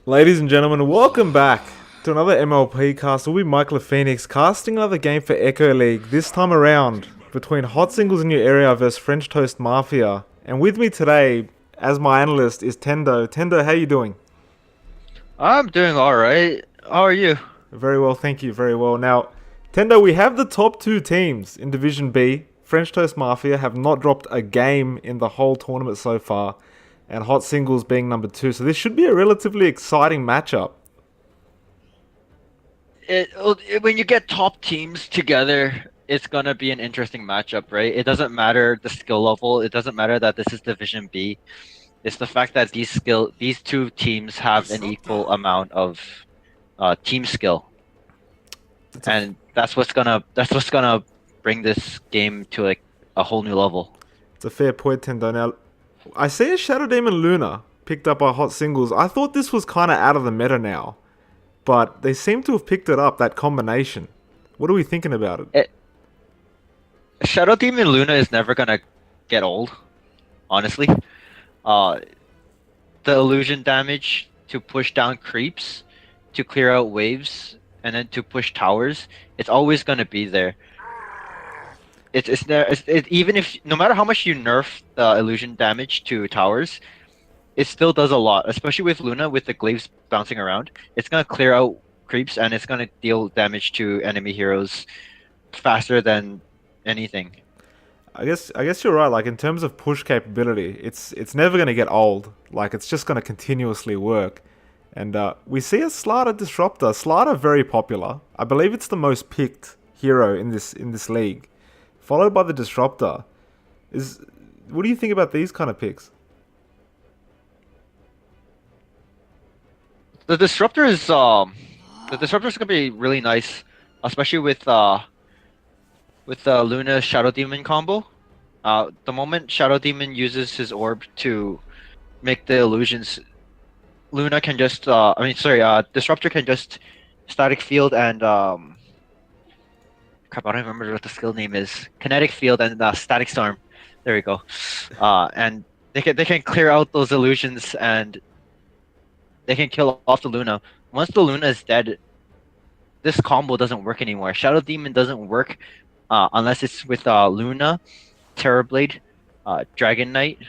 Ladies and gentlemen, welcome back to another MLP cast. We'll be Michael Phoenix casting another game for Echo League, this time around between Hot Singles in Your Area versus French Toast Mafia. And with me today, as my analyst, is Tendo. Tendo, how you doing? I'm doing all right. How are you? Very well, thank you, very well. Now, Tendo, we have the top two teams in Division B. French Toast Mafia have not dropped a game in the whole tournament so far, and Hot Singles being number two. So this should be a relatively exciting matchup. When you get top teams together, it's gonna be an interesting matchup, right? It doesn't matter the skill level. It doesn't matter that this is Division B. It's the fact that these two teams have an equal amount of team skill, It's a and that's what's gonna bring this game to like a whole new level. It's a fair point, Tendo. Now, I see a Shadow Demon Luna picked up by Hot Singles. I thought this was kind of out of the meta now, but they seem to have picked it up, that combination. What are we thinking about it? Shadow Demon Luna is never gonna get old, honestly. Uh, the illusion damage to push down creeps, to clear out waves, and then to push towers, it's always gonna be there. It's there. Even if no matter how much you nerf the illusion damage to towers, it still does a lot. Especially with Luna, with the glaives bouncing around, it's gonna clear out creeps and it's gonna deal damage to enemy heroes faster than anything. I guess you're right. Like in terms of push capability, it's never gonna get old. Like it's just gonna continuously work. And we see a Slaughter Disruptor. Slaughter very popular. I believe it's the most picked hero in this league, followed by the Disruptor. Is What do you think about these kind of picks? The disruptor is gonna be really nice, especially with the Luna Shadow Demon combo. The moment Shadow Demon uses his orb to make the illusions, Luna can just Disruptor can just static field and crap, I don't remember what the skill name is. Kinetic field and static storm. There we go. And they can clear out those illusions and they can kill off the Luna. Once the Luna is dead, this combo doesn't work anymore. Shadow Demon doesn't work unless it's with Luna, Terrorblade, Dragon Knight,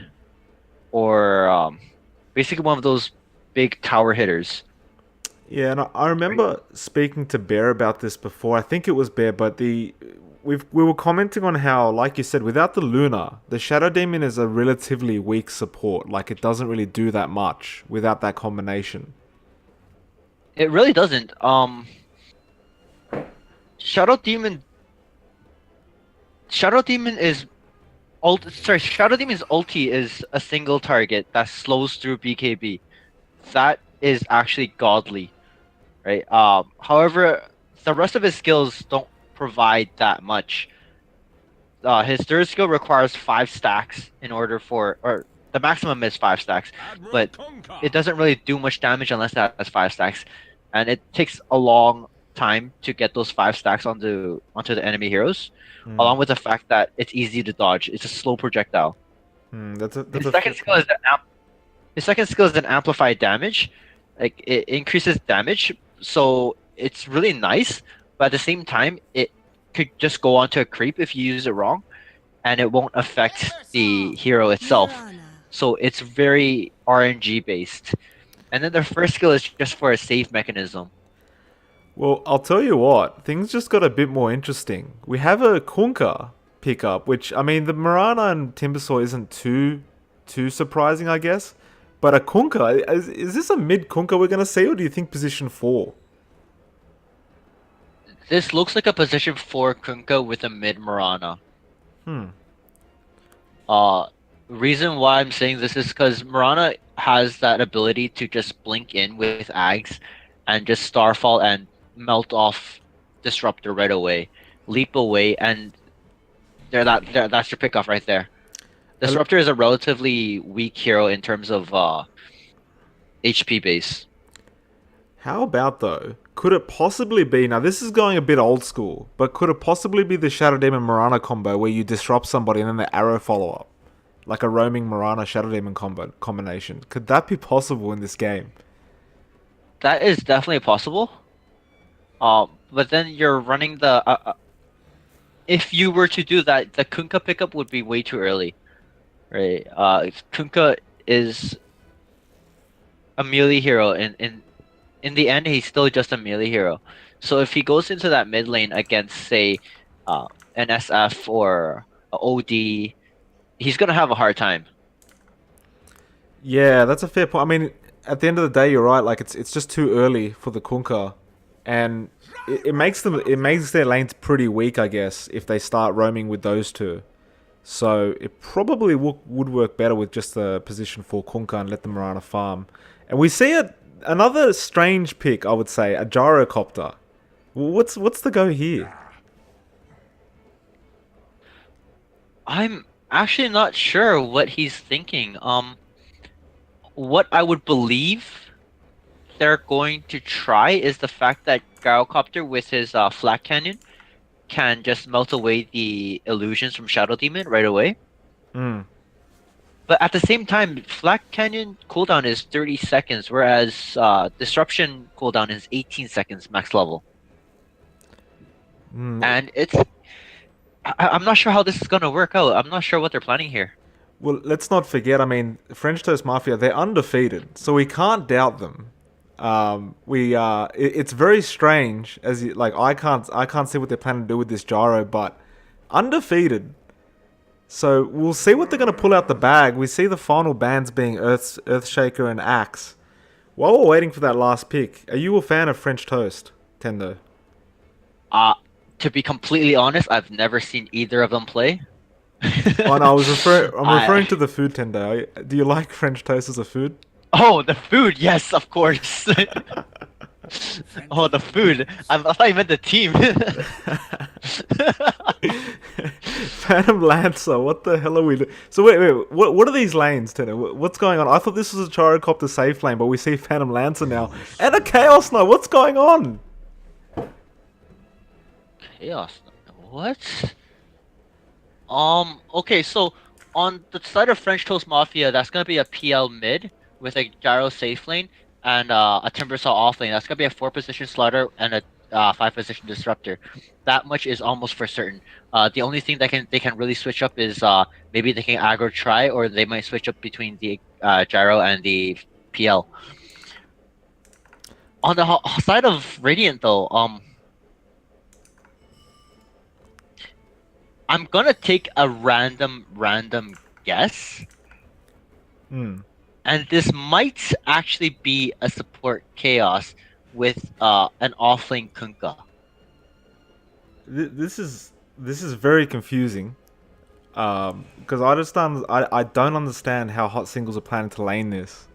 or basically one of those big tower hitters. Yeah, and I Right. remember speaking to Bear about this before. I think it was Bear, but we were commenting on how, like you said, without the Luna, the Shadow Demon is a relatively weak support. Like it doesn't really do that much without that combination. It really doesn't. Shadow Demon. Shadow Demon is Shadow Demon's ulti is a single target that slows through BKB. That is actually godly, right? However, the rest of his skills don't provide that much. His third skill requires 5 stacks in order or the maximum is 5 stacks, but it doesn't really do much damage unless it has 5 stacks, and it takes a long time to get those 5 stacks onto the enemy heroes, Hmm. along with the fact that it's easy to dodge. It's a slow projectile. That's His a fair second skill is point. his second skill is an amplified damage. Like it increases damage, so it's really nice. But at the same time, it could just go onto a creep if you use it wrong, and it won't affect the hero itself. So it's very RNG based. And then the first skill is just for a save mechanism. Well, I'll tell you what, things just got a bit more interesting. We have a Kunkka pickup, which I mean, the Marana and Timbersaw isn't too surprising, I guess. But a Kunkka, is this a mid Kunkka we're gonna see, or do you think position four? This looks like a position 4 Kunkka with a mid Marana. Hmm. Uh, reason why I'm saying this is because Mirana has that ability to just blink in with Ags and just Starfall and melt off Disruptor right away, leap away, and that's your pickoff right there. Disruptor is a relatively weak hero in terms of HP base. How about though? Could it possibly be, now this is going a bit old school, but could it possibly be the Shadow Demon Marana combo where you disrupt somebody and then the arrow follow up? Like a roaming Marana Shadow Demon combination. Could that be possible in this game? That is definitely possible. But then you're running the. If you were to do that, the Kunkka pickup would be way too early, right? Kunkka is a melee hero, and in the end, he's still just a melee hero. So if he goes into that mid lane against, say, an SF or a OD, he's gonna have a hard time. Yeah, that's a fair point. I mean, at the end of the day, you're right. Like it's just too early for the Kunka, and it makes their lanes pretty weak, I guess, if they start roaming with those two. So it probably would work better with just the position for Kunka and let the Mirana farm. And we see another strange pick, I would say, a gyrocopter. What's the go here? I'm actually not sure what he's thinking. What I would believe they're going to try is the fact that Gyrocopter with his Flak Canyon can just melt away the illusions from Shadow Demon right away. Hmm. But at the same time, Flak Canyon cooldown is 30 seconds, whereas Disruption cooldown is 18 seconds max level. Mm. And I'm not sure how this is gonna work out. I'm not sure what they're planning here. Well, let's not forget. I mean, French Toast Mafia, they're undefeated, so we can't doubt them. It's very strange as you, like I can't see what they're planning to do with this gyro, but undefeated. So we'll see what they're going to pull out the bag. We see the final bans being Earthshaker and Axe. While we're waiting for that last pick, are you a fan of French Toast, Tendo? Uh, to be completely honest, I've never seen either of them play. Oh no, I'm referring I to the food tender. Do you like French toast as a food? Oh, the food, yes, of course. Oh, the food. I thought you meant the team. Phantom Lancer, what the hell are we doing? So wait, what are these lanes, Tender? What's going on? I thought this was a Gyrocopter safe lane, but we see Phantom Lancer now. And a Chaos Knight, what's going on? Chaos. What? Okay, so on the side of French Toast Mafia, that's gonna be a PL mid with a gyro safe lane and a Timbersaw off lane. That's gonna be a 4 position slaughter and a 5 position disruptor. That much is almost for certain. The only thing that they can really switch up is maybe they can aggro try, or they might switch up between the gyro and the PL. On the side of Radiant though, I'm gonna take a random guess, Hmm. and this might actually be a support chaos with an offlane Kunkka. This is very confusing. Because I don't understand how Hot Singles are planning to lane this.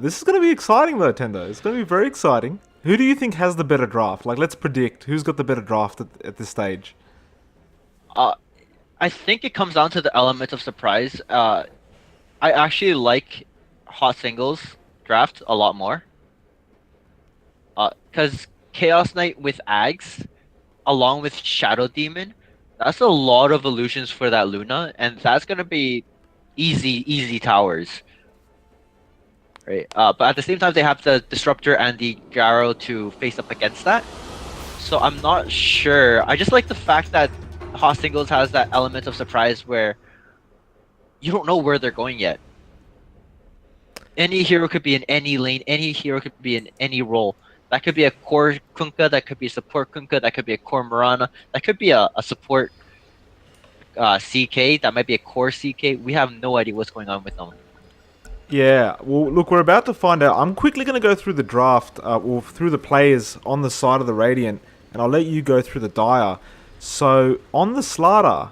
This is going to be exciting though, Tendo. It's going to be very exciting. Who do you think has the better draft? Like, let's predict who's got the better draft at this stage. Uh, I think it comes down to the element of surprise. I actually like Hot Singles draft a lot more. Because Chaos Knight with Ags, along with Shadow Demon, that's a lot of illusions for that Luna, and that's gonna be easy towers, right? But at the same time, they have the Disruptor and the Gyro to face up against that. So I'm not sure. I just like the fact that Hot Singles has that element of surprise where you don't know where they're going yet. Any hero could be in any lane. Any hero could be in any role. That could be a core Kunkka. That could be a support Kunkka. That could be a core Mirana. That could be a support CK. That might be a core CK. We have no idea what's going on with them. Yeah, well, look, we're about to find out. I'm quickly going to go through the draft, or through the players on the side of the Radiant, and I'll let you go through the Dire. So, on the Slardar,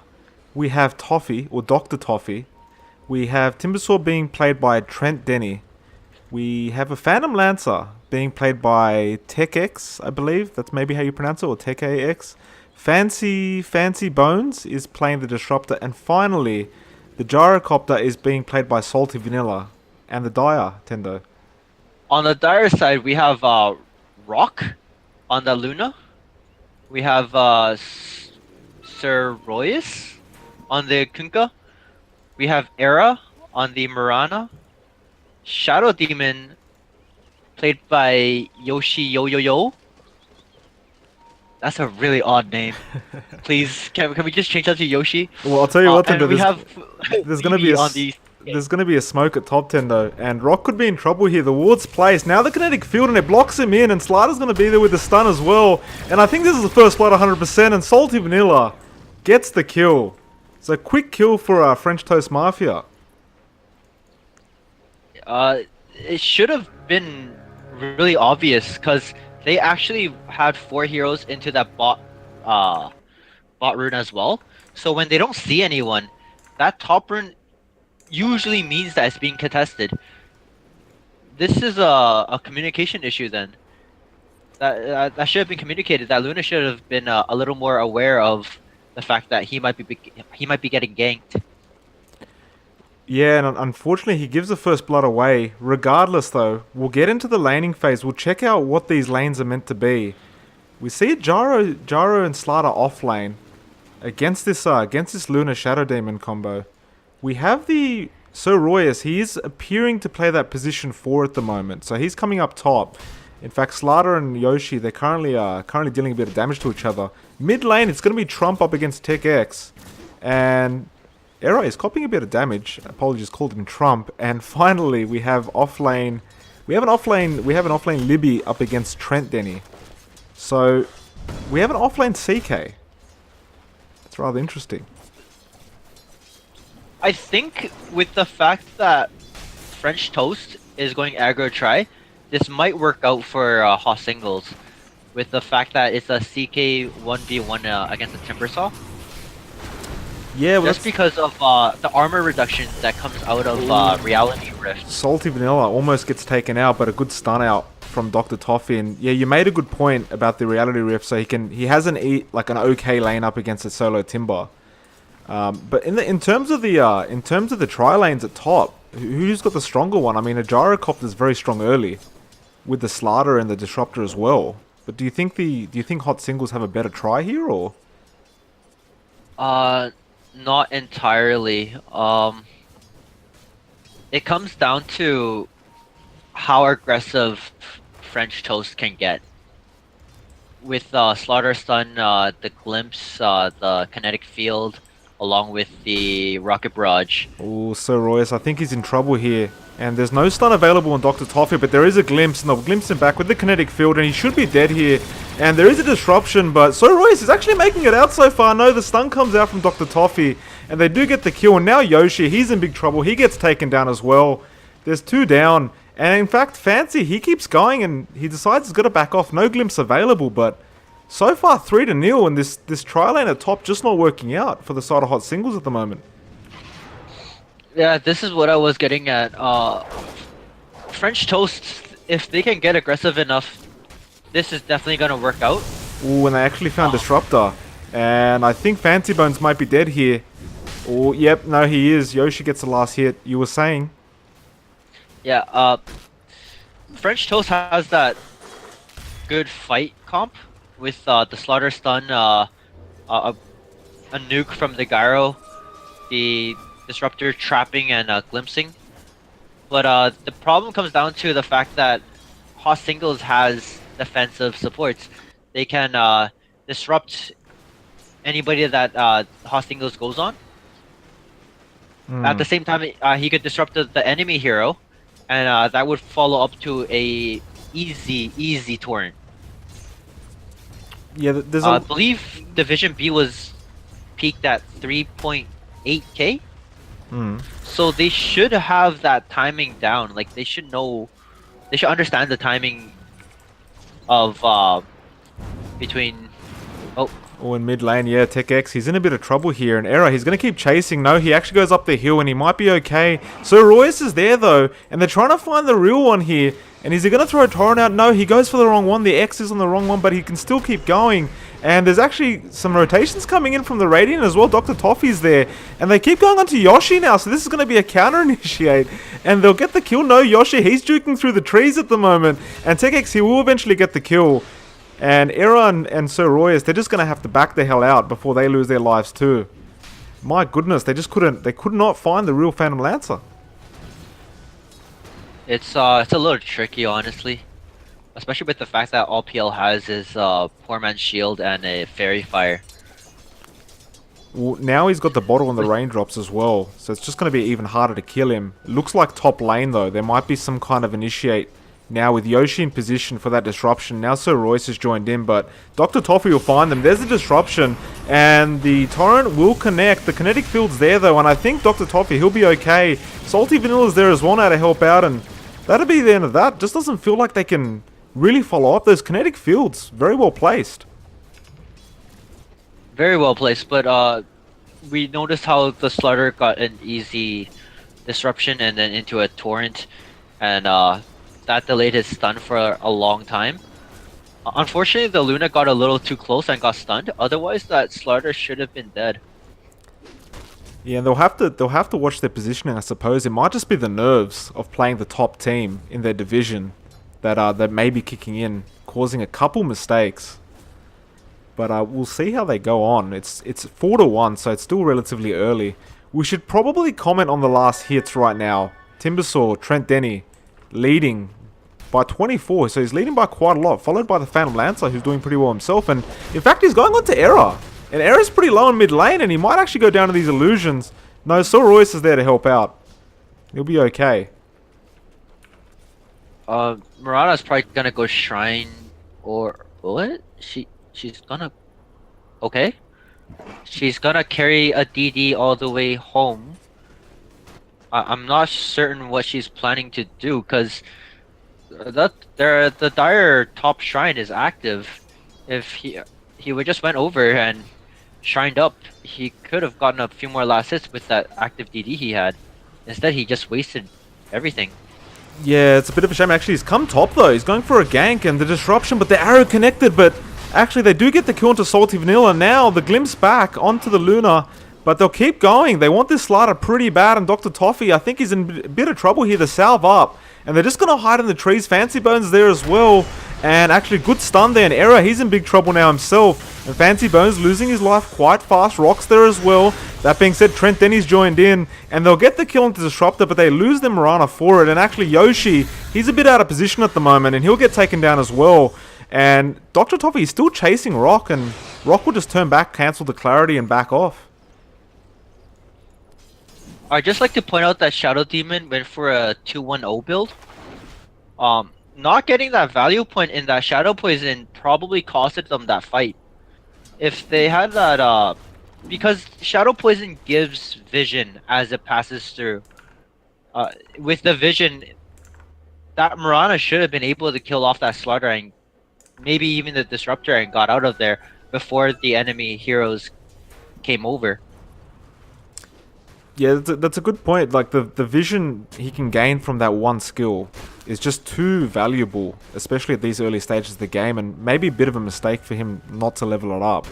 we have Toffee, or Dr. Toffee. We have Timbersaw being played by Trent Denny. We have a Phantom Lancer being played by TechX, I believe. That's maybe how you pronounce it, or TechAX. Fancy Bones is playing the Disruptor. And finally, the Gyrocopter is being played by Salty Vanilla. And the Dire, Tendo. On the Dire side, we have Rock on the Luna. We have Sir Royus on the Kunkka. We have Era on the Mirana. Shadow Demon played by Yoshi Yo Yo Yo. That's a really odd name. Please, can we just change that to Yoshi? Well, I'll tell you what, And Tinder, we have there's gonna be Vivi on the. there's gonna be a smoke at top 10 though, and Rock could be in trouble here. The ward's placed. Now the kinetic field and it blocks him in, and Slider's gonna be there with the stun as well. And I think this is the first blood 100%, and Salty Vanilla gets the kill. It's a quick kill for French Toast Mafia. It should have been really obvious because they actually had 4 heroes into that bot rune as well. So when they don't see anyone, that top rune usually means that it's being contested. This is a communication issue then. That should have been communicated. That Luna should have been a little more aware of the fact that he might be getting ganked. Yeah, and unfortunately he gives the first blood away. Regardless though, we'll get into the laning phase. We'll check out what these lanes are meant to be. We see Gyro and Slider off lane against this Luna Shadow Demon combo. We have the Sir Royus. He is appearing to play that position 4 at the moment, so he's coming up top. In fact, Slider and Yoshi, they're currently dealing a bit of damage to each other. Mid lane, it's going to be Trump up against Tech X, and Era is copying a bit of damage. Apologies, called him Trump. And finally, we have offlane. We have an offlane Libby up against Trent Denny. So we have an offlane CK. It's rather interesting. I think with the fact that French Toast is going aggro try, this might work out for Haw Singles. With the fact that it's a CK 1v1 against a Timbersaw. Yeah, well, just because of the armor reduction that comes out of Reality Rift. Salty Vanilla almost gets taken out, but a good stun out from Dr. Toffee. And yeah, you made a good point about the Reality Rift. So he has an okay lane up against a solo Timber. But in terms of the tri lanes at top, who's got the stronger one? I mean, a Gyrocopter is very strong early, with the Slider and the Disruptor as well. But do you think Hot Singles have a better try here, or? Not entirely. It comes down to how aggressive French Toast can get. With Slaughter Stun, the Glimpse, the Kinetic Field, along with the Rocket Barrage. Oh, Sir Royce, I think he's in trouble here. And there's no stun available on Dr. Toffee, but there is a Glimpse, and they'll glimpse him back with the Kinetic Field, and he should be dead here. And there is a disruption, but Sir Royce is actually making it out so far. No, the stun comes out from Dr. Toffee, and they do get the kill. And now Yoshi, he's in big trouble. He gets taken down as well. There's 2 down. And in fact, Fancy, he keeps going, and he decides he's got to back off. No Glimpse available, but so far 3-0, and this tri-lane at top just not working out for the side of Hot Singles at the moment. Yeah, this is what I was getting at. French Toast, if they can get aggressive enough, this is definitely going to work out. Ooh, and they actually found Disruptor. And I think Fancy Bones might be dead here. Oh, yep, no, he is. Yoshi gets the last hit. You were saying? Yeah, French Toast has that good fight comp with the Slaughter Stun, a nuke from the Gyro, the Disruptor trapping and glimpsing. But the problem comes down to the fact that Haw Singles has defensive supports. They can disrupt anybody that Haw Singles goes on. At the same time, he could disrupt the enemy hero, and that would follow up to a easy torrent. Yeah, there's I believe Division B was peaked at 3.8k. So they should have that timing down. Like they should understand the timing of between. Oh, in mid lane, yeah, Tech X, he's in a bit of trouble here. And Era, he's going to keep chasing. No, he actually goes up the hill and he might be okay. So Royce is there though, and they're trying to find the real one here. And is he going to throw a torrent out? No, he goes for the wrong one. The X is on the wrong one, but he can still keep going. And there's actually some rotations coming in from the Radiant as well. Dr. Toffee's there. And they keep going onto Yoshi now, so this is going to be a counter-initiate. And they'll get the kill. No, Yoshi, he's juking through the trees at the moment. And Tech X, he will eventually get the kill. And Era and Sir Royus, they're just going to have to back the hell out before they lose their lives too. My goodness, they could not find the real Phantom Lancer. It's a little tricky, honestly, especially with the fact that all PL has is Poor Man's Shield and a Fairy Fire. Well, now he's got the bottle and the With raindrops as well, so it's just going to be even harder to kill him. It looks like top lane though, there might be some kind of initiate now with Yoshi in position for that disruption. Now Sir Royce has joined in, but Dr. Toffee will find them. There's a disruption, and the torrent will connect. The kinetic field's there though, and I think Dr. Toffee, he'll be okay. Salty Vanilla's there as well now to help out, and that'll be the end of that. Just doesn't feel like they can really follow up. Those kinetic fields, very well placed. very well placed, but we noticed how the Slaughter got an easy disruption and then into a torrent, and that delayed his stun for a long time. Unfortunately, the Luna got a little too close and got stunned. Otherwise, that Slaughter should have been dead. Yeah, and they'll have to watch their positioning, I suppose. It might just be the nerves of playing the top team in their division that may be kicking in, causing a couple mistakes. But we'll see how they go on. It's 4-1, so it's still relatively early. We should probably comment on the last hits right now. Timbersaw, Trent Denny, leading by 24, so he's leading by quite a lot, followed by the Phantom Lancer, who's doing pretty well himself, and in fact he's going on to Error. And Error's pretty low in mid lane, and he might actually go down to these illusions. No, Sir Royce is there to help out. He'll be okay. Murata's probably gonna go Shrine or what? She's gonna okay. She's gonna carry a DD all the way home. I'm not certain what she's planning to do because the Dire top shrine is active. If he would just went over and shined up, he could have gotten a few more last hits with that active DD he had. Instead, he just wasted everything. Yeah, it's a bit of a shame. Actually, he's come top though. He's going for a gank and the disruption, but the arrow connected. But actually, they do get the kill into Salty Vanilla. Now the glimpse back onto the Luna, but they'll keep going. They want this Slider pretty bad, and Dr. Toffee, I think, he's in a bit of trouble here. The salve up, and they're just gonna hide in the trees. Fancy Bones there as well, and actually good stun there. And Error, he's in big trouble now himself. And Fancy Bones losing his life quite fast. Rock's there as well. That being said, Trent Denny's joined in, and they'll get the kill into Disruptor, but they lose the Mirana for it. And actually, Yoshi, he's a bit out of position at the moment, and he'll get taken down as well. And Dr. Toffee is still chasing Rock, and Rock will just turn back, cancel the clarity, and back off. I'd just like to point out that Shadow Demon went for a 2-1-0 build. Not getting that value point in that Shadow Poison probably costed them that fight. If they had that, because Shadow Poison gives vision as it passes through. With the vision, that Mirana should have been able to kill off that Slaughter and maybe even the Disruptor and got out of there before the enemy heroes came over. Yeah, that's a good point. Like, the vision he can gain from that one skill is just too valuable, especially at these early stages of the game, and maybe a bit of a mistake for him not to level it up.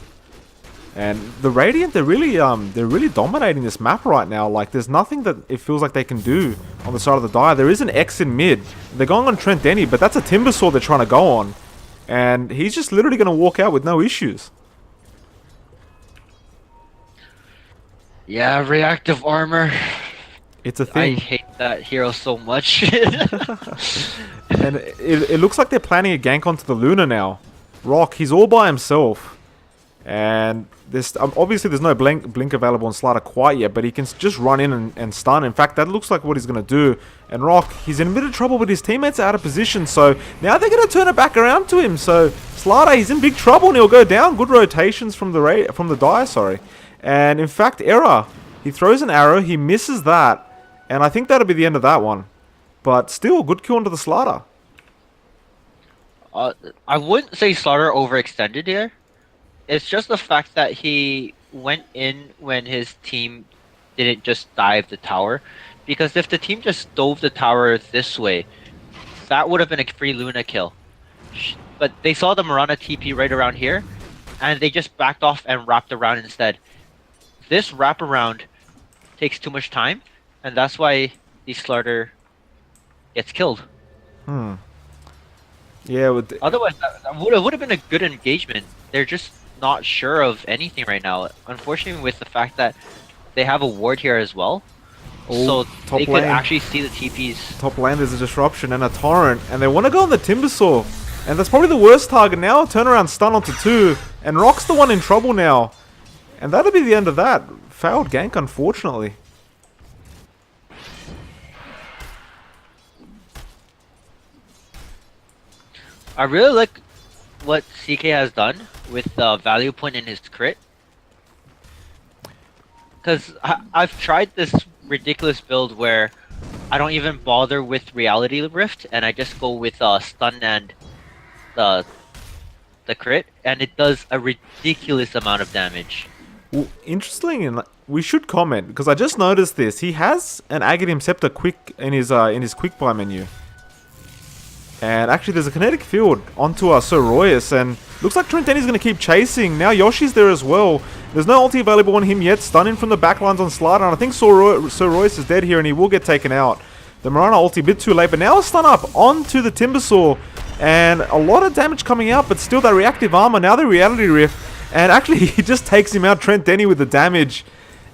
And the Radiant, they're really dominating this map right now. Like, there's nothing that it feels like they can do on the side of the Dire. There is an X in mid. They're going on Trent Denny, but that's a Timbersaw they're trying to go on. And he's just literally going to walk out with no issues. Yeah, reactive armor. It's a thing. I hate that hero so much. And it looks like they're planning a gank onto the Luna now. Rock, he's all by himself. And there's obviously there's no blink available on Slider quite yet, but he can just run in and stun. In fact, that looks like what he's going to do. And Rock, he's in a bit of trouble, but his teammates are out of position, so now they're going to turn it back around to him. So Slider, he's in big trouble, and he'll go down. Good rotations from the Dire, sorry. And in fact, Error, he throws an arrow, he misses that, and I think that'll be the end of that one. But still, good kill onto the Slider. I wouldn't say Slaughter overextended here. It's just the fact that he went in when his team didn't just dive the tower. Because if the team just dove the tower this way, that would have been a free Luna kill. But they saw the Mirana TP right around here, and they just backed off and wrapped around instead. This wraparound takes too much time, and that's why the Slaughter gets killed. Yeah. Otherwise, that would have been a good engagement. They're just not sure of anything right now. Unfortunately, with the fact that they have a ward here as well, Oh, So top they could lane. actually see the TPs. Top lane, there's a disruption and a torrent, and they want to go on the Timbersaw. And that's probably the worst target now. Turnaround stun onto 2, and Rock's the one in trouble now. And that'll be the end of that. Failed gank, unfortunately. I really like what CK has done with the value point in his crit. Because I've tried this ridiculous build where I don't even bother with Reality Rift and I just go with stun and the crit, and it does a ridiculous amount of damage. Well, interesting, and we should comment because I just noticed this. He has an Aghanim Scepter quick in his quick buy menu, and actually there's a kinetic field onto Sir Royus, and looks like Trent Denny's going to keep chasing. Now Yoshi's there as well. There's no ulti available on him yet. Stunning from the backlines on Slider, and I think Sir Royus is dead here, and he will get taken out. The Mirana ulti a bit too late, but now a stun up onto the Timbersaw, and a lot of damage coming out, but still that reactive armor. Now the Reality Rift, and actually he just takes him out, Trent Denny, with the damage.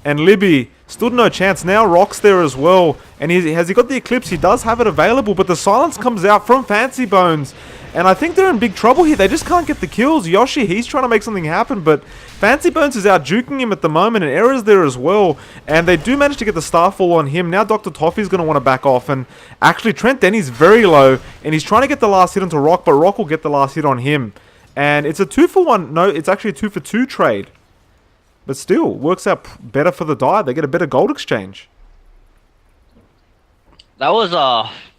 And Libby stood no chance. Now Rock's there as well, and has he got the Eclipse? He does have it available, but the silence comes out from Fancy Bones, and I think they're in big trouble here. They just can't get the kills. Yoshi, he's trying to make something happen, but Fancy Bones is out juking him at the moment, and Error's there as well, and they do manage to get the Starfall on him. Now Dr. Toffee's going to want to back off, and actually Trent Denny's very low, and he's trying to get the last hit onto Rock, but Rock will get the last hit on him. And it's a 2-for-1, no, it's actually a 2-for-2 trade. But still, works out better for the die. They get a better gold exchange. That was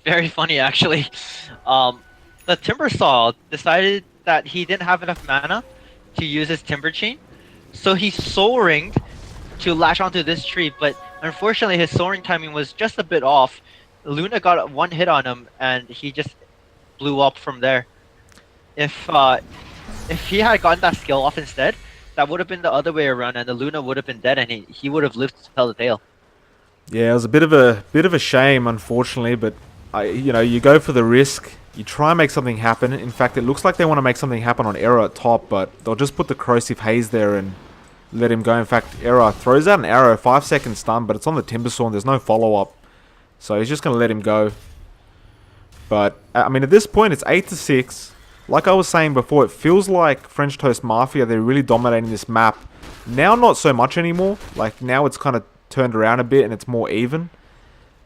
very funny actually. The Timbersaw decided that he didn't have enough mana to use his Timber Chain, so he Soul Ringed to latch onto this tree, but unfortunately his soaring timing was just a bit off. Luna got one hit on him and he just blew up from there. If he had gotten that skill off instead, that would have been the other way around, and the Luna would have been dead, and he would have lived to tell the tale. Yeah, it was a bit of a shame, unfortunately, but you go for the risk. You try and make something happen. In fact, it looks like they want to make something happen on Error at top, but they'll just put the Corrosive Haze there and let him go. In fact, Error throws out an arrow, 5-second stun, but it's on the Timbersaw and there's no follow-up. So he's just going to let him go. But, I mean, at this point, it's 8-6. Like I was saying before, it feels like French Toast Mafia, they're really dominating this map. Now, not so much anymore. Like, now it's kind of turned around a bit and it's more even.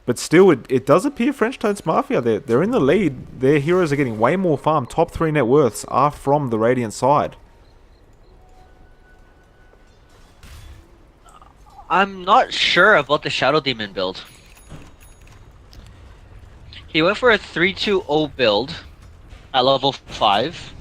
But still, it does appear French Toast Mafia, they're in the lead. Their heroes are getting way more farm. Top 3 net worths are from the Radiant side. I'm not sure about the Shadow Demon build. He went for a 3-2-0 build at level 5,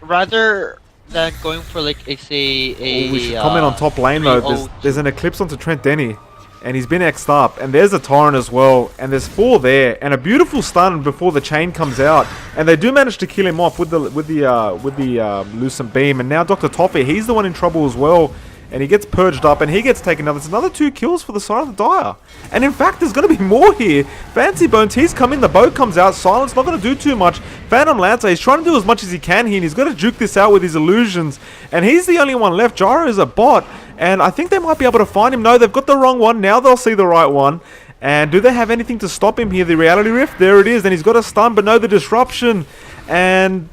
rather than going for like we should comment on top lane though. There's an Eclipse onto Trent Denny, and he's been X'd up, and there's a Torrent as well, and there's 4 there, and a beautiful stun before the chain comes out, and they do manage to kill him off with the Lucent Beam. And now Dr. Toffee, he's the one in trouble as well, and he gets purged up, and he gets taken out. There's another 2 kills for the side of the Dire. And in fact, there's going to be more here. Fancy Bones, he's come in, the bow comes out. Silence not going to do too much. Phantom Lancer, he's trying to do as much as he can here, and he's got to juke this out with his illusions. And he's the only one left. Gyro is a bot, and I think they might be able to find him. No, they've got the wrong one. Now they'll see the right one. And do they have anything to stop him here? The Reality Rift, there it is. And he's got a stun, but no, the disruption. And,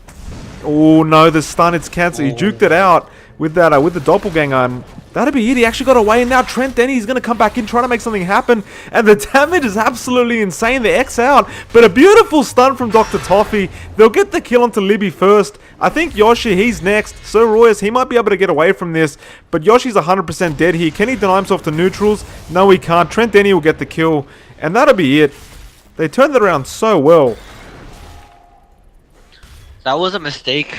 oh no, the stun, it's cancelled. He juked it out with that, with the doppelganger, and that'd be it. He actually got away, and now Trent Denny is going to come back in, trying to make something happen, and the damage is absolutely insane. The X out, but a beautiful stun from Dr. Toffee. They'll get the kill onto Libby first. I think Yoshi, he's next. Sir Royus, he might be able to get away from this, but Yoshi's 100% dead here. Can he deny himself to neutrals? No, he can't. Trent Denny will get the kill, and that'll be it. They turned it around so well. That was a mistake.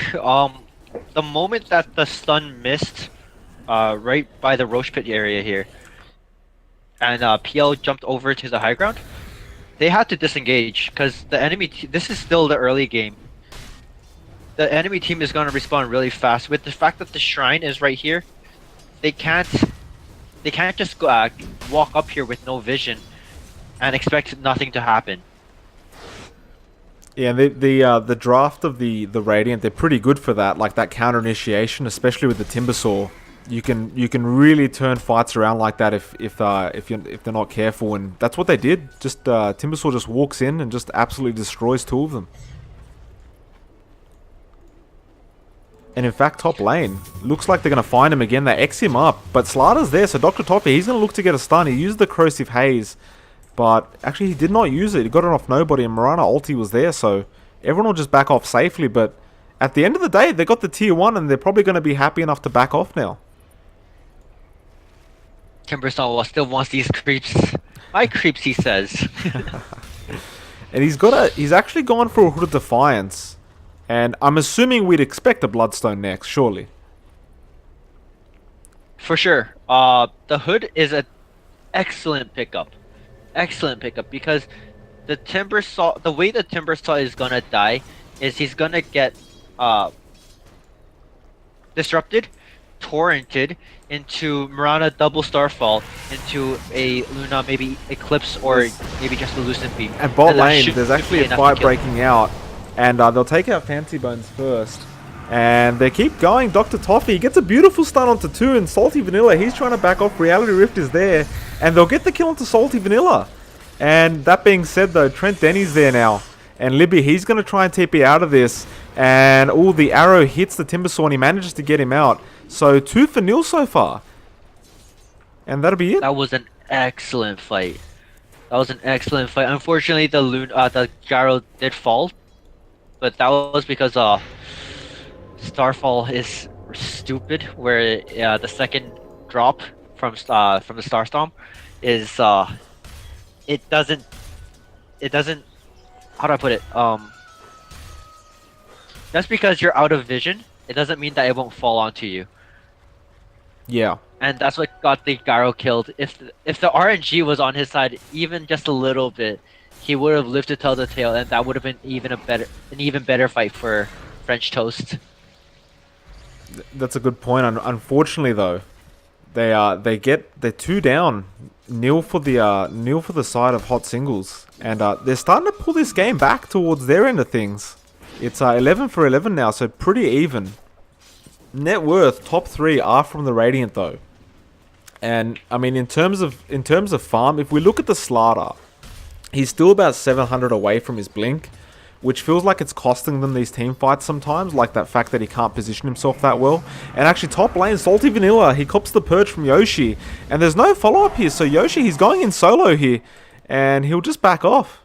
The moment that the stun missed, right by the Roche Pit area here, and PL jumped over to the high ground, they had to disengage because the enemy. This is still the early game. The enemy team is going to respond really fast. With the fact that the shrine is right here, they can't just go, walk up here with no vision and expect nothing to happen. Yeah, the draft of the Radiant, they're pretty good for that, like that counter initiation, especially with the Timbersaw. you can really turn fights around like that if they're not careful, and that's what they did. Just Timbersaw just walks in and just absolutely destroys two of them. And in fact, top lane looks like they're gonna find him again. They X him up, but Slardr's there, so Dr. Toffee, he's gonna look to get a stun. He used the corrosive haze, but actually he did not use it. He got it off nobody, and Mirana ulti was there, so everyone will just back off safely. But at the end of the day, they got the tier 1, and they're probably going to be happy enough to back off now. Timbersaw still wants these creeps. My creeps, he says. And he's actually gone for a Hood of Defiance. And I'm assuming we'd expect a Bloodstone next, surely. For sure. The Hood is an excellent pickup. Excellent pickup, because the way the Timbersaw is gonna die is he's gonna get disrupted, torrented into Mirana double Starfall, into a Luna maybe Eclipse, or maybe just a Lucent Beam. At bot lane, there's actually a fight breaking out, and they'll take out Fancy Bones first. And they keep going. Dr. Toffee gets a beautiful stun onto 2, and Salty Vanilla, he's trying to back off. Reality Rift is there, and they'll get the kill onto Salty Vanilla. And that being said though, Trent Denny's there now. And Libby, he's going to try and TP out of this. And the arrow hits the Timbersaw, and he manages to get him out. So 2 for nil so far. And that'll be it. That was an excellent fight. Unfortunately, the gyro did fall. But that was because Starfall is stupid, where the second drop from the Starstorm is it doesn't how do I put it, just because you're out of vision, it doesn't mean that it won't fall onto you. Yeah. And that's what got the gyro killed. If the RNG was on his side even just a little bit, he would have lived to tell the tale, and that would have been an even better fight for French Toast. That's a good point. Unfortunately, though, they're 2 down, nil for the side of Hot Singles, and they're starting to pull this game back towards their end of things. It's 11 for 11 now, so pretty even. Net worth top 3 are from the Radiant though, and I mean in terms of farm, if we look at the Slardr, he's still about 700 away from his blink, which feels like it's costing them these team fights sometimes, like that fact that he can't position himself that well. And actually top lane, Salty Vanilla, he cops the perch from Yoshi, and there's no follow-up here, so Yoshi, he's going in solo here, and he'll just back off.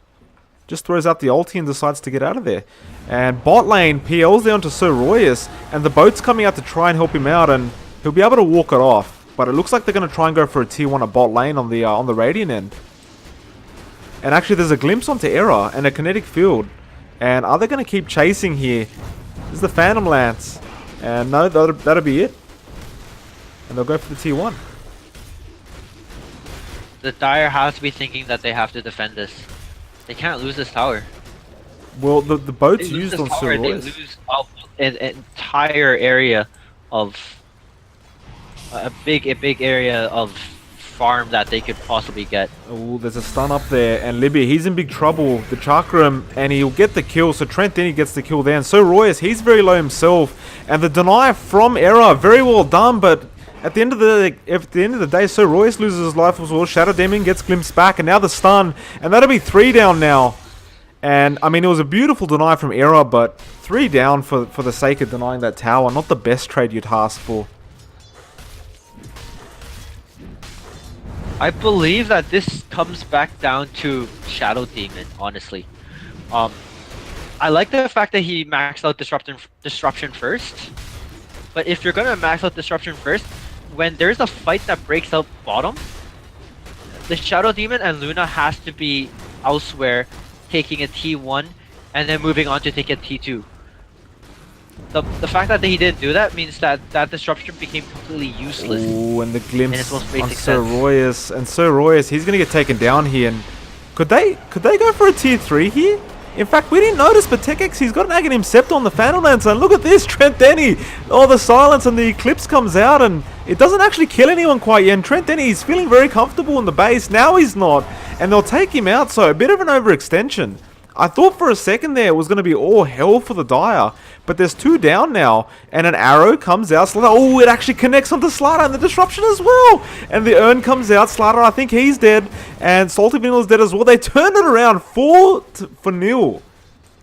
Just throws out the ulti and decides to get out of there. And bot lane, PL's there onto Sir Royus, and the boat's coming out to try and help him out, and he'll be able to walk it off. But it looks like they're going to try and go for a tier 1 at bot lane on the Radiant end. And actually there's a glimpse onto Error and a kinetic field. And are they going to keep chasing here? This is the Phantom Lance. And no, that'll be it. And they'll go for the tier 1. The Dire has to be thinking that they have to defend this. They can't lose this tower. Well, the boat's used on Sir Royce. They lose an entire area of a big area of farm that they could possibly get. Oh, there's a stun up there, and Libby, he's in big trouble. The Chakram, and he'll get the kill. So Trent Denny gets the kill there, and Sir Royce, he's very low himself. And the deny from Error, very well done, but at the end of the day, Sir Royce loses his life as well. Shadow Demon gets glimpsed back, and now the stun, and that'll be 3 down now. And I mean, it was a beautiful deny from Error, but 3 down for the sake of denying that tower. Not the best trade you'd ask for. I believe that this comes back down to Shadow Demon, honestly. I like the fact that he maxed out Disruption first. But if you're gonna max out Disruption first, when there's a fight that breaks out bottom, the Shadow Demon and Luna has to be elsewhere, taking a T1 and then moving on to take a T2. The fact that he didn't do that means that disruption became completely useless. Ooh, and the glimpse on Sir sense. Royus. And Sir Royus, he's gonna get taken down here. And could they go for a tier 3 here? In fact, we didn't notice, but TechX, he's got an Aghanim Scepter on the Phantom Lance, and look at this, Trent Denny! Oh, the silence and the Eclipse comes out, and it doesn't actually kill anyone quite yet, and Trent Denny, he's feeling very comfortable in the base, now he's not, and they'll take him out, so a bit of an overextension. I thought for a second there it was going to be all hell for the Dire, but there's 2 down now, and an arrow comes out. Oh, it actually connects onto Slater and the disruption as well. And the urn comes out. Slater, I think he's dead, and Salty Vanilla dead as well. They turned it around 4-0.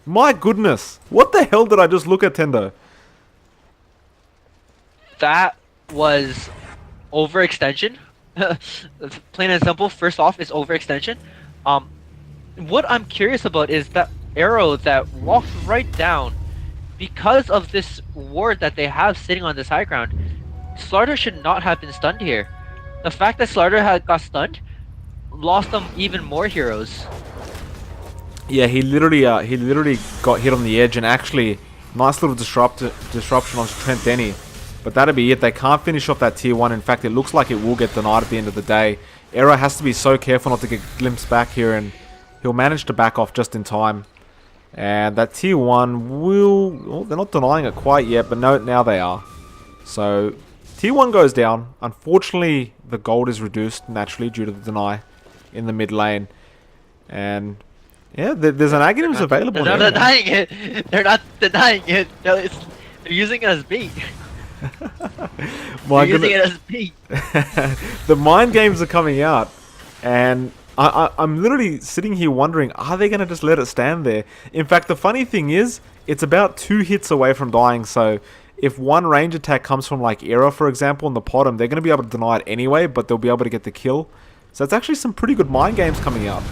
My goodness, what the hell did I just look at, Tendo? That was overextension. Plain and simple. First off, is overextension. What I'm curious about is that arrow that walked right down. Because of this ward that they have sitting on this high ground, Slarder should not have been stunned here. The fact that Slarder got stunned lost them even more heroes. Yeah, he literally got hit on the edge, and actually, nice little disruption on Trent Denny. But that'll be it. They can't finish off that tier 1. In fact, it looks like it will get denied at the end of the day. Era has to be so careful not to get glimpsed back here, and he'll manage to back off just in time. And that tier 1 will... Well, they're not denying it quite yet, but no, now they are. So, tier 1 goes down. Unfortunately, the gold is reduced naturally due to the deny in the mid lane. And... yeah, there's an Aghanims available. They're not denying it. They're not denying it. They're using it as bait. They're using it as bait. The mind games are coming out, and I'm literally sitting here wondering, are they going to just let it stand there? In fact, the funny thing is, it's about 2 hits away from dying, so if one range attack comes from like Era, for example, in the bottom, they're going to be able to deny it anyway, but they'll be able to get the kill. So it's actually some pretty good mind games coming out.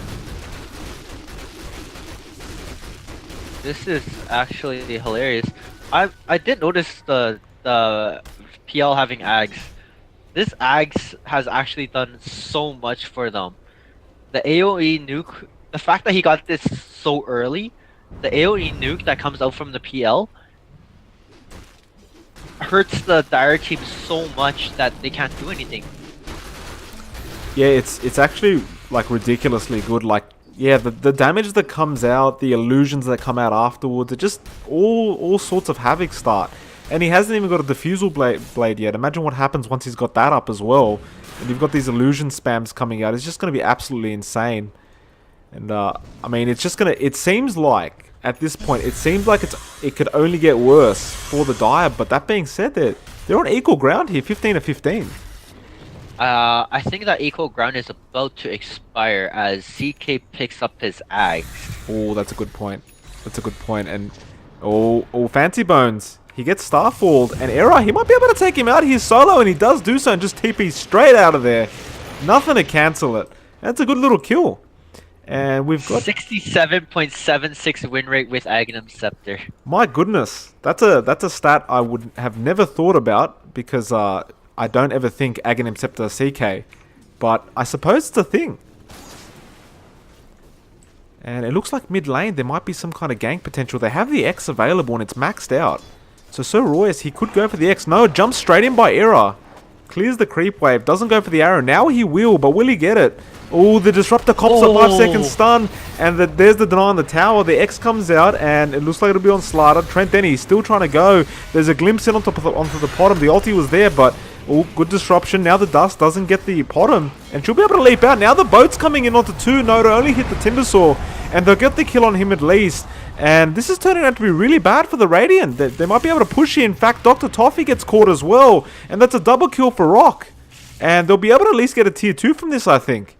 This is actually hilarious. I did notice the PL having Ags. This Ags has actually done so much for them. The AoE nuke, the fact that he got this so early, the AoE nuke that comes out from the PL hurts the Dire team so much that they can't do anything. Yeah, it's actually like ridiculously good. Like, yeah, the damage that comes out, the illusions that come out afterwards, it just all sorts of havoc start. And he hasn't even got a diffusal blade yet. Imagine what happens once he's got that up as well. And you've got these illusion spams coming out. It's just going to be absolutely insane. And I mean, it's just going to... It seems like, at this point, it seems like it could only get worse for the Dire. But that being said, they're on equal ground here, 15-15. I think that equal ground is about to expire as CK picks up his Ags. Oh, that's a good point. That's a good point. And oh, Fancy Bones. He gets Starfalled, and Era, he might be able to take him out here solo, and he does do so and just TP straight out of there. Nothing to cancel it. That's a good little kill. And we've got 67.76 win rate with Aghanim Scepter. My goodness. That's a stat I would have never thought about, because I don't ever think Aghanim Scepter CK. But I suppose it's a thing. And it looks like mid lane there might be some kind of gank potential. They have the X available and it's maxed out. So Sir Royce, he could go for the X. No, jumps straight in by Era. Clears the creep wave. Doesn't go for the arrow. Now he will, but will he get it? Oh, the Disruptor cops a 5-second stun. And there's the deny on the tower. The X comes out, and it looks like it'll be on Slater. Trent Denny still trying to go. There's a glimpse in onto the bottom. The ulti was there, but... oh, good disruption. Now the dust doesn't get the bottom. And she'll be able to leap out. Now the boat's coming in onto 2. No, to only hit the Timbersaw. And they'll get the kill on him at least. And this is turning out to be really bad for the Radiant. They might be able to push here. In fact, Dr. Toffee gets caught as well. And that's a double kill for Rock. And they'll be able to at least get a tier 2 from this, I think.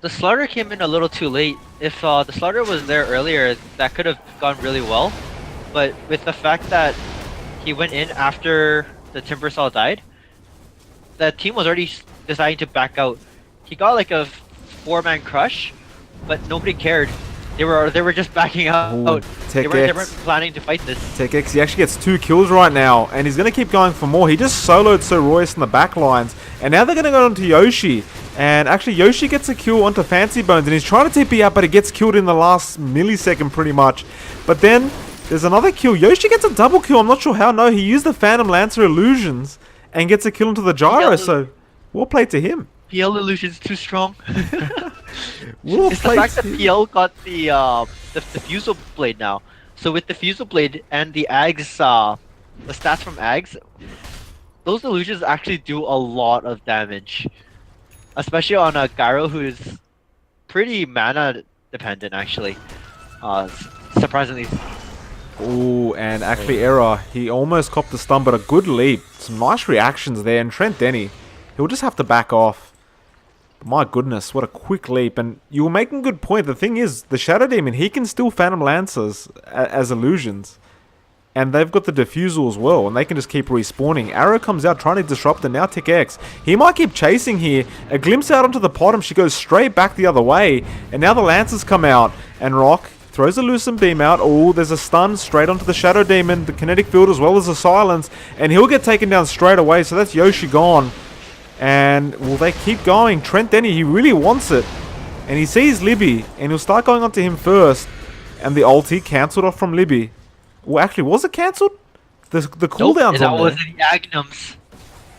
The Slaughter came in a little too late. If the Slaughter was there earlier, that could have gone really well. But with the fact that he went in after the Timbersaw died, the team was already deciding to back out. He got like a 4-man crush, but nobody cared. They were just backing out. Ooh, They weren't planning to fight this. Tech X, he actually gets 2 kills right now, and he's going to keep going for more. He just soloed Sir Royce in the back lines, and now they're going to go onto Yoshi. And actually, Yoshi gets a kill onto Fancy Bones, and he's trying to TP out, but he gets killed in the last millisecond pretty much. But then, there's another kill. Yoshi gets a double kill. I'm not sure how. No, he used the Phantom Lancer illusions and gets a kill into the gyro, so well played to him. PL illusion's too strong. Well it's the fact that PL got the Fusel Blade now. So with the Fusel Blade and the Ags, the stats from Ags, those illusions actually do a lot of damage. Especially on a Gyro who is pretty mana dependent actually. Surprisingly. Ooh, and actually Error, he almost copped the stun, but a good leap. Some nice reactions there, and Trent Denny, he'll just have to back off. My goodness, what a quick leap. And you were making a good point. The thing is, the Shadow Demon, he can still Phantom Lancers as illusions. And they've got the Diffusal as well, and they can just keep respawning. Arrow comes out trying to disrupt, and now Tick X. He might keep chasing here. A glimpse out onto the bottom. She goes straight back the other way. And now the Lancers come out, and Rock throws a Lucent Beam out. Oh, there's a stun straight onto the Shadow Demon, the Kinetic Field as well as the Silence. And he'll get taken down straight away, so that's Yoshi gone. And will they keep going? Trent Denny, he really wants it. And he sees Libby, and he'll start going onto him first. And the ulti cancelled off from Libby. Well, actually, was it cancelled? The cooldown's nope, on that was the Agnums.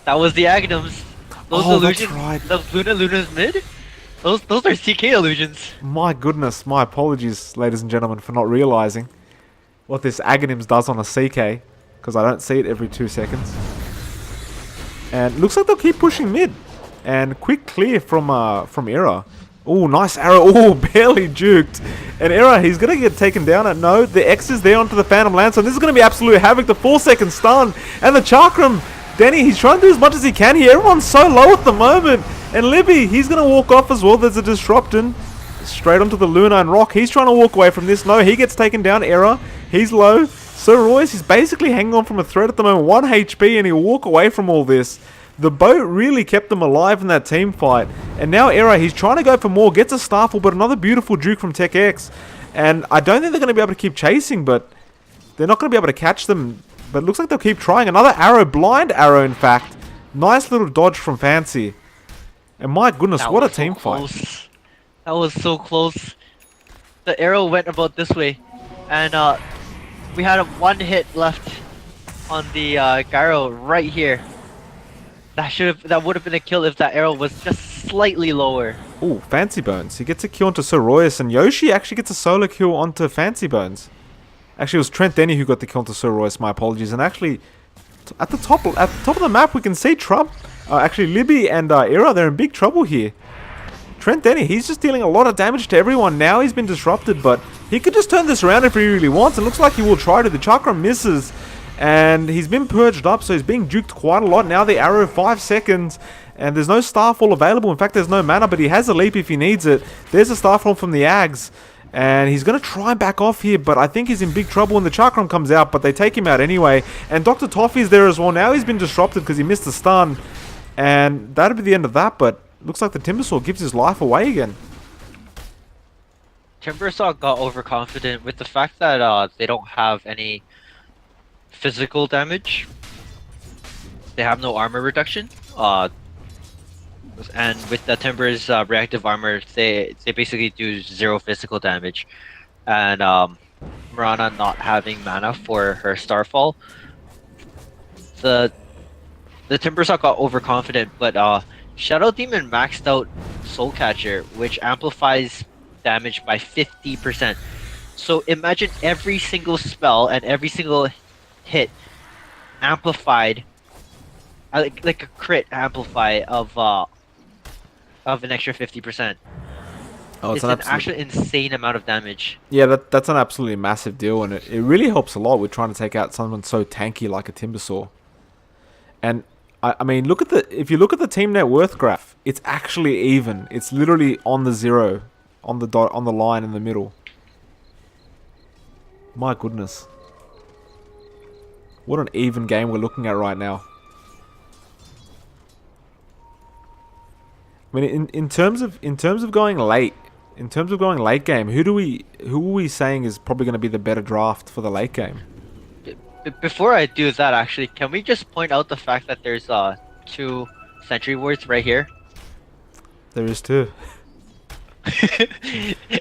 That was the Agnums. Those illusions, that's right. those Luna's mid, those are CK illusions. My goodness, my apologies, ladies and gentlemen, for not realising what this Aghanims does on a CK, because I don't see it every 2 seconds. And looks like they'll keep pushing mid. And quick clear from Era. Oh, nice arrow. Oh, barely juked. And Era, he's going to get taken down. No, the X is there onto the Phantom Lancer. And this is going to be absolute havoc. The 4-second stun. And the Chakram. Denny, he's trying to do as much as he can here. Everyone's so low at the moment. And Libby, he's going to walk off as well. There's a Disruption. Straight onto the Luna and Rock. He's trying to walk away from this. No, he gets taken down. Era, he's low. Sir Royce, he's basically hanging on from a thread at the moment. 1 HP and he'll walk away from all this. The boat really kept them alive in that team fight. And now Era, he's trying to go for more. Gets a Starfall, but another beautiful juke from Tech X. And I don't think they're going to be able to keep chasing, but they're not going to be able to catch them. But it looks like they'll keep trying. Another arrow, blind arrow in fact. Nice little dodge from Fancy. And my goodness, what a team fight. That was so close. The arrow went about this way. And we had 1 hit left on the gyro right here. That would have been a kill if that arrow was just slightly lower. Ooh, Fancy Bones. He gets a kill onto Sir Royce, and Yoshi actually gets a solo kill onto Fancy Bones. Actually, it was Trent Denny who got the kill onto Sir Royce, my apologies. And actually, at the top of the map, we can see Trump. Actually, Libby and Era, they're in big trouble here. Trent Denny, he's just dealing a lot of damage to everyone. Now he's been disrupted, but he could just turn this around if he really wants. It looks like he will try to. The Chakra misses. And he's been purged up, so he's being juked quite a lot. Now the arrow, 5 seconds. And there's no Starfall available. In fact, there's no mana, but he has a leap if he needs it. There's a Starfall from the Ags. And he's going to try and back off here, but I think he's in big trouble when the Chakram comes out, but they take him out anyway. And Dr. Toffee's there as well. Now he's been disrupted because he missed the stun. And that'll be the end of that, but looks like the Timbersaw gives his life away again. Timbersaw got overconfident with the fact that they don't have any physical damage. They have no armor reduction. And with the Timber's reactive armor, they basically do 0 physical damage. And Mirana not having mana for her Starfall, the Timbersaw got overconfident, but Shadow Demon maxed out Soul Catcher, which amplifies damage by 50%. So imagine every single spell and every single hit amplified, like a crit amplify of an extra 50%. Oh, it's an actually insane amount of damage. Yeah, that's an absolutely massive deal, and it really helps a lot with trying to take out someone so tanky like a Timbersaw. And I mean, if you look at the team net worth graph, it's actually even. It's literally on the 0, on the dot, on the line in the middle. My goodness. What an even game we're looking at right now. I mean, in terms of going late, game, who are we saying is probably going to be the better draft for the late game? Before I do that, actually, can we just point out the fact that there's 2 Sentry Wards right here? There is 2.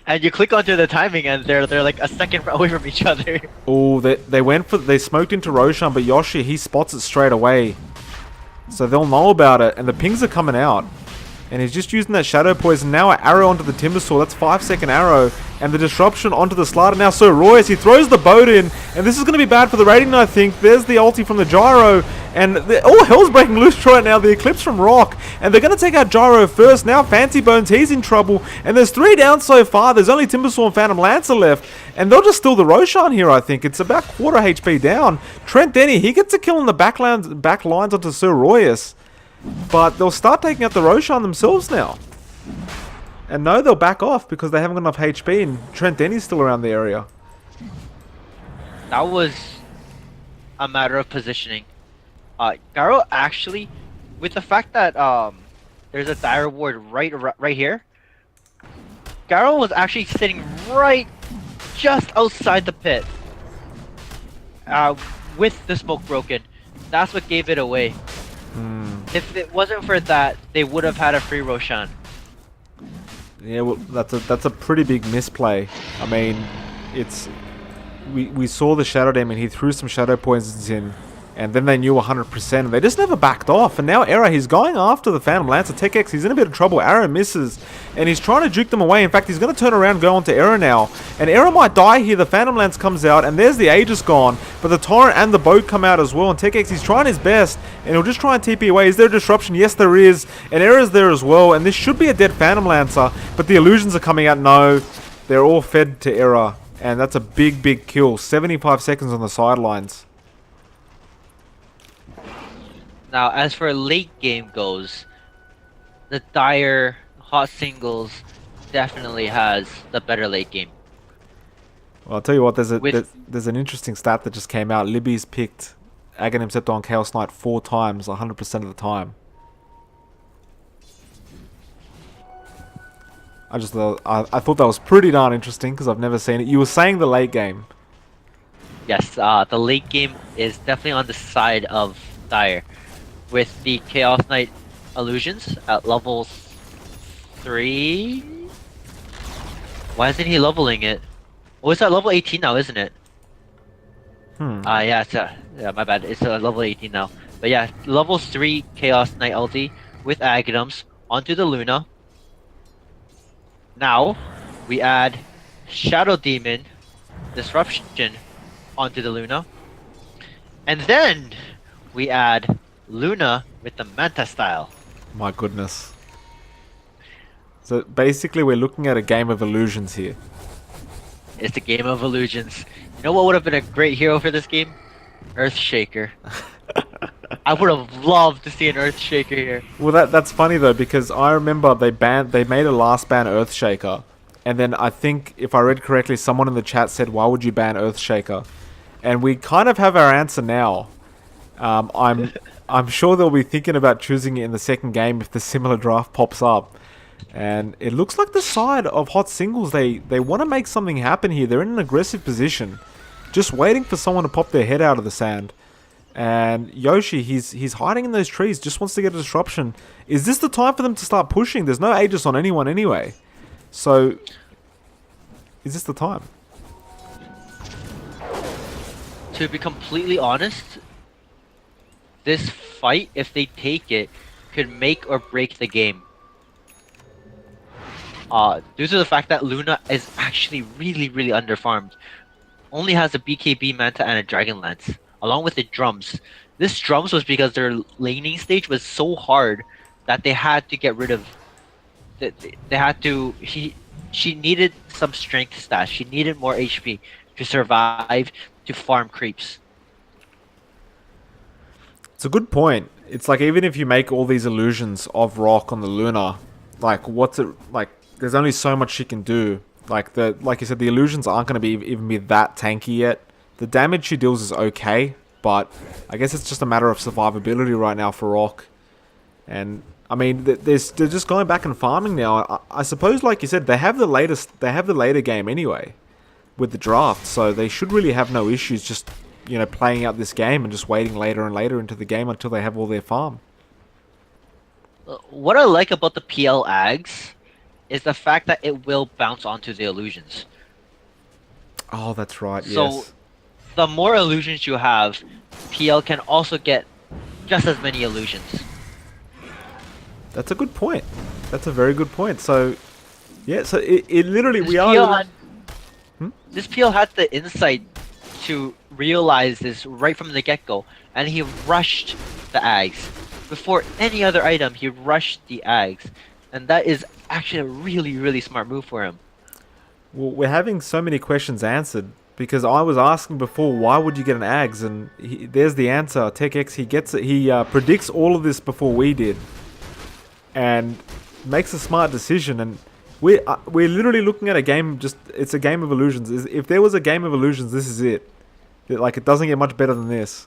And you click onto the timing, and they're like a second away from each other. Oh, they smoked into Roshan, but Yoshi, he spots it straight away, so they'll know about it, and the pings are coming out, and he's just using that Shadow Poison. Now an arrow onto the Timbersaw. That's 5-second arrow. And the disruption onto the slider now. So Royce, he throws the boat in, and this is going to be bad for the rating, I think. There's the ulti from the Gyro, and all hell's breaking loose right now. The Eclipse from Rock, and they're going to take out Gyro first. Now Fancy Bones, he's in trouble, and there's 3 down so far. There's only Timbersaw and Phantom Lancer left, and they'll just steal the Roshan here, I think. It's about quarter HP down. Trent Denny, he gets a kill on the back lines onto Sir Royce, but they'll start taking out the Roshan themselves now. And no, they'll back off because they haven't got enough HP, and Trent Denny's still around the area. That was a matter of positioning. Garo actually, with the fact that there's a dire ward right here, Garo was actually sitting right just outside the pit with the smoke broken. That's what gave it away. If it wasn't for that, they would have had a free Roshan. Yeah, well, that's a pretty big misplay. I mean, it's we saw the Shadow Demon. He threw some Shadow Poisons in, and then they knew 100%, and they just never backed off. And now Era, he's going after the Phantom Lancer. Tech-X, he's in a bit of trouble. Arrow misses, and he's trying to juke them away. In fact, he's going to turn around and go onto Era now. And Era might die here. The Phantom Lance comes out, and there's the Aegis gone. But the Torrent and the boat come out as well. And Tech-X, he's trying his best, and he'll just try and TP away. Is there a disruption? Yes, there is. And Era's there as well. And this should be a dead Phantom Lancer, but the illusions are coming out. No, they're all fed to Era. And that's a big, big kill. 75 seconds on the sidelines. Now, as for late game goes, the Dire Hot Singles definitely has the better late game. Well, I'll tell you what, there's an interesting stat that just came out. Libby's picked Aghanim Scepter on Chaos Knight 4 times, 100% of the time. I thought that was pretty darn interesting because I've never seen it. You were saying the late game. Yes, the late game is definitely on the side of Dire. With the Chaos Knight illusions at level 3. Why isn't he leveling it? Oh, it's at level 18 now, isn't it? Yeah, yeah, my bad. It's level 18 now. But yeah, level 3 Chaos Knight ulti with Aghanims onto the Luna. Now, we add Shadow Demon Disruption onto the Luna. And then, we add Luna with the Manta style. My goodness. So basically we're looking at a game of illusions here. It's a game of illusions. You know what would have been a great hero for this game? Earthshaker. I would have loved to see an Earthshaker here. Well, that's funny though, because I remember they made a last ban Earthshaker, and then I think if I read correctly, someone in the chat said, "Why would you ban Earthshaker?" And we kind of have our answer now. I'm sure they'll be thinking about choosing it in the second game if the similar draft pops up. And it looks like the side of Hot Singles, they want to make something happen here. They're in an aggressive position, just waiting for someone to pop their head out of the sand. And Yoshi, he's hiding in those trees, just wants to get a disruption. Is this the time for them to start pushing? There's no Aegis on anyone anyway. So, is this the time? To be completely honest, this fight, if they take it, could make or break the game. Due to the fact that Luna is actually really, really underfarmed. Only has a BKB Manta and a Dragon Lance, along with the drums. This drums was because their laning stage was so hard that they had to get rid of... She needed some strength stats. She needed more HP to survive, to farm creeps. It's a good point. It's like, even if you make all these illusions of Rock on the Luna, like, what's it like? There's only so much she can do. Like you said, the illusions aren't going to even be that tanky yet. The damage she deals is okay, but I guess it's just a matter of survivability right now for Rock. And I mean, they're just going back and farming now. I suppose, like you said, they have the later game anyway with the draft, so they should really have no issues just, you know, playing out this game and just waiting later and later into the game until they have all their farm. What I like about the PL Ags is the fact that it will bounce onto the illusions. Oh, that's right, so, yes. The more illusions you have, PL can also get just as many illusions. That's a good point. That's a very good point. So, yeah, so it literally, we are... This PL had the insight to realize this right from the get-go, and he rushed the Ags. Before any other item, he rushed the Ags. And that is actually a really, really smart move for him. Well, we're having so many questions answered because I was asking before, why would you get an Ags? And there's the answer. TechX, he gets it. He predicts all of this before we did, and makes a smart decision. And we're literally looking at a game. It's a game of illusions. If there was a game of illusions, this is it. Like, it doesn't get much better than this.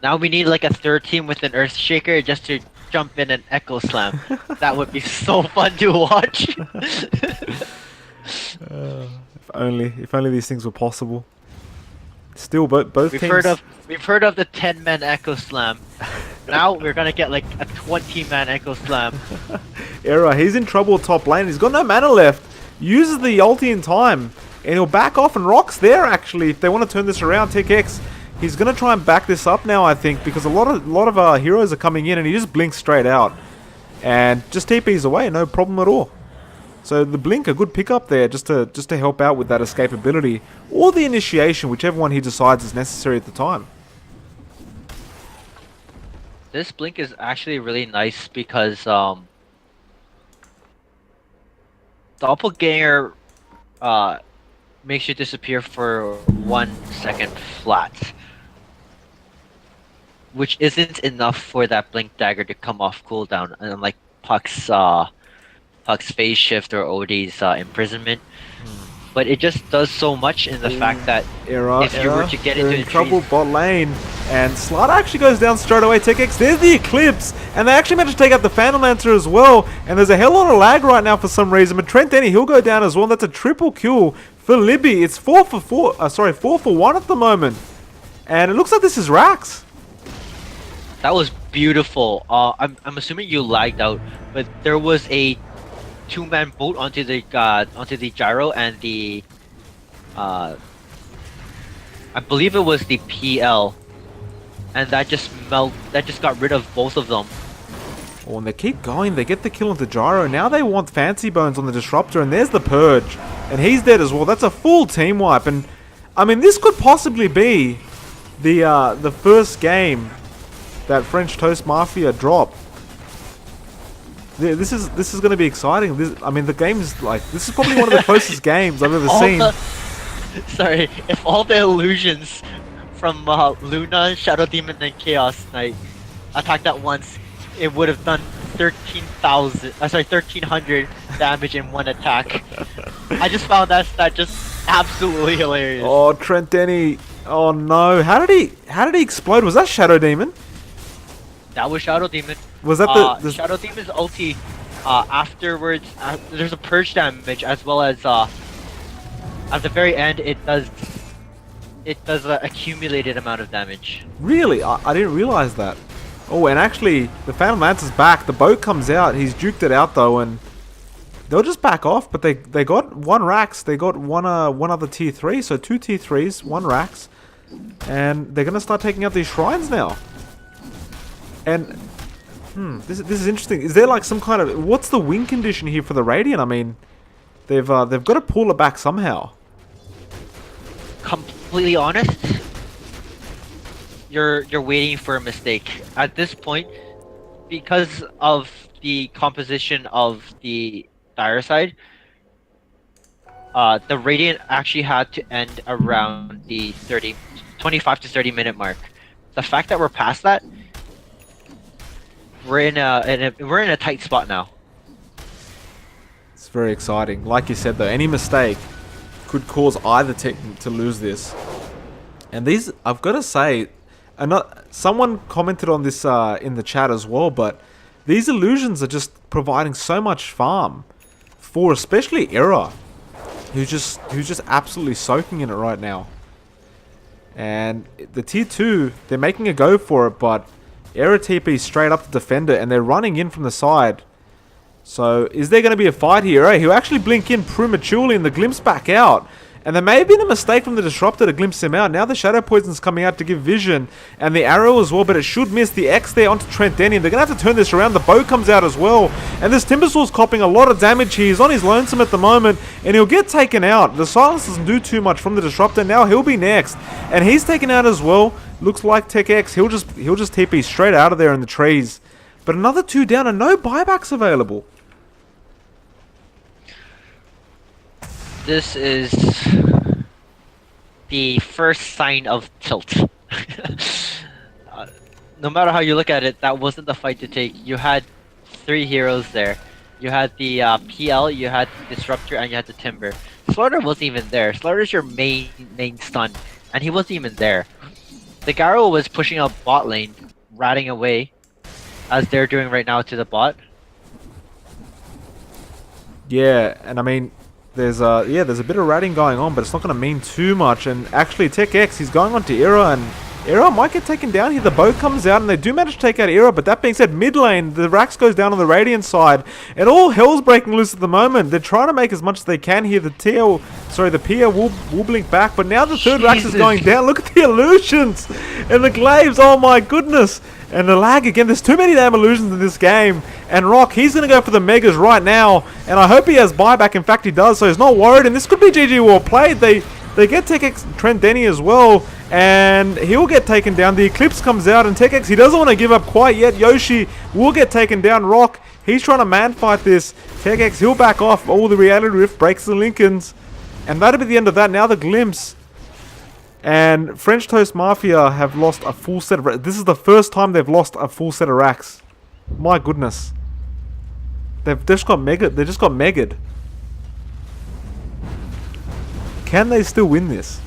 Now we need like a third team with an Earthshaker just to jump in and Echo Slam. That would be so fun to watch. If only these things were possible. Still, both We've teams. heard of the 10-man Echo Slam. Now we're gonna get like a 20-man Echo Slam. Era, he's in trouble top lane. He's got no mana left. Uses the ulti in time, and he'll back off and rocks there. Actually, if they want to turn this around, TechX, he's gonna try and back this up now. I think because a lot of heroes are coming in, and he just blinks straight out, and just TPs away, no problem at all. So the blink, a good pickup there, just to help out with that escapability or the initiation, whichever one he decides is necessary at the time. This blink is actually really nice because Doppelganger makes you disappear for 1 second flat, which isn't enough for that blink dagger to come off cooldown, unlike Puck's phase shift or OD's imprisonment. But it just does so much in the fact that if you were to get into trouble bot lane, and Slaughter actually goes down straight away. TechX, there's the Eclipse, and they actually managed to take out the Phantom Lancer as well. And there's a hell lot of lag right now for some reason. But Trent Denny, he'll go down as well. That's a triple kill for Libby. It's 4 for 1 at the moment, and it looks like this is Rax. That was beautiful. I'm assuming you lagged out, but there was a 2-man boat onto the gyro and the I believe it was the PL, and that just got rid of both of them. Oh, and they keep going. They get the kill onto Gyro. Now they want Fancy Bones on the Disruptor, and there's the Purge, and he's dead as well. That's a full team wipe, and I mean, this could possibly be the first game that French Toast Mafia drop. This is going to be exciting. I mean, the game is like, this is probably one of the closest games I've ever seen. Sorry, if all the illusions from Luna, Shadow Demon, and Chaos Knight attacked at once, it would have done 1300 damage in one attack. I just found that stat just absolutely hilarious. Oh, Trent Denny. Oh no, how did he explode? Was that Shadow Demon? That was Shadow Demon. Was that the Shadow Demon's ulti? Afterwards, there's a purge damage as well as at the very end it does an accumulated amount of damage. Really? I didn't realize that. Oh, and actually the Phantom Lancer's back. The boat comes out. He's duked it out though, and they'll just back off. But they got 1 Rax. They got one other tier 3. So 2 tier 3s, 1 Rax, and they're gonna start taking out these shrines now. And this is interesting. Is there like some kind of, what's the win condition here for the Radiant? I mean, they've got to pull it back somehow. Completely honest, you're waiting for a mistake at this point because of the composition of the dire side. The Radiant actually had to end around the 25 to 30 minute mark. The fact that we're past that, we're in a tight spot now. It's very exciting. Like you said though, any mistake could cause either team to lose this. And these, I've got to say, someone commented on this in the chat as well, but these illusions are just providing so much farm for especially Era, who's just absolutely soaking in it right now. And the tier 2, they're making a go for it, but Era TP straight up to Defender, and they're running in from the side. So, is there going to be a fight here? He'll actually blink in prematurely, and the glimpse back out. And there may have been a mistake from the Disruptor to glimpse him out. Now the Shadow Poison's coming out to give vision. And the arrow as well, but it should miss the X there onto Trent Denny. They're going to have to turn this around. The bow comes out as well. And this Timbersaur's copping a lot of damage here. He's on his lonesome at the moment. And he'll get taken out. The silence doesn't do too much from the Disruptor. Now he'll be next. And he's taken out as well. Looks like Tech X. He'll just TP straight out of there in the trees. But another 2 down and no buybacks available. This is the first sign of tilt. No matter how you look at it, that wasn't the fight to take. You had 3 heroes there. You had the PL, you had the Disruptor, and you had the Timber. Slaughter wasn't even there. Slaughter's your main stun, and he wasn't even there. The Garo was pushing a bot lane, ratting away, as they're doing right now to the bot. Yeah, and I mean, there's a bit of ratting going on, but it's not going to mean too much. And actually, Tech X, he's going on to Era, and Era might get taken down here. The bow comes out, and they do manage to take out Era. But that being said, mid lane, the Rax goes down on the Radiant side, and all hell's breaking loose at the moment. They're trying to make as much as they can here. The Pia will blink back, but now the third Rax is going down. Look at the illusions and the glaives. Oh my goodness. And the lag again. There's too many damn illusions in this game. And Rock, he's going to go for the Megas right now. And I hope he has buyback. In fact, he does. So he's not worried. And this could be GG well played. They get TechX Trent Denny as well. And he'll get taken down. The Eclipse comes out. And TechX, he doesn't want to give up quite yet. Yoshi will get taken down. Rock, he's trying to man fight this. TechX, he'll back off. Oh, the Reality Rift breaks the Lincolns. And that'll be the end of that. Now the Glimpse. And French Toast Mafia have lost a full set of... This is the first time they've lost a full set of racks. My goodness. They've just got megged. Can they still win this?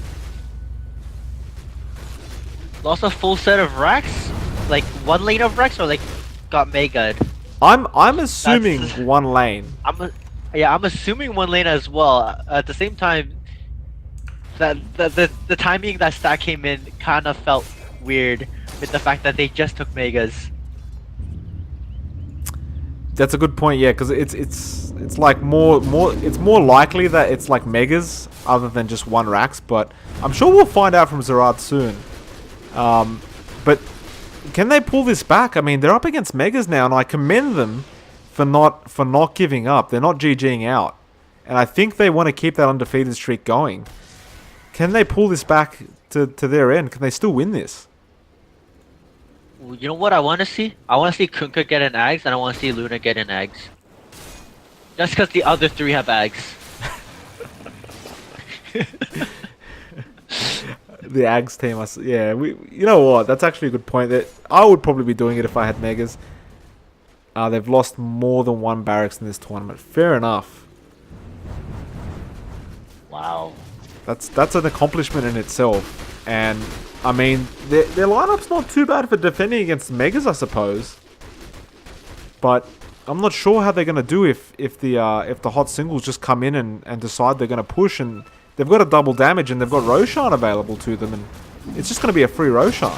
Lost a full set of racks? Like one lane of racks, or like got mega? I'm assuming one lane. I'm assuming one lane as well. At the same time, that the timing that stat came in kind of felt weird with the fact that they just took megas. That's a good point, yeah, because it's like more it's more likely that it's like megas other than just one racks, but I'm sure we'll find out from Zerad soon. But can they pull this back? I mean, they're up against megas now, and I commend them for not giving up. They're not GGing out, and I think they want to keep that undefeated streak going. Can they pull this back to their end? Can they still win this? You know what I want to see? I want to see Kunkka get an Ags, and I want to see Luna get an Ags. Just because the other 3 have Ags. The Ags team, yeah. You know what? That's actually a good point. That I would probably be doing it if I had megas. They've lost more than 1 barracks in this tournament. Fair enough. Wow. That's an accomplishment in itself. And I mean, their lineup's not too bad for defending against megas, I suppose. But I'm not sure how they're gonna do if the hot singles just come in and decide they're gonna push, and they've got a double damage and they've got Roshan available to them, and it's just gonna be a free Roshan.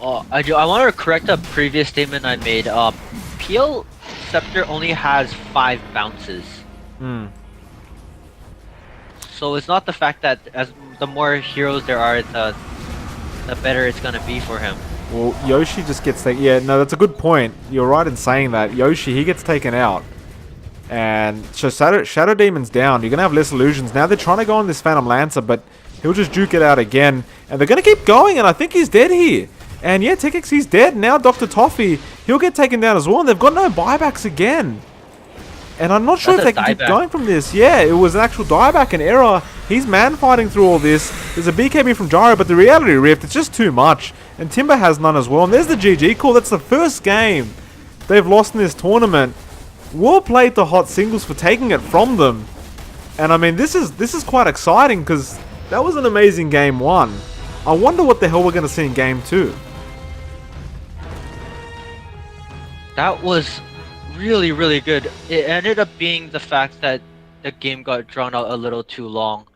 I want to correct a previous statement I made. PL Scepter only has 5 bounces. So it's not the fact that as the more heroes there are, the better it's gonna be for him. Well, Yoshi just gets taken. Yeah, no, that's a good point. You're right in saying that. Yoshi, he gets taken out. And so Shadow Demon's down. You're going to have less illusions. Now they're trying to go on this Phantom Lancer, but he'll just juke it out again. And they're going to keep going, and I think he's dead here. And yeah, Tekix, he's dead. Now Dr. Toffee, he'll get taken down as well. And they've got no buybacks again. And I'm not sure if they can keep going from this. Yeah, it was an actual dieback and error. He's man-fighting through all this. There's a BKB from Gyro, but the Reality Rift, it's just too much. And Timber has none as well. And there's the GG call. That's the first game they've lost in this tournament. Well played to Hot Singles for taking it from them. And I mean, this is quite exciting because that was an amazing game 1. I wonder what the hell we're going to see in game 2. That was really, really good. It ended up being the fact that the game got drawn out a little too long.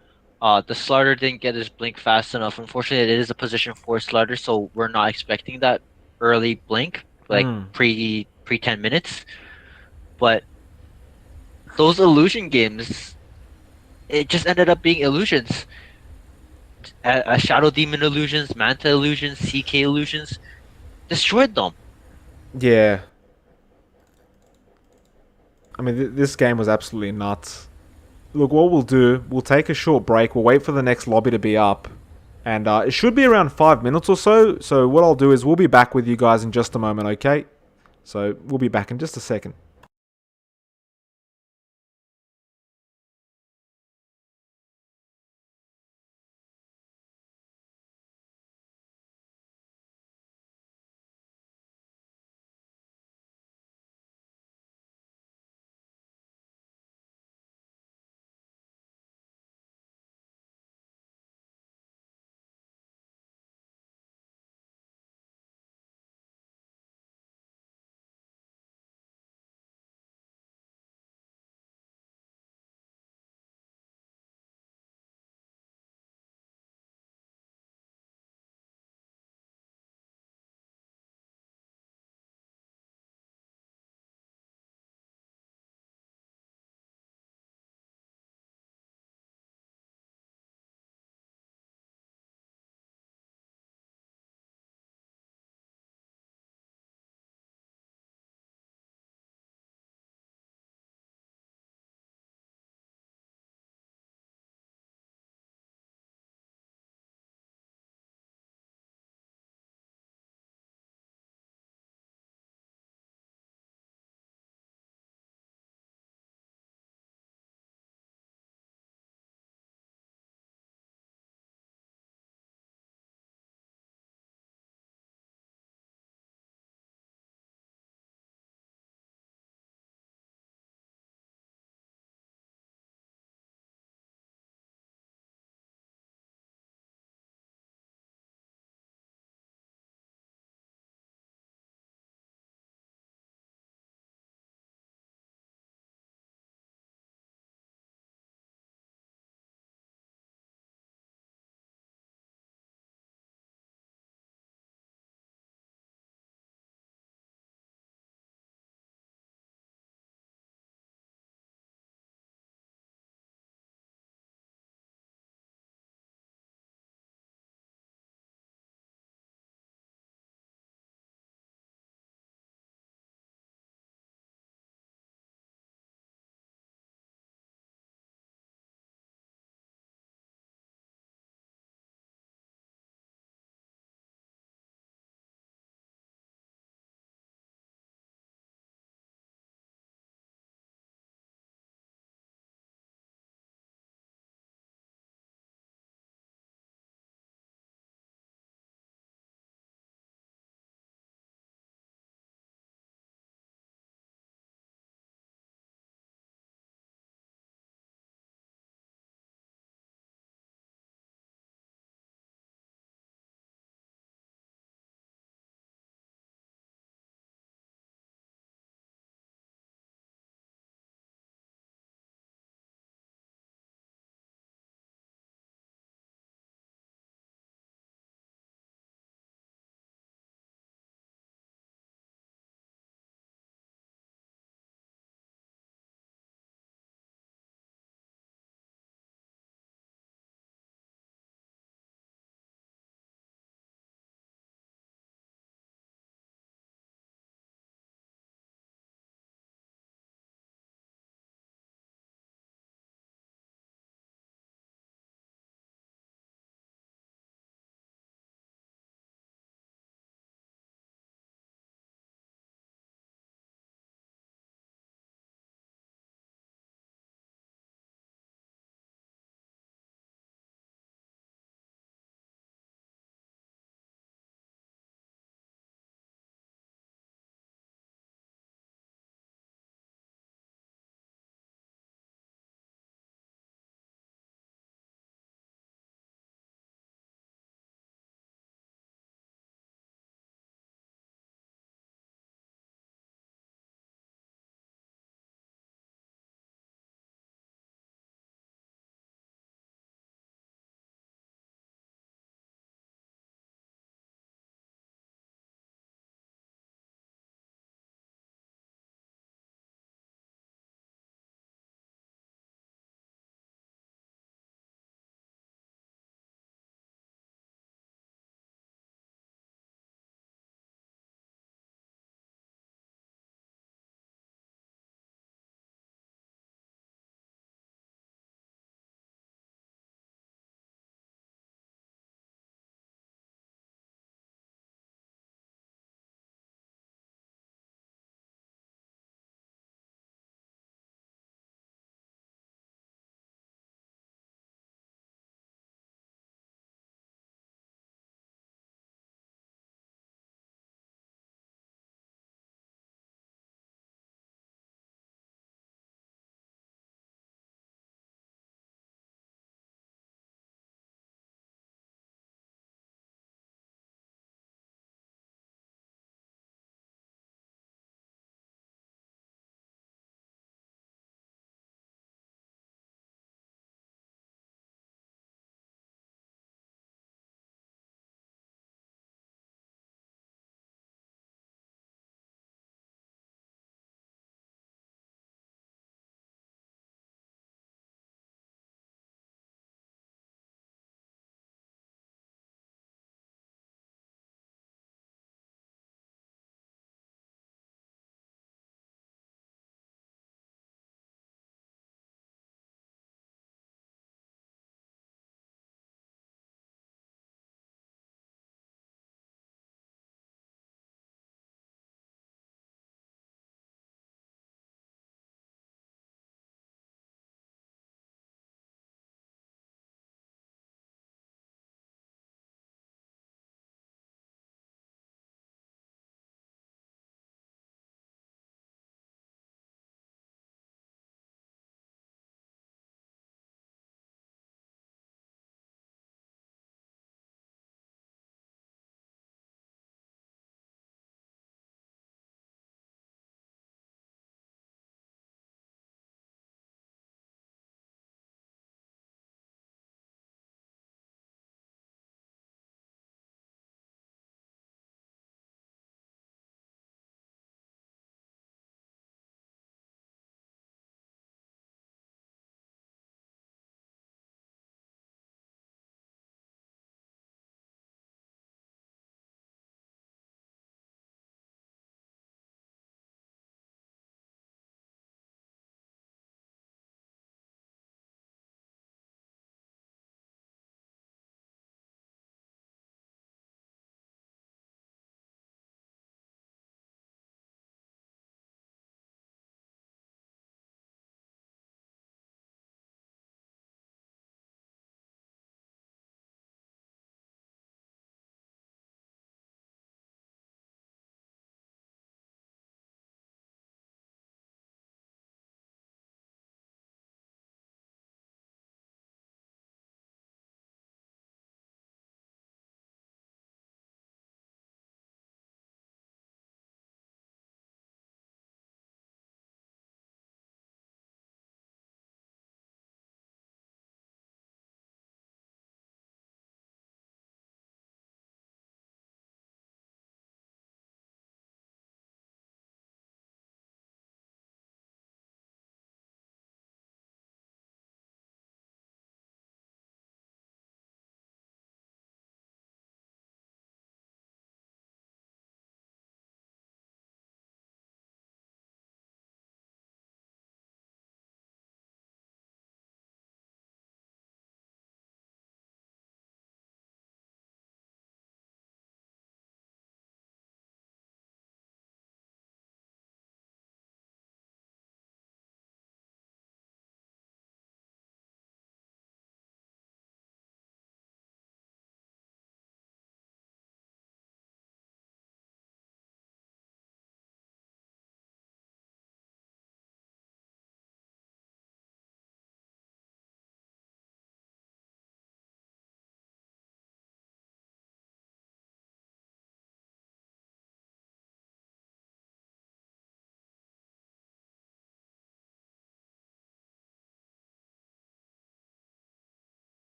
The Slaughter didn't get his blink fast enough. Unfortunately, it is a position 4 Slaughter, so we're not expecting that early blink, like pre 10 minutes. But those illusion games, it just ended up being illusions. Shadow Demon illusions, Manta illusions, CK illusions, destroyed them. Yeah, I mean, this game was absolutely nuts. Look, what we'll do, we'll take a short break. We'll wait for the next lobby to be up. And it should be around 5 minutes or so. So what I'll do is we'll be back with you guys in just a moment, okay? So we'll be back in just a second.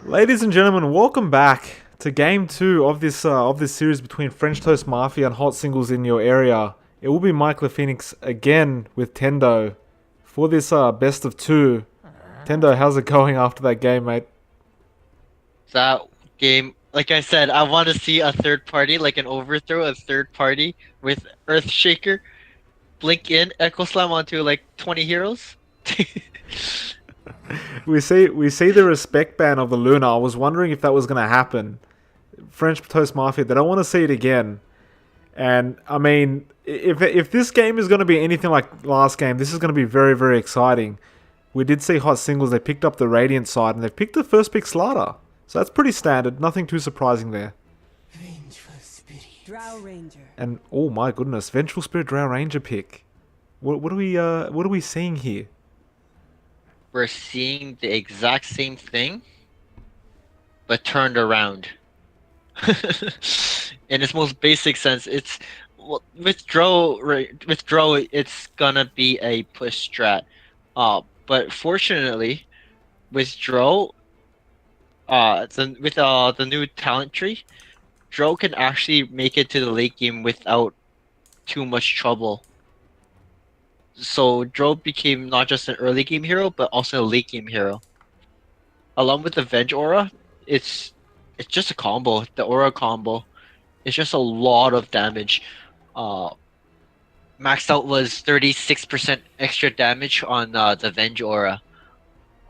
Ladies and gentlemen, welcome back to game two of this series between French Toast Mafia and Hot Singles in your area. It will be Mike Phoenix again with Tendo for this best of two. Tendo, how's it going after that game, mate? That game, like I said, I want to see a third party, like an overthrow, a third party with Earthshaker, blink in, Echo Slam onto like 20 heroes. We see the respect ban of the Luna. I was wondering if that was gonna happen. French Toast Mafia, they don't want to see it again. And I mean, if this game is going to be anything like last game, this is going to be very, very exciting. We did see Hot Singles, they picked up the Radiant side, and they've picked the first pick Slaughter. So that's pretty standard, nothing too surprising there. Vengeful spirit. Drow Ranger. And oh my goodness, Vengeful Spirit Drow Ranger pick. What are we seeing here? We're seeing the exact same thing, but turned around. In its most basic sense, it's withdraw. It's gonna be a push strat. But fortunately, withdraw. With the new talent tree, Dro can actually make it to the late game without too much trouble. So Dro became not just an early game hero, but also a late game hero. Along with the Venge aura, it's just a combo. The aura combo. It's just a lot of damage. Uh, Maxed out was 36% extra damage on the Venge aura,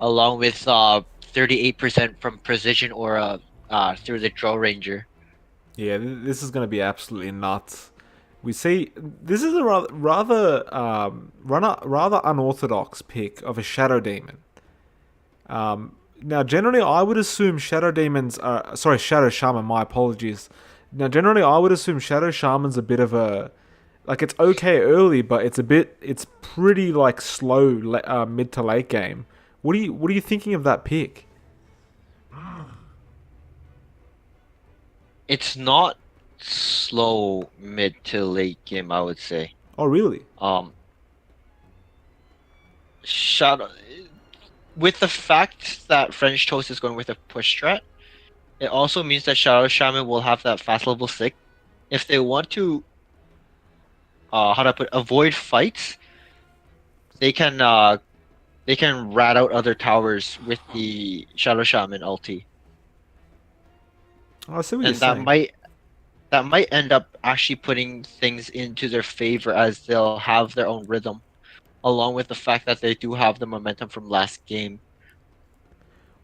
along with 38% from Precision aura through the Draw Ranger. Yeah, this is going to be absolutely nuts. We see this is a rather unorthodox pick of a Shadow Demon. Now, generally, I would assume Shadow Demons are Shadow Shaman. My apologies. Now, generally, I would assume Shadow Shaman's a bit of a like it's okay early, but it's pretty like slow mid to late game. What are you thinking of that pick? It's not slow mid to late game, I would say. Oh, really? Um, Shadow, with the fact that French Toast is going with a push strat, it also means that Shadow Shaman will have that fast level 6. If they want to, how to put avoid fights, they can rat out other towers with the Shadow Shaman ulti, I see what and you're saying. that might end up actually putting things into their favor as they'll have their own rhythm, along with the fact that they do have the momentum from last game.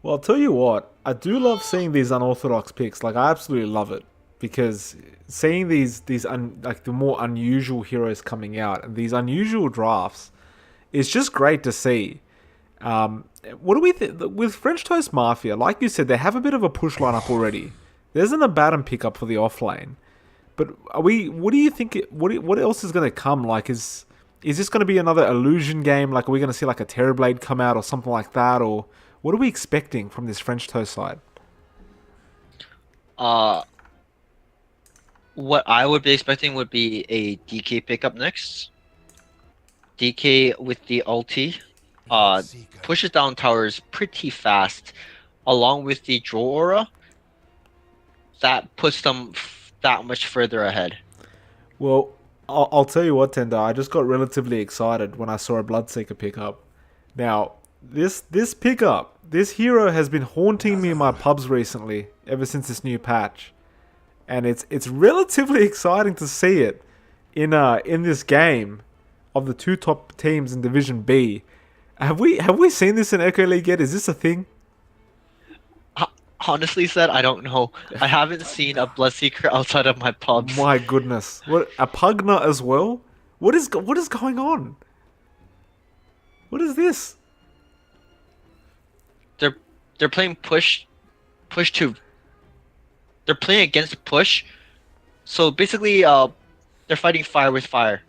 Well, I'll tell you what, I do love seeing these unorthodox picks. Like, I absolutely love it because seeing like the more unusual heroes coming out and these unusual drafts is just great to see. What do we think with French Toast Mafia? Like you said, they have a bit of a push lineup already. There's an Abaddon pickup for the offlane, but are we? What do you think? What else is going to come? Like, is this going to be another illusion game? Like, are we going to see like a Terrorblade come out or something like that? Or what are we expecting from this French Toast side? Uh, what I would be expecting would be a DK pickup next. DK with the ulti, pushes down towers pretty fast, along with the draw aura. That puts them that much further ahead. Well, I'll tell you what, Tender. I just got relatively excited when I saw a Bloodseeker pickup. Now, this pickup, this hero has been haunting me in my pubs recently, ever since this new patch, and it's relatively exciting to see it in this game of the two top teams in Division B. Have we seen this in Echo League yet? Is this a thing? Honestly said, I don't know. I haven't seen a Bloodseeker outside of my pubs. My goodness, what a Pugna as well? What is going on? What is this? They're playing push to. They're playing against push, so basically, they're fighting fire with fire.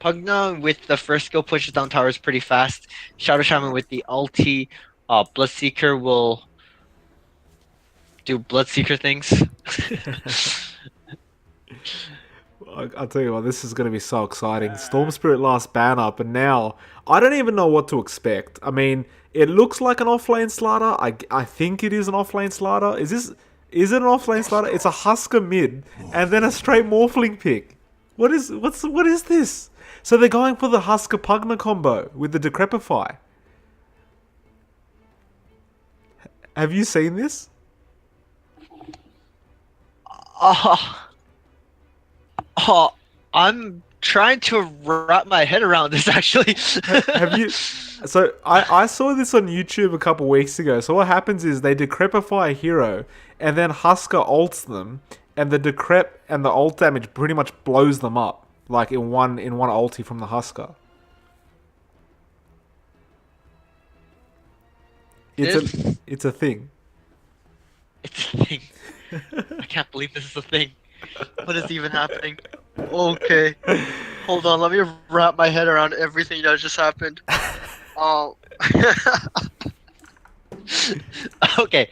Pugna with the first skill pushes down towers pretty fast. Shadow Shaman with the ulti. Bloodseeker will do Bloodseeker things. I'll tell you what, this is going to be so exciting. Storm Spirit last ban up, and now I don't even know what to expect. I mean, It looks like an offlane slider. I think it is an offlane slider. Is it an offlane slider? It's a Husker mid and then a straight Morphling pick. What is this? So they're going for the Husker Pugna combo with the Decrepify. Have you seen this? Oh, I'm trying to wrap my head around this actually. Have you? So I saw this on YouTube a couple weeks ago. So what happens is they decrepify a hero, and then Husker ults them, and the decrep and the ult damage pretty much blows them up, like in one ulti from the Husker. It's a thing. It's a thing. I can't believe this is a thing. What is even happening? Okay. Hold on, let me wrap my head around everything that just happened. Oh. Okay.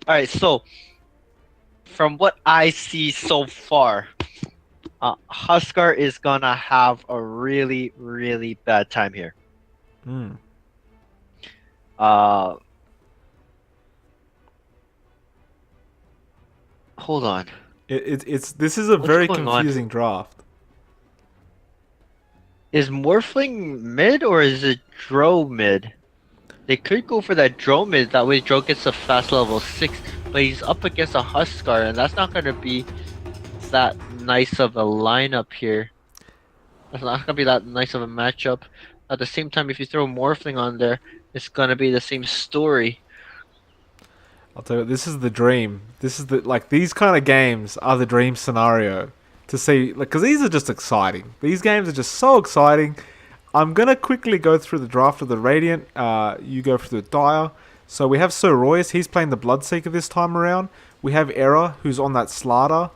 Alright, so from what I see so far, Huskar is gonna have a really, really bad time here. Hmm. Hold on. This is a What's very going on? confusing draft. Is Morphling mid or is it Dro mid? They could go for that Dro mid, that way Dro gets a fast level 6, but he's up against a Huskar, and that's not gonna be that nice of a lineup here. That's not gonna be that nice of a matchup. At the same time, if you throw Morphling on there, it's gonna be the same story. I'll tell you, this is the dream. This is these kind of games are the dream scenario to see, because these are just exciting. These games are just so exciting. I'm gonna quickly go through the draft of the Radiant. You go through the Dire. So we have Sir Royce. He's playing the Bloodseeker this time around. We have Era, who's on that Slider.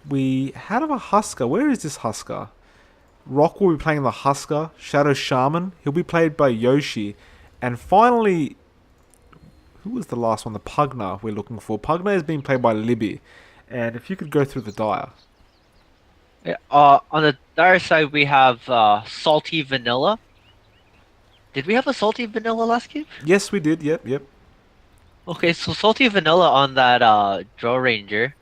We have a Husker. Where is this Husker? Rock will be playing the Husker. Shadow Shaman. He'll be played by Yoshi. And finally, who was the last one? The Pugna we're looking for. Pugna is being played by Libby. And if you could go through the Dire. Yeah, on the Dire side, we have Salty Vanilla. Did we have a Salty Vanilla last game? Yes, we did. Yep. Okay, so Salty Vanilla on that Draw Ranger.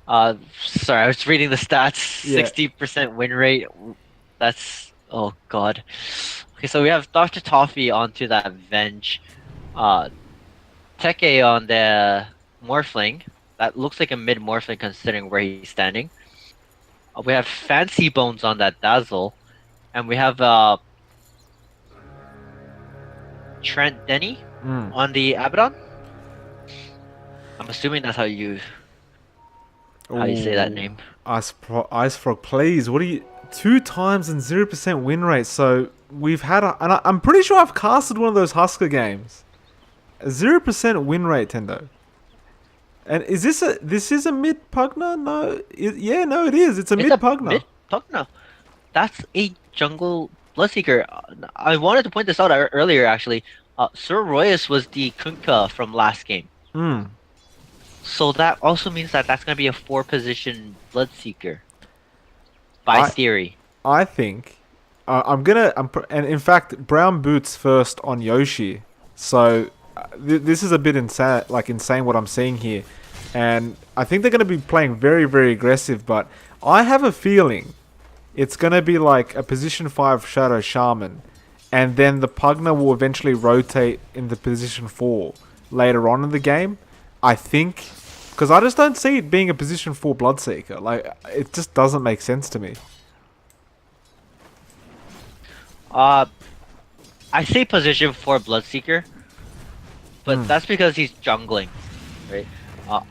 Sorry, I was reading the stats. Yeah. 60% win rate. That's, oh god. Okay, so we have Dr. Toffee onto that Venge. Teke on the Morphling. That looks like a mid Morphling considering where he's standing. We have Fancy Bones on that Dazzle. And we have Trent Denny on the Abaddon. I'm assuming that's how you say that name. Ice Frog, please. What are you... 2 times and 0% win rate. So we've had and I'm pretty sure I've casted one of those Husker games. A 0% win rate, Tendo. And is this a mid Pugna? No. Yeah, no, it is. It's a mid Pugna. Mid Pugna. That's a jungle Bloodseeker. I wanted to point this out earlier, actually. Sir Royce was the Kunkka from last game. So that also means that that's going to be a 4-position Bloodseeker. By theory. I think... and in fact, Brown Boots first on Yoshi. So this is a bit insane what I'm seeing here. And I think they're going to be playing very, very aggressive. But I have a feeling it's going to be like a position 5 Shadow Shaman. And then the Pugna will eventually rotate in the position 4 later on in the game. I think... Because I just don't see it being a position 4 Bloodseeker. Like, it just doesn't make sense to me. I say position 4 Bloodseeker. But that's because he's jungling. Right?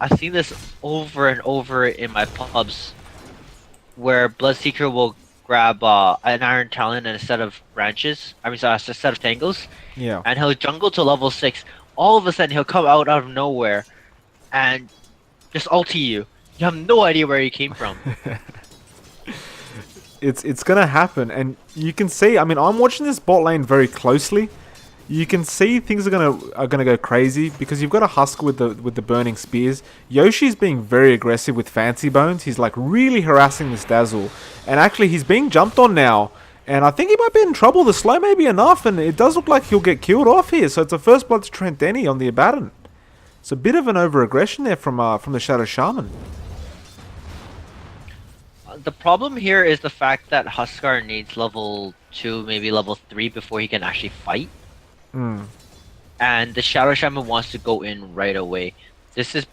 I've seen this over and over in my pubs. Where Bloodseeker will grab an Iron Talon and a set of branches. I mean, a set of tangles. Yeah. And he'll jungle to level 6. All of a sudden, he'll come out of nowhere. And just ulti you. You have no idea where he came from. It's gonna happen, and you can see. I mean, I'm watching this bot lane very closely. You can see things are gonna go crazy because you've got a Husker with the burning spears. Yoshi's being very aggressive with Fancy Bones. He's like really harassing this Dazzle, and actually he's being jumped on now. And I think he might be in trouble. The slow may be enough, and it does look like he'll get killed off here. So it's a first blood to Trent Denny on the Abaddon. It's a bit of an over-aggression there from the Shadow Shaman. The problem here is the fact that Huskar needs level 2, maybe level 3 before he can actually fight. And the Shadow Shaman wants to go in right away. This is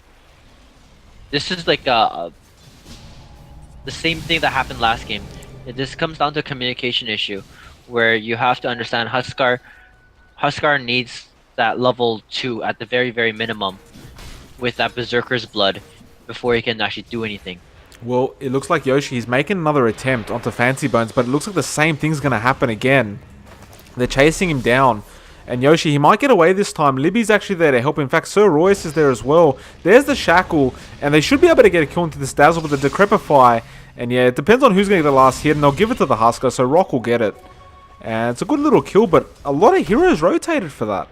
like the same thing that happened last game. This comes down to a communication issue, where you have to understand Huskar needs that level 2 at the very, very minimum with that Berserker's blood before he can actually do anything. Well, it looks like Yoshi, he's making another attempt onto Fancy Bones, but it looks like the same thing's going to happen again. They're chasing him down. And Yoshi, he might get away this time. Libby's actually there to help. In fact, Sir Royce is there as well. There's the Shackle, and they should be able to get a kill into this Dazzle with the Decrepify. And yeah, it depends on who's going to get the last hit, and they'll give it to the Husker, so Rock will get it. And it's a good little kill, but a lot of heroes rotated for that.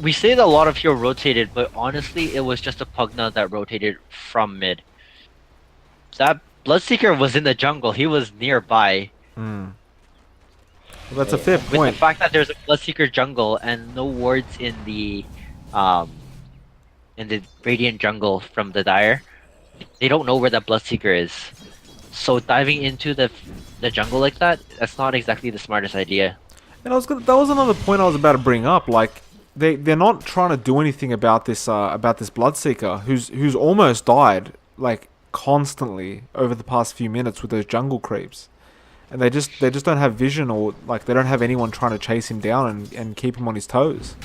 We say that a lot of heroes rotated, but honestly, it was just a Pugna that rotated from mid. That Bloodseeker was in the jungle. He was nearby. Well, that's a fair point. With the fact that there's a Bloodseeker jungle and no wards in the Radiant jungle from the Dire, they don't know where that Bloodseeker is. So diving into the jungle like that's not exactly the smartest idea. And that was another point I was about to bring up. Like, they're not trying to do anything about this Bloodseeker who's almost died like constantly over the past few minutes with those jungle creeps. And they just don't have vision, or like they don't have anyone trying to chase him down and keep him on his toes.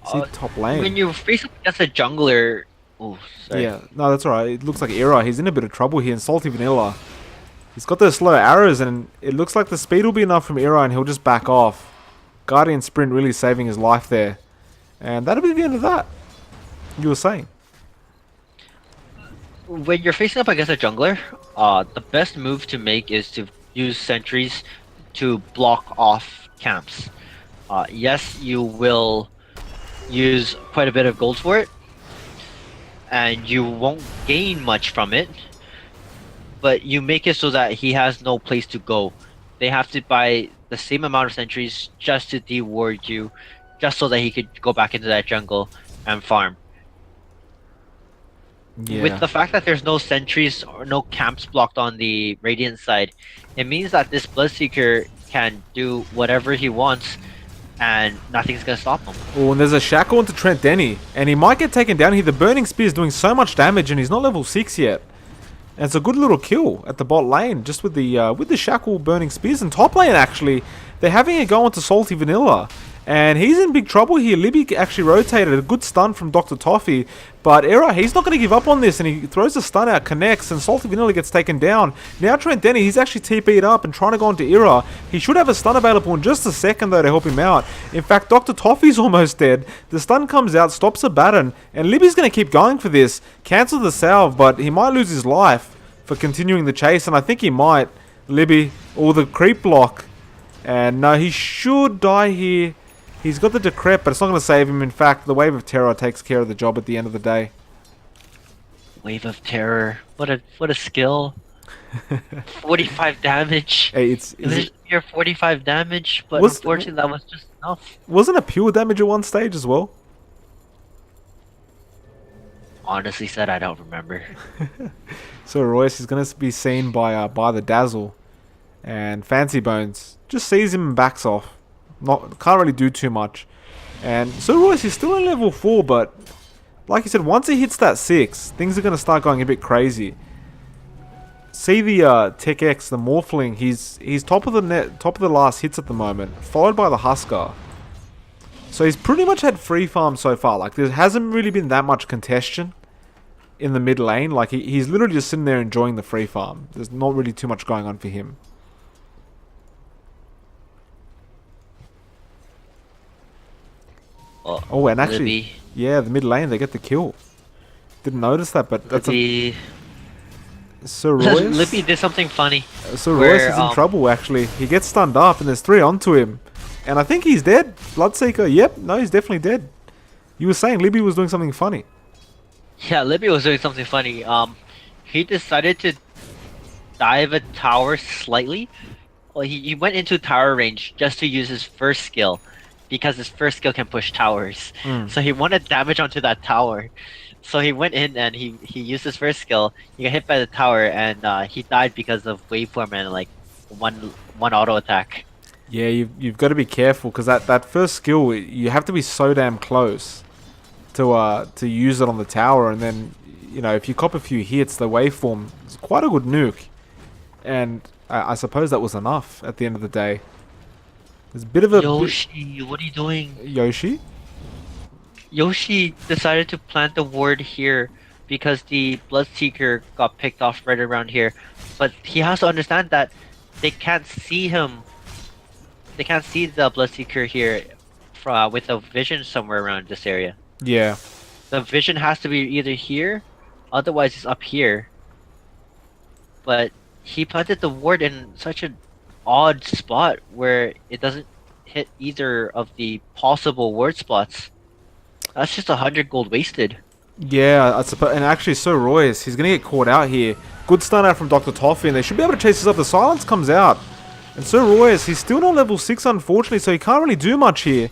See top lane. When you face up against a jungler, yeah, no, that's alright. It looks like Era, he's in a bit of trouble here, and Salty Vanilla, he's got those slow arrows, and it looks like the speed will be enough from Era, and he'll just back off. Guardian Sprint really saving his life there, and that'll be the end of that. You were saying. When you're facing up against a jungler, the best move to make is to use sentries to block off camps. Yes, you will use quite a bit of gold for it, and you won't gain much from it, but you make it so that he has no place to go. They have to buy the same amount of sentries just to de-ward you, just so that he could go back into that jungle and farm. Yeah. With the fact that there's no sentries or no camps blocked on the Radiant side, it means that this Bloodseeker can do whatever he wants and nothing's gonna stop him. Oh, and there's a Shackle into Trent Denny, and he might get taken down here. The Burning Spear is doing so much damage, and he's not level 6 yet. And it's a good little kill at the bot lane, just with the Shackle Burning Spears. And top lane, actually, they're having a go into Salty Vanilla. And he's in big trouble here. Libby actually rotated a good stun from Dr. Toffee. But Era, he's not going to give up on this. And he throws a stun out, connects, and Salty Vanilla gets taken down. Now Trent Denny, he's actually TP'd up and trying to go into Era. He should have a stun available in just a second, though, to help him out. In fact, Dr. Toffee's almost dead. The stun comes out, stops Abaddon. And Libby's going to keep going for this. Cancel the salve, but he might lose his life for continuing the chase. And I think he might. Libby, or the creep block. And no, he should die here. He's got the Decrep, but it's not going to save him. In fact, the Wave of Terror takes care of the job at the end of the day. Wave of Terror. What a skill. 45 damage. Hey, You're 45 damage, but unfortunately that was just enough. Wasn't it pure damage at one stage as well? Honestly said, I don't remember. So Royce is going to be seen by the Dazzle. And Fancy Bones just sees him and backs off. Can't really do too much. And so Royce is still in level 4, but like you said, once he hits that 6, things are going to start going a bit crazy. See the Tech X, the Morphling, he's top of the last hits at the moment, followed by the Husker. So he's pretty much had free farm so far. Like, there hasn't really been that much contention in the mid lane. Like, he's literally just sitting there enjoying the free farm. There's not really too much going on for him. Oh, and actually, Libby. Yeah, the mid lane, they get the kill. Didn't notice that, but that's Libby. Sir Royce? Libby did something funny. Sir Royce is in trouble, actually. He gets stunned up, and there's 3 onto him. And I think he's dead. Bloodseeker, yep, no, he's definitely dead. You were saying Libby was doing something funny. Yeah, Libby was doing something funny. He decided to dive a tower slightly. Well, he went into tower range just to use his first skill, because his first skill can push towers. Mm. So he wanted damage onto that tower. So he went in and he used his first skill. He got hit by the tower and he died because of waveform and like one auto attack. Yeah, you've got to be careful because that first skill, you have to be so damn close to use it on the tower, and then if you cop a few hits, the waveform is quite a good nuke, and I suppose that was enough at the end of the day. There's a bit of a Yoshi, what are you doing? Yoshi. Yoshi decided to plant the ward here because the Bloodseeker got picked off right around here. But he has to understand that they can't see him. They can't see the Bloodseeker here with a vision somewhere around this area. Yeah. The vision has to be either here, otherwise it's up here. But he planted the ward in such an odd spot where it doesn't hit either of the possible ward spots. That's just 100 gold wasted. Yeah, I suppose, and actually, so Royce, he's gonna get caught out here. Good start out from Dr. Toffee, and they should be able to chase this up. The silence comes out, and Sir Royce, he's still not level 6, unfortunately, so he can't really do much here.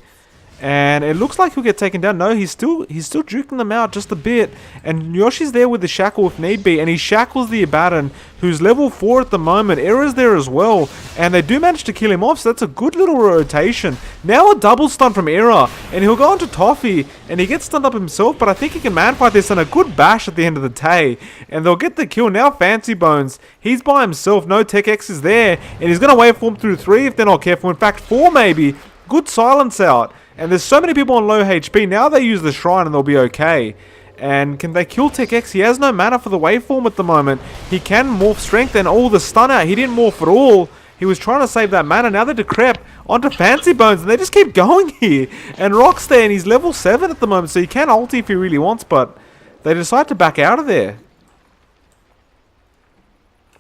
And it looks like he'll get taken down. No, he's still juking them out just a bit. And Yoshi's there with the shackle if need be. And he shackles the Abaddon, who's level 4 at the moment. Era's there as well. And they do manage to kill him off, so that's a good little rotation. Now a double stun from Era. And he'll go on to Toffee. And he gets stunned up himself, but I think he can man-fight this and a good bash at the end of the day. And they'll get the kill. Now Fancy Bones, he's by himself. No Tech X is there. And he's going to waveform through 3 if they're not careful. In fact, 4 maybe. Good silence out. And there's so many people on low HP. Now they use the Shrine and they'll be okay. And can they kill Tech X? He has no mana for the waveform at the moment. He can morph strength and all the stun out. He didn't morph at all. He was trying to save that mana. Now they're decrep onto Fancy Bones. And they just keep going here. And Rock's there and he's level 7 at the moment. So he can ulti if he really wants. But they decide to back out of there.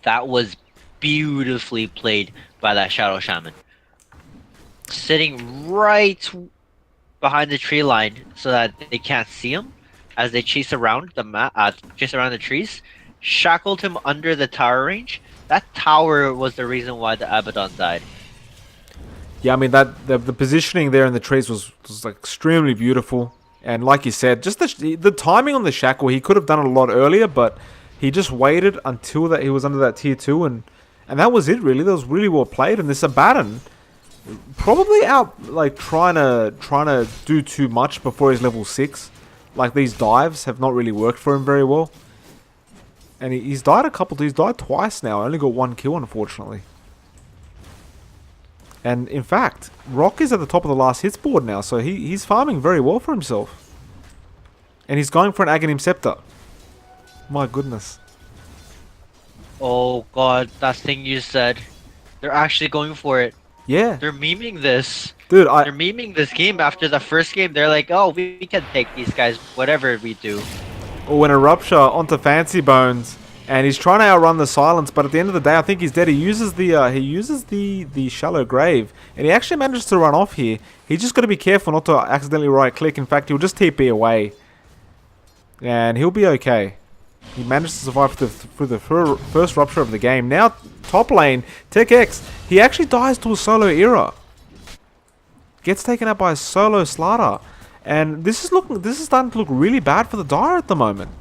That was beautifully played by that Shadow Shaman. Sitting right behind the tree line so that they can't see him as they chase around the trees. Shackled him under the tower range. That tower was the reason why the Abaddon died. Yeah, I mean that the positioning there in the trees was like extremely beautiful. And like you said, just the timing on the shackle, he could have done it a lot earlier, but he just waited until that he was under that tier 2, and that was it really. That was really well played. And this Abaddon probably out like trying to do too much before he's level 6. Like these dives have not really worked for him very well. And he's died he's died twice now. Only got 1 kill, unfortunately. And in fact, Rock is at the top of the last hits board now, so he's farming very well for himself. And he's going for an Aghanim Scepter. My goodness. Oh god, that thing you said. They're actually going for it. Yeah. They're memeing this. Dude, They're memeing this game after the first game. They're like, oh, we can take these guys, whatever we do. Oh, and a Rupture onto Fancy Bones. And he's trying to outrun the silence, but at the end of the day, I think he's dead. He uses the shallow grave, and he actually manages to run off here. He's just got to be careful not to accidentally right-click. In fact, he'll just TP away, and he'll be okay. He managed to survive through the first Rupture of the game. Now, top lane, Tech X, he actually dies to a solo Era. Gets taken out by a solo Slaughter, and this is starting to look really bad for the Dire at the moment.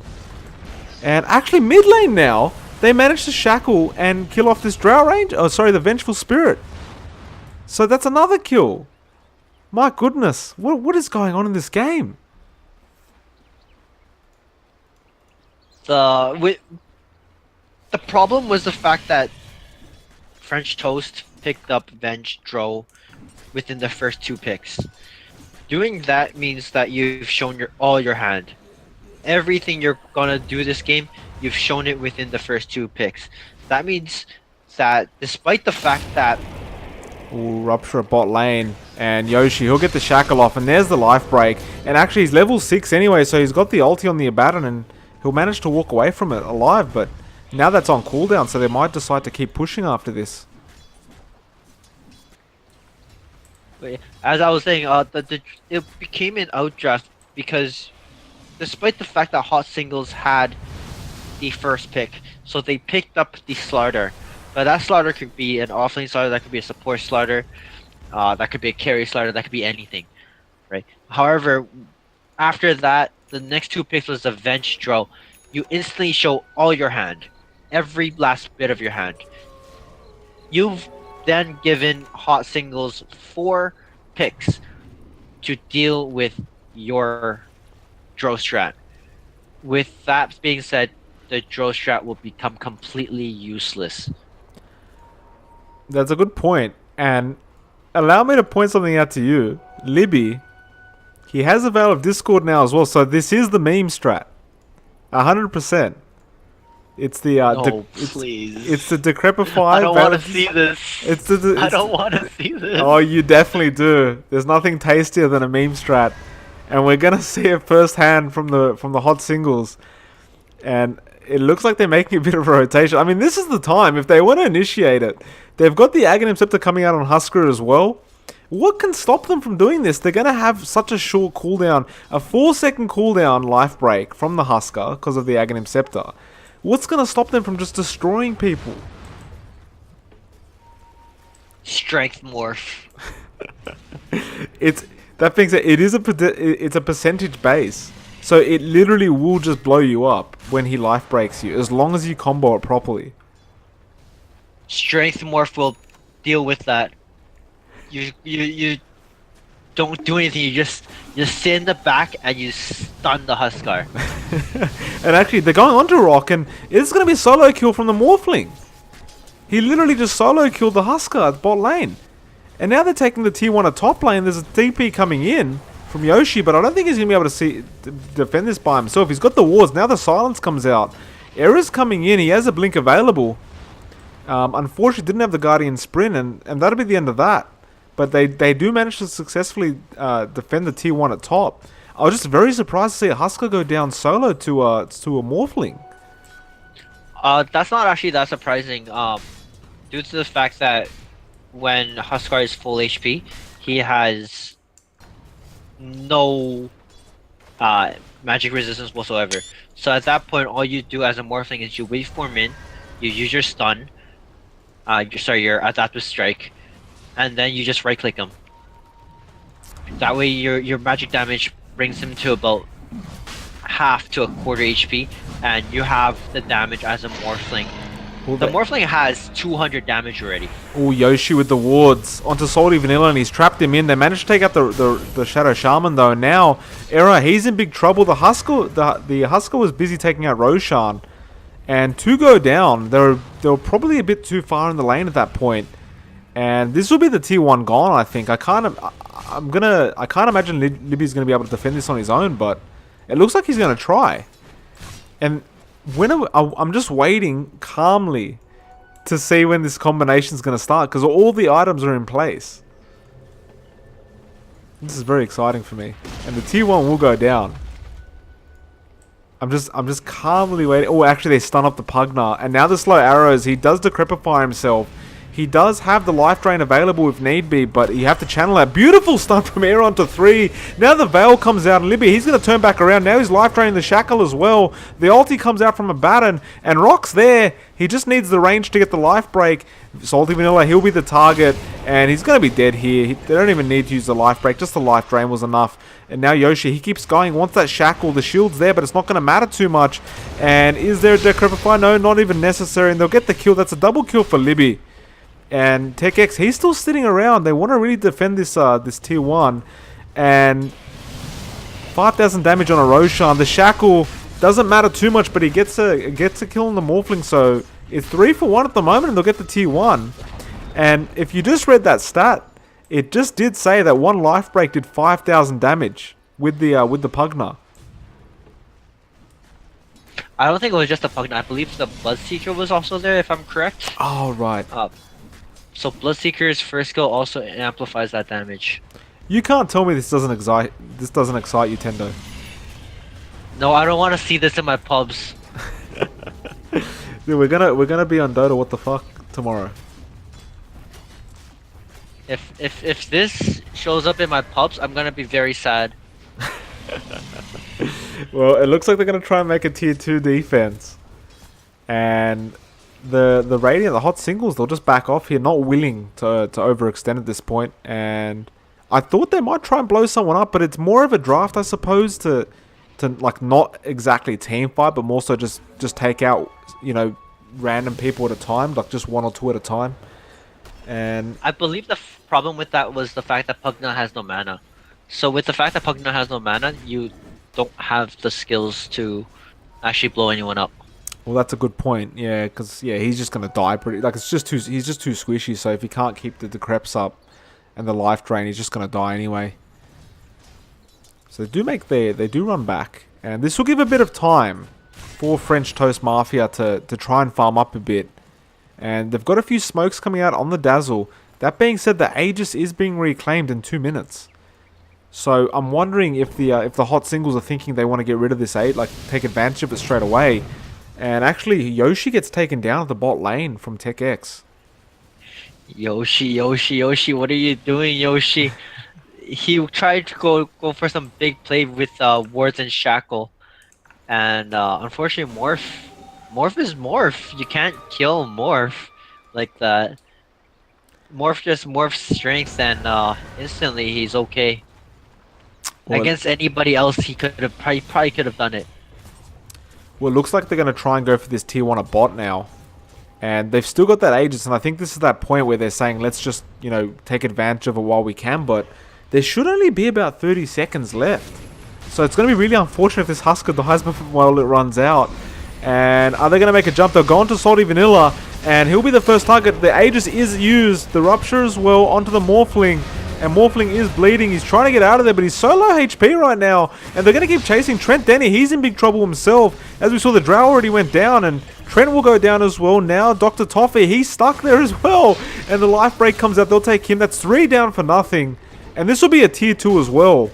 And actually, mid lane now, they managed to shackle and kill off this Drow range. Oh, sorry, the Vengeful Spirit. So that's another kill. My goodness, what is going on in this game? The problem was the fact that French Toast picked up Venge Dro within the first 2 picks. Doing that means that you've shown all your hand. Everything you're gonna do this game, you've shown it within the first 2 picks. That means that despite the fact that Rupture at bot lane, and Yoshi, he'll get the shackle off, and there's the life break. And actually, he's level 6 anyway, so he's got the ulti on the Abaddon, and he'll manage to walk away from it alive. But now that's on cooldown, so they might decide to keep pushing after this. as I was saying, it became an outdraft because despite the fact that Hot Singles had the first pick, so they picked up the Slaughter. But that Slaughter could be an offlane Slaughter, that could be a support Slaughter, that could be a carry Slaughter, that could be anything, right? However, after that, the next two picks was the Venge Dro. You instantly show all your hand, every last bit of your hand. You've then given Hot Singles 4 picks to deal with your Dro strat. With that being said, the Dro strat will become completely useless. That's a good point. And allow me to point something out to you. Libby, he has a Veil of Discord now as well, so this is the meme strat. 100%. It's the No, please. it's the Decrepify. I don't Veil want to of- see this. It's the I don't want to see this. Oh, you definitely do. There's nothing tastier than a meme strat, and we're gonna see it firsthand from the Hot Singles, and it looks like they're making a bit of a rotation. I mean, this is the time if they want to initiate it. They've got the Aghanim Scepter coming out on Husker as well. What can stop them from doing this? They're gonna have such a short cooldown, a 4-second cooldown life break from the Husker because of the Aghanim Scepter. What's gonna stop them from just destroying people? Strength morph. It's that being said, it's a percentage base, so it literally will just blow you up when he life breaks you, as long as you combo it properly. Strength morph will deal with that. You don't do anything. You just sit in the back and you stun the Huskar. And actually, they're going onto Rock, and it's going to be a solo kill from the Morphling. He literally just solo killed the Husker at bot lane. And now they're taking the T1 at top lane. There's a DP coming in from Yoshi, but I don't think he's going to be able to defend this by himself. He's got the wards. Now the silence comes out. Era's coming in. He has a blink available. Unfortunately, didn't have the Guardian Sprint, and that'll be the end of that. But they do manage to successfully defend the T1 at top. I was just very surprised to see a Husker go down solo to a Morphling. That's not actually that surprising. Due to the fact that when Huskar is full HP, he has no magic resistance whatsoever. So at that point, all you do as a Morphling is you wait for min, you use your stun, your adaptive strike, and then you just right click him. That way your magic damage brings him to about half to a quarter HP, and you have the damage as a Morphling. The Morphling has 200 damage already. Oh, Yoshi with the wards onto Salty Vanilla, and he's trapped him in. They managed to take out the Shadow Shaman though. Now, Era, he's in big trouble. The Husker was busy taking out Roshan, and to go down, they were probably a bit too far in the lane at that point. And this will be the T1 gone, I think. I can't imagine Libby's gonna be able to defend this on his own, but it looks like he's gonna try. And I'm just waiting calmly to see when this combination is gonna start, because all the items are in place. This is very exciting for me, and the T1 will go down. I'm just calmly waiting. Oh, actually, they stun up the Pugna, and now the slow arrows. He does decrepify himself. He does have the life drain available if need be, but you have to channel that. Beautiful stun from Air onto 3. Now the Veil comes out, and Libby, he's going to turn back around. Now he's life draining the Shackle as well. The ulti comes out from a baton, and Rock's there. He just needs the range to get the life break. Salty Vanilla, he'll be the target, and he's going to be dead here. They don't even need to use the life break. Just the life drain was enough. And now Yoshi, he keeps going, wants that Shackle. The shield's there, but it's not going to matter too much. And is there a Decrepify? No, not even necessary, and they'll get the kill. That's a double kill for Libby. And TechX, he's still sitting around. They want to really defend this this tier 1. And 5,000 damage on a Roshan. The Shackle doesn't matter too much, but he gets a kill on the Morphling. So it's 3 for 1 at the moment, and they'll get the tier 1. And if you just read that stat, it just did say that one life break did 5,000 damage with the Pugna. I don't think it was just the Pugna. I believe the Bloodseeker was also there, if I'm correct. Oh, right. So Bloodseeker's first skill also amplifies that damage. You can't tell me this doesn't excite you, Tendo. No, I don't want to see this in my pubs. Dude, we're gonna be on Dota what the fuck tomorrow. If this shows up in my pubs, I'm gonna be very sad. Well, it looks like they're going to try and make a tier 2 defense. And the Radiant, the hot singles, they'll just back off here, not willing to overextend at this point. And I thought they might try and blow someone up, but it's more of a draft, I suppose, to like not exactly team fight, but more so just take out, you know, random people at a time, like just one or two at a time. And I believe the problem with that was the fact that Pugna has no mana. So with the fact that Pugna has no mana, you don't have the skills to actually blow anyone up. well, that's a good point. Yeah, because yeah, he's just gonna die pretty. Like he's just too squishy. So if he can't keep the decreps up and the life drain, he's just gonna die anyway. So they do run back, and this will give a bit of time for French Toast Mafia to try and farm up a bit. And they've got a few smokes coming out on the Dazzle. That being said, the Aegis is being reclaimed in 2 minutes. So I'm wondering if the hot singles are thinking they want to get rid of this 8, like take advantage of it straight away. And actually, Yoshi gets taken down at the bot lane from Tech X. Yoshi, what are you doing, Yoshi? He tried to go for some big play with wards and shackle, and unfortunately, Morph is Morph. You can't kill Morph like that. Morph just morphs strength, and instantly he's okay. Well, Against anybody else, he could have probably could have done it. Well, it looks like they're going to try and go for this tier 1 at bot now. And they've still got that Aegis, and I think this is that point where they're saying, let's just, you know, take advantage of it while we can, but there should only be about 30 seconds left. So it's going to be really unfortunate if this Husker dies while it runs out. And are they going to make a jump? They'll go onto Salty Vanilla, and he'll be the first target. The Aegis is used, the Rupture as well, onto the Morphling. And Morphling is bleeding. He's trying to get out of there, but he's so low HP right now. And they're going to keep chasing Trent Denny. He's in big trouble himself. As we saw, the Drow already went down, and Trent will go down as well. Now, Dr. Toffee, he's stuck there as well. And the life break comes out. They'll take him. That's 3 down for nothing. And this will be a tier 2 as well.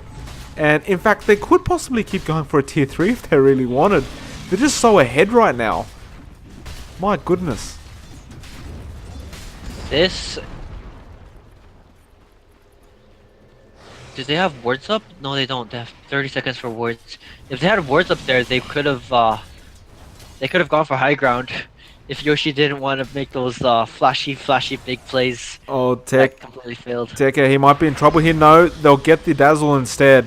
And in fact, they could possibly keep going for a tier 3 if they really wanted. They're just so ahead right now. My goodness. This. Do they have wards up? No, they don't. They have 30 seconds for wards. If they had wards up there, they could have gone for high ground. If Yoshi didn't want to make those flashy big plays. Oh, That completely failed. Tekka, he might be in trouble here. No, they'll get the Dazzle instead.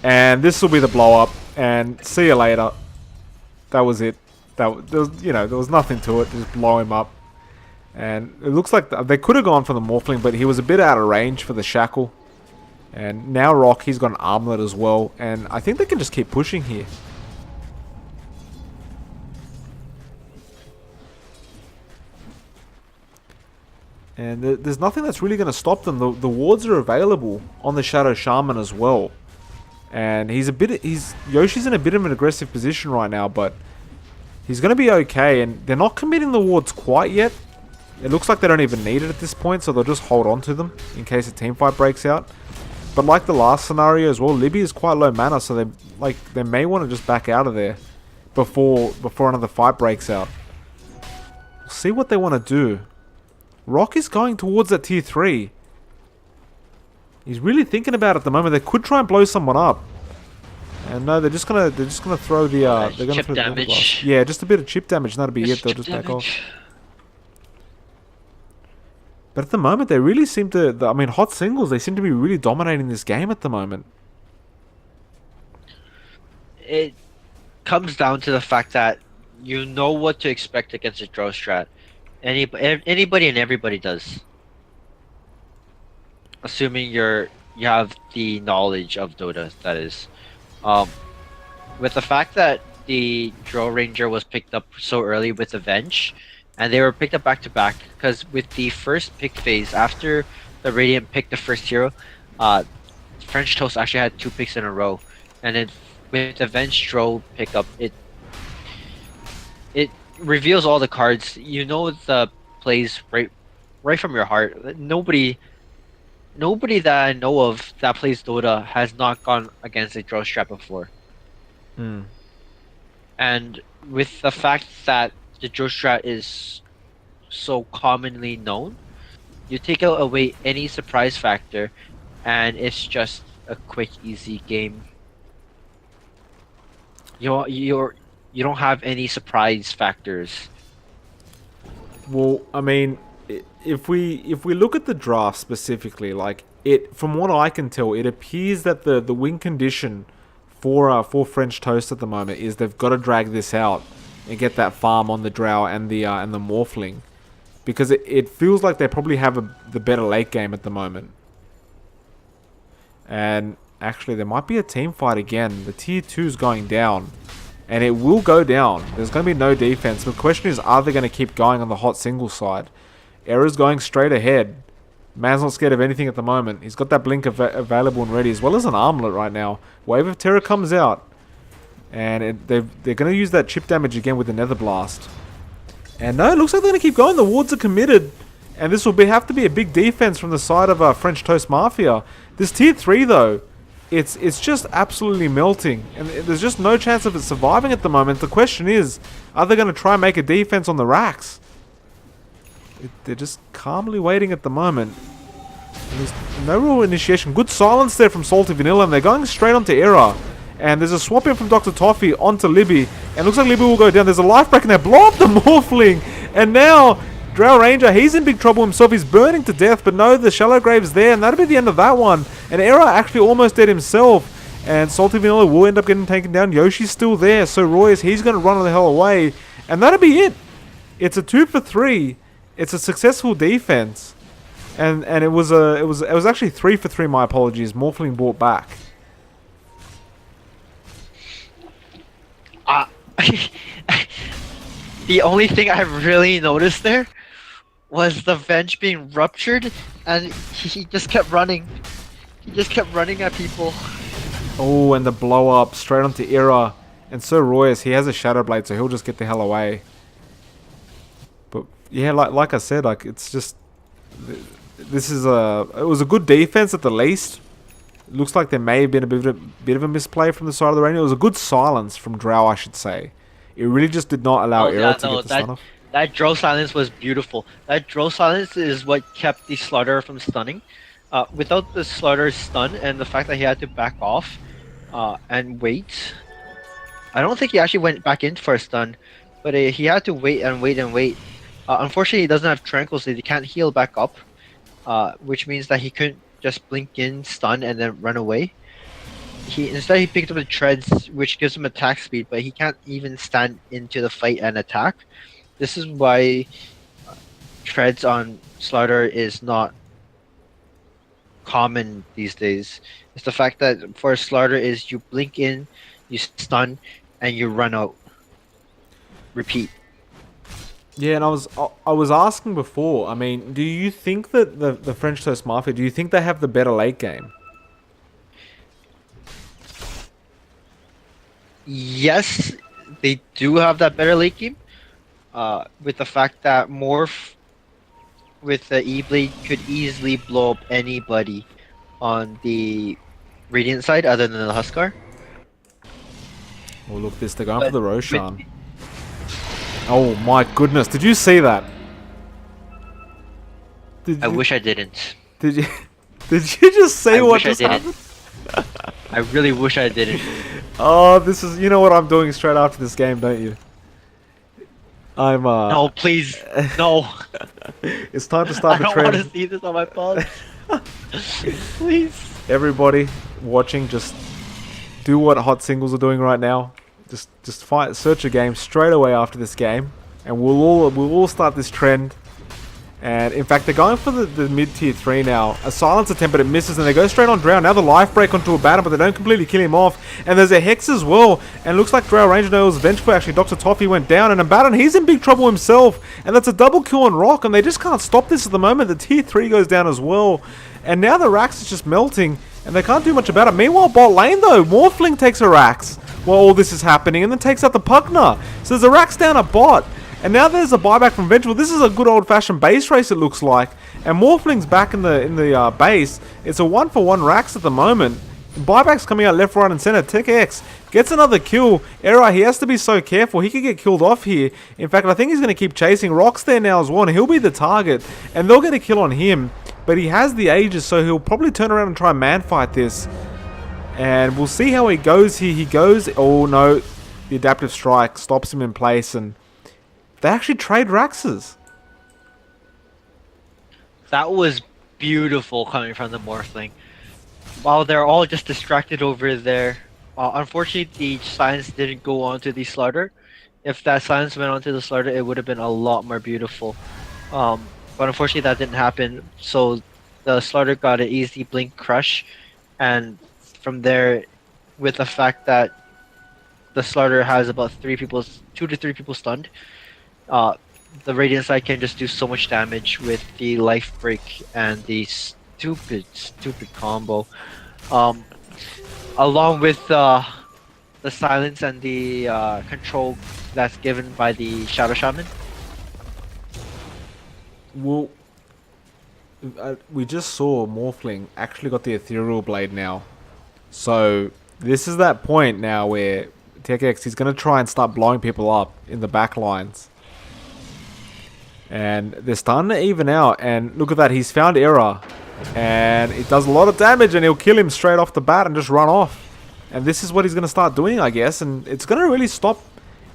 And this will be the blow up. And see you later. That was it. There was nothing to it. Just blow him up. And it looks like they could have gone for the Morphling, but he was a bit out of range for the Shackle. And now Rock, he's got an armlet as well. And I think they can just keep pushing here. And there's nothing that's really going to stop them. The wards are available on the Shadow Shaman as well. And Yoshi's in a bit of an aggressive position right now, but he's going to be okay. And they're not committing the wards quite yet. It looks like they don't even need it at this point, so they'll just hold on to them in case a team fight breaks out. But like the last scenario as well, Libby is quite low mana, so they may want to just back out of there before another fight breaks out. We'll see what they want to do. Rock is going towards that tier 3. He's really thinking about it at the moment. They could try and blow someone up. And no, they're just gonna throw the they're gonna chip throw the damage. glass. Yeah, just a bit of chip damage, and that'll be it. They'll just back off. But at the moment, they really seem to... I mean, hot singles, they seem to be really dominating this game at the moment. It comes down to the fact that you know what to expect against a draw strat. Anybody and everybody does. Assuming you have the knowledge of Dota, that is. With the fact that the Draw Ranger was picked up so early with Avenge, and they were picked up back to back, because with the first pick phase, after the Radiant picked the first hero, French Toast actually had 2 picks in a row. And then with Avenge Draw pickup, it reveals all the cards. You know the plays right from your heart. Nobody that I know of that plays Dota has not gone against a draw strat before. And with the fact that the draw strat is so commonly known, you take away any surprise factor, and it's just a quick, easy game. You don't have any surprise factors. Well, I mean, if we look at the draft specifically, like it, from what I can tell, it appears that the win condition for French Toast at the moment is they've got to drag this out and get that farm on the Drow and the Morphling, because it feels like they probably have the better late game at the moment. And actually, there might be a team fight again. The tier 2 is going down. And it will go down. There's going to be no defense. The question is, are they going to keep going on the hot single side? Era's going straight ahead. Man's not scared of anything at the moment. He's got that blink available and ready, as well as an armlet right now. Wave of Terror comes out. And they're going to use that chip damage again with the Nether Blast. And no, it looks like they're going to keep going. The wards are committed. And this will have to be a big defense from the side of French Toast Mafia. This tier 3, though, it's just absolutely melting, and there's just no chance of it surviving at the moment. The question is, are they going to try and make a defense on the racks? They're just calmly waiting at the moment. And there's no real initiation. Good silence there from Salty Vanilla, and they're going straight onto Era. And there's a swap in from Dr. Toffee onto Libby, and it looks like Libby will go down. There's a life break, and they blow up the Morphling, and now Drow Ranger, he's in big trouble himself. He's burning to death, but no, the Shallow Grave's there, and that'll be the end of that one. And Era actually almost dead himself, and Salty Vanilla will end up getting taken down. Yoshi's still there, so Royce, he's going to run the hell away, and that'll be it. It's a 2 for 3. It's a successful defense, and it was actually 3 for 3. My apologies. Morphling brought back. The only thing I really noticed there was the vent being ruptured, and he just kept running. He just kept running at people. Oh, and the blow up straight onto Era. And Sir Royce, he has a Shadow Blade, so he'll just get the hell away. But yeah, like I said, like it's just it was a good defense at the least. It looks like there may have been a bit of a misplay from the side of the rain. It was a good silence from Drow, I should say. It really just did not allow Era to get the stun off. That draw silence was beautiful. That draw silence is what kept the Slaughter from stunning. Without the Slaughter's stun and the fact that he had to back off and wait, I don't think he actually went back in for a stun, but he had to wait and wait and wait. Unfortunately, he doesn't have Tranquil, so he can't heal back up, which means that he couldn't just blink in, stun, and then run away. Instead he picked up the treads, which gives him attack speed, but he can't even stand into the fight and attack. This is why treads on Slaughter is not common these days. It's the fact that for Slaughter is you blink in, you stun, and you run out. Repeat. Yeah, and I was asking before, I mean, do you think that the French Toast Mafia, do you think they have the better late game? Yes, they do have that better late game. With the fact that Morph with the E-Blade could easily blow up anybody on the Radiant side other than the Huskar. Oh, look this, they're going for the Roshan. Oh my goodness, did you see that? I wish I didn't. Did you just see what just happened? I really wish I didn't. Oh, this is, you know what I'm doing straight after this game, don't you? No, please, no. It's time to start the I don't trend. want to see this on my phone. Please. Everybody watching, just do what hot singles are doing right now. Just search a game straight away after this game, and we'll all start this trend. And in fact, they're going for the mid tier 3 now. A silence attempt, but it misses, and they go straight on Drow. Now the life break onto a Batter, but they don't completely kill him off. And there's a Hex as well. And it looks like Drow Ranger knows vengeful. Actually, Dr. Toffee went down, and Abaddon, he's in big trouble himself. And that's a double kill on Rock, and they just can't stop this at the moment. The tier 3 goes down as well. And now the Rax is just melting, and they can't do much about it. Meanwhile, bot lane though, Morphling takes a Rax while all this is happening, and then takes out the Pugna. So there's a Rax down a bot. And now there's a buyback from Vengeful. This is a good old-fashioned base race, it looks like. And Morphling's back in the base. It's a 1-for-1 Rax at the moment. Buyback's coming out left, right, and center. Tech X gets another kill. Era, he has to be so careful. He could get killed off here. In fact, I think he's going to keep chasing. Rock's there now as well, and he'll be the target. And they'll get a kill on him. But he has the Aegis, so he'll probably turn around and try and man fight this. And we'll see how he goes here. He goes... Oh, no. the adaptive strike stops him in place, and they actually trade Raxes. That was beautiful coming from the Morphling. While they're all just distracted over there, unfortunately the silence didn't go onto the Slaughter. If that silence went onto the Slaughter, it would have been a lot more beautiful. But unfortunately that didn't happen, so the Slaughter got an easy blink crush, and from there, with the fact that the Slaughter has about 2 to 3 people stunned, uh, the Radiant side can just do so much damage with the life break and the stupid combo. Um, Along with the silence and the control that's given by the Shadow Shaman. Well, we just saw Morphling actually got the Ethereal Blade now. So this is that point now where TechX is going to try and start blowing people up in the back lines. And they're starting to even out. And look at that, he's found Error. And it does a lot of damage, and he'll kill him straight off the bat and just run off. And this is what he's going to start doing, I guess. And it's going to really stop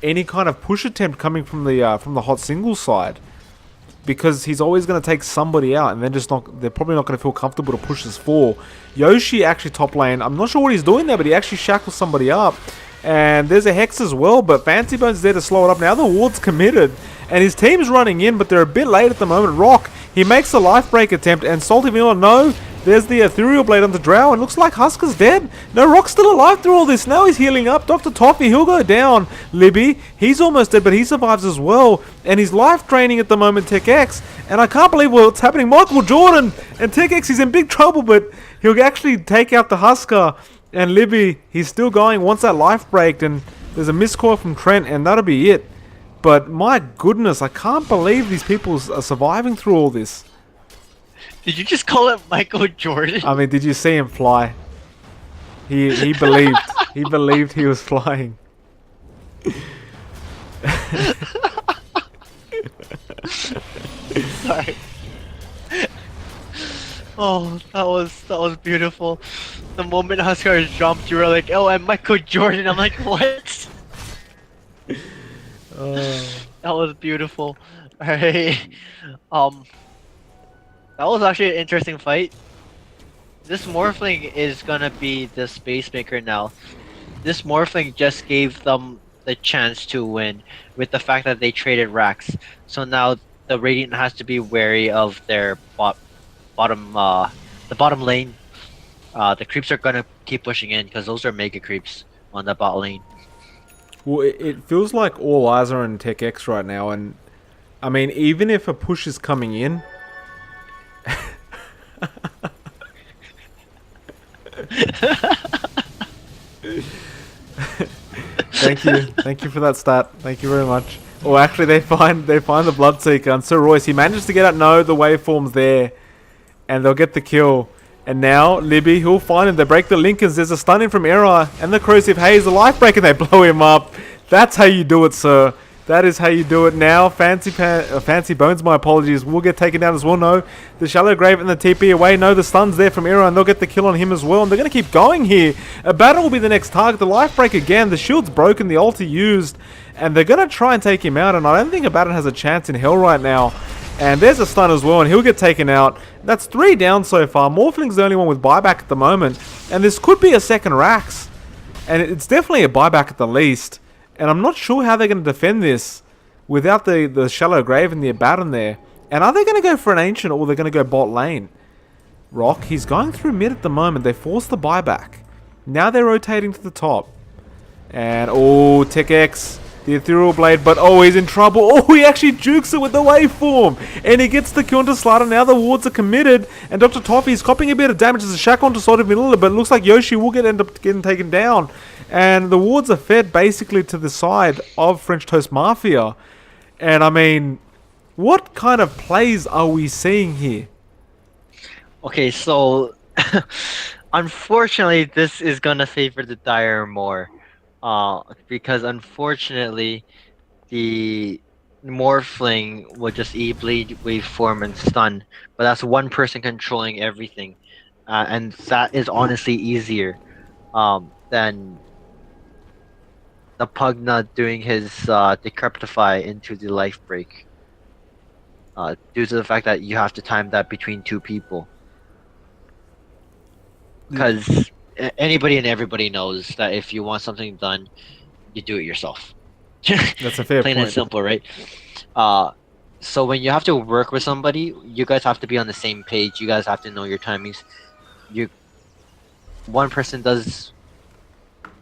any kind of push attempt coming from the hot single side. Because he's always going to take somebody out, and they're probably not going to feel comfortable to push this 4. Yoshi actually top lane. I'm not sure what he's doing there, but he actually shackles somebody up. And there's a Hex as well, but Fancy Bones is there to slow it up. Now the ward's committed, and his team's running in, but they're a bit late at the moment. Rock, he makes a life break attempt, and Salty Vanilla, no. There's the Ethereal Blade onto Drow, and looks like Husker's dead. No, Rock's still alive through all this. Now he's healing up. Dr. Toffee, he'll go down. Libby, he's almost dead, but he survives as well. And he's life draining at the moment, Tech X. And I can't believe what's happening. Michael Jordan and Tech X, he's in big trouble, but he'll actually take out the Husker. And Libby, he's still going, wants that life break, and there's a miscall from Trent, and that'll be it. But my goodness, I can't believe these people are surviving through all this. Did you just call it Michael Jordan? I mean, did you see him fly? He believed. He believed he was flying. Sorry. Oh, that was beautiful. The moment Husker jumped, you were like, "Oh, I'm Michael Jordan." I'm like, "What?" That was beautiful. Alright. That was actually an interesting fight. This Morphling is gonna be the Space Maker now. This Morphling just gave them the chance to win with the fact that they traded Rax. So now the Radiant has to be wary of their bottom lane. The creeps are gonna keep pushing in because those are mega creeps on the bot lane. Well, it feels like all eyes are on Tech X right now, and I mean, even if a push is coming in. Thank you for that stat. Thank you very much. Oh, actually, they find the Bloodseeker, and Sir Royce, he manages to get out. No, the waveform's there, and they'll get the kill. And now Libby, he'll find him. They break the Lincolns. There's a stun in from Error, and the Corrosive Haze, the life break, and they blow him up. That's how you do it, sir. That is how you do it now. Fancy Bones, my apologies, will get taken down as well. No, the Shallow Grave and the TP away. No, the stun's there from Error, and they'll get the kill on him as well. And they're going to keep going here. Abaddon will be the next target. The life break again. The shield's broken. The ulti used. And they're going to try and take him out. And I don't think Abaddon has a chance in hell right now. And there's a stun as well, and he'll get taken out. That's 3 down so far. Morphling's the only one with buyback at the moment. And this could be a second Rax. And it's definitely a buyback at the least. And I'm not sure how they're going to defend this without the Shallow Grave and the Abaddon there. And are they going to go for an Ancient, or they're going to go bot lane? Rock, he's going through mid at the moment. They forced the buyback. Now they're rotating to the top. And, oh, Tech X, the Ethereal Blade, but oh, he's in trouble. Oh, he actually jukes it with the waveform. And he gets the kill onto Slider. Now the wards are committed. And Dr. Toffee's copying a bit of damage as a shack onto Sword of Vanilla, but it looks like Yoshi will end up getting taken down. And the wards are fed basically to the side of French Toast Mafia. And I mean, what kind of plays are we seeing here? Okay, so unfortunately, this is gonna favor the Dire more. Because unfortunately, the Morphling will just E-Bleed, Waveform, and Stun. But that's one person controlling everything. And that is honestly easier than the Pugna doing his decrepify into the life break. Due to the fact that you have to time that between two people. Because anybody and everybody knows that if you want something done, you do it yourself. That's a fair Plain and point. simple, right? So when you have to work with somebody, you guys have to be on the same page. You guys have to know your timings. One person does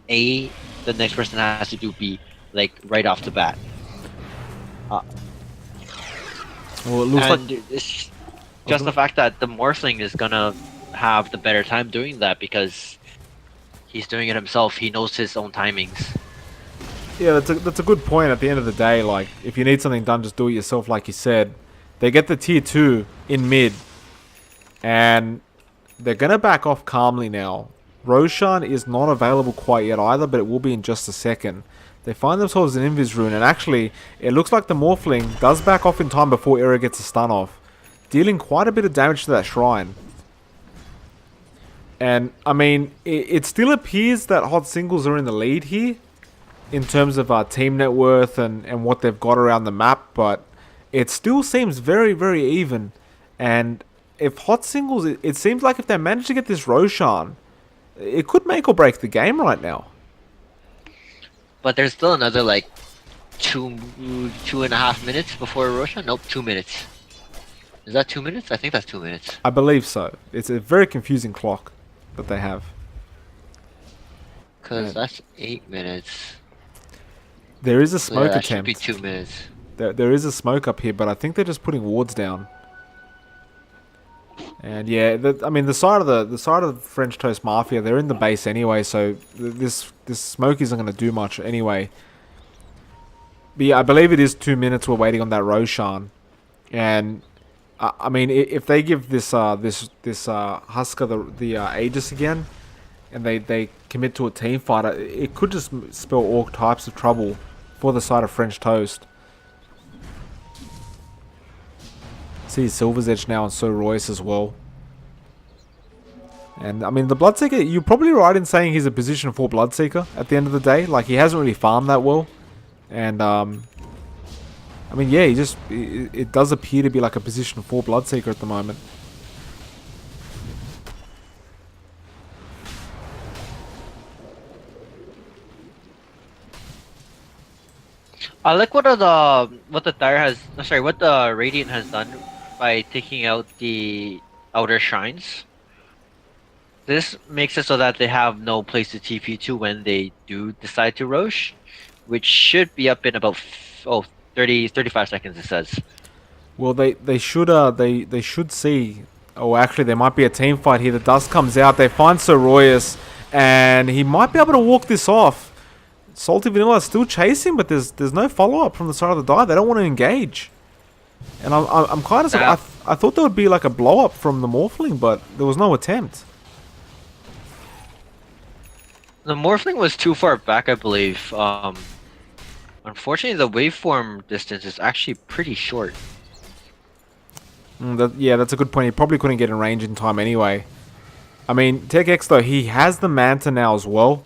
A, the next person has to do B, like right off the bat. Well, it looks like And it's just the fact that the Morphling is gonna have the better time doing that because he's doing it himself. He knows his own timings. yeah, that's a good point. At the end of the day, like if you need something done, just do it yourself, like you said. They get the tier 2 in mid, and they're gonna back off calmly now. Roshan is not available quite yet either, but it will be in just a second. They find themselves in Invis Rune, and actually, it looks like the Morphling does back off in time before Era gets a stun off, dealing quite a bit of damage to that shrine. And, I mean, it still appears that Hot Singles are in the lead here, in terms of team net worth and what they've got around the map, but it still seems very, very even. And if Hot Singles, it seems like if they manage to get this Roshan, it could make or break the game right now. But there's still another like 2.5 minutes before Roshan. Nope, 2 minutes. Is that 2 minutes? I think that's 2 minutes. I believe so. It's a very confusing clock that they have. Cause that's 8 minutes. There is a smoke That should be attempt. 2 minutes. There is a smoke up here, but I think they're just putting wards down. And yeah, I mean the side of the French Toast Mafia, they're in the base anyway, so this smoke isn't going to do much anyway. But yeah, I believe it is 2 minutes we're waiting on that Roshan, and I mean if they give this Husker the Aegis again, and they commit to a team fight, it could just spell all types of trouble for the side of French Toast. See Silver's Edge now and so Royce as well. And I mean the Bloodseeker, you're probably right in saying he's a position 4 Bloodseeker at the end of the day. Like he hasn't really farmed that well. And I mean yeah, it does appear to be like a position 4 Bloodseeker at the moment. I like what the Radiant has done by taking out the outer shrines. This makes it so that they have no place to TP to when they do decide to Roche, which should be up in about 35 seconds it says. Well, they should see. Oh, actually, there might be a team fight here. The dust comes out. They find Sir Royus, and he might be able to walk this off. Salty Vanilla is still chasing, but there's no follow up from the side of the dive. They don't want to engage, and I'm kind of I thought there would be like a blow up from the Morphling, but there was no attempt. The Morphling was too far back, I believe. Unfortunately, the waveform distance is actually pretty short. Yeah, that's a good point. He probably couldn't get in range in time anyway. I mean, Tech X though, he has the Manta now as well.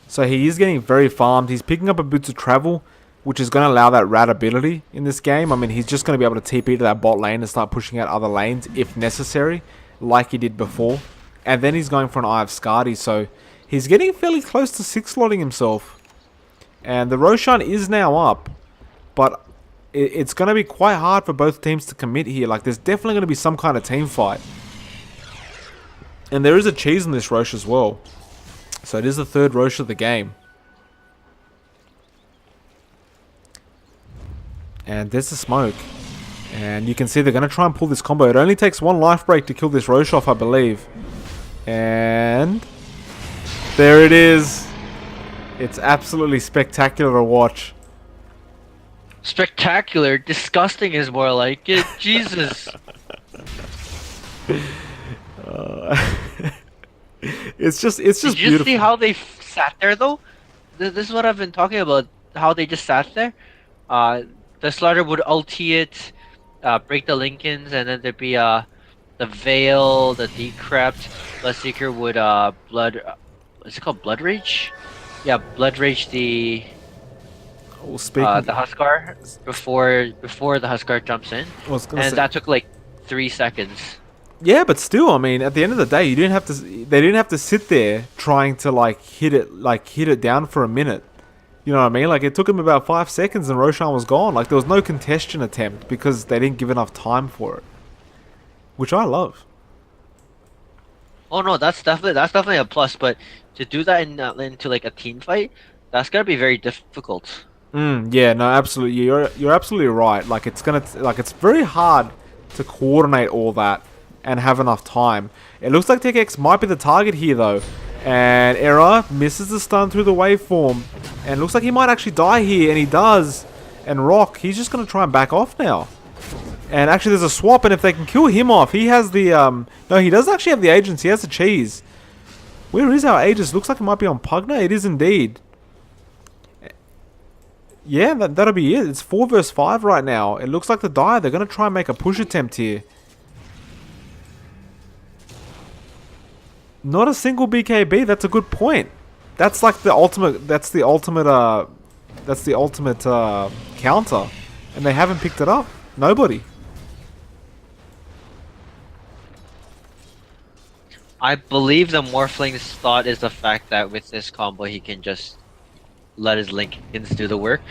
So he is getting very farmed. He's picking up a Boots of Travel, which is going to allow that rat ability in this game. I mean, he's just going to be able to TP to that bot lane and start pushing out other lanes if necessary, like he did before. And then he's going for an Eye of Skadi, so he's getting fairly close to 6-slotting himself. And the Roshan is now up, but it's going to be quite hard for both teams to commit here. Like, there's definitely going to be some kind of team fight. And there is a cheese in this Roche as well. So it is the third Roche of the game. And there's the smoke. And you can see they're going to try and pull this combo. It only takes one life break to kill this Roche off, I believe. And there it is. It's absolutely spectacular to watch. Spectacular, disgusting is more like it. Jesus. It's just Did you beautiful. see how they sat there though? This is what I've been talking about. How they just sat there. The Slaughter would ulti it, break the Lincolns, and then there'd be the Veil, the Decrept. Bloodseeker would blood. Is it called Blood Rage? Yeah, Blood Rage the Well, speaking, the Huskar before the Huskar jumps in, I was gonna and say, that took like 3 seconds. yeah, but still, I mean, at the end of the day, you didn't have to. They didn't have to sit there trying to hit it down for a minute. You know what I mean? Like, it took him about 5 seconds and Roshan was gone. Like, there was no contestation attempt because they didn't give enough time for it, which I love. Oh no, that's definitely a plus. But to do that into like a team fight, that's gonna be very difficult. Yeah, no, absolutely. You're absolutely right. Like, it's very hard to coordinate all that and have enough time. It looks like TechX might be the target here though, and Era misses the stun through the waveform, and looks like he might actually die here, and he does. And Rock, he's just gonna try and back off now. And actually, there's a swap, and if they can kill him off, he has the no, he doesn't actually have the agents. He has the cheese. Where is our Aegis? Looks like it might be on Pugna. It is indeed. Yeah, that'll be it. It's 4 versus 5 right now. It looks like the Dire, they're going to try and make a push attempt here. Not a single BKB. That's a good point. That's like the ultimate. That's the ultimate. That's the ultimate counter, and they haven't picked it up. Nobody. I believe the Morphling's thought is the fact that with this combo he can just let his Lincolns do the work.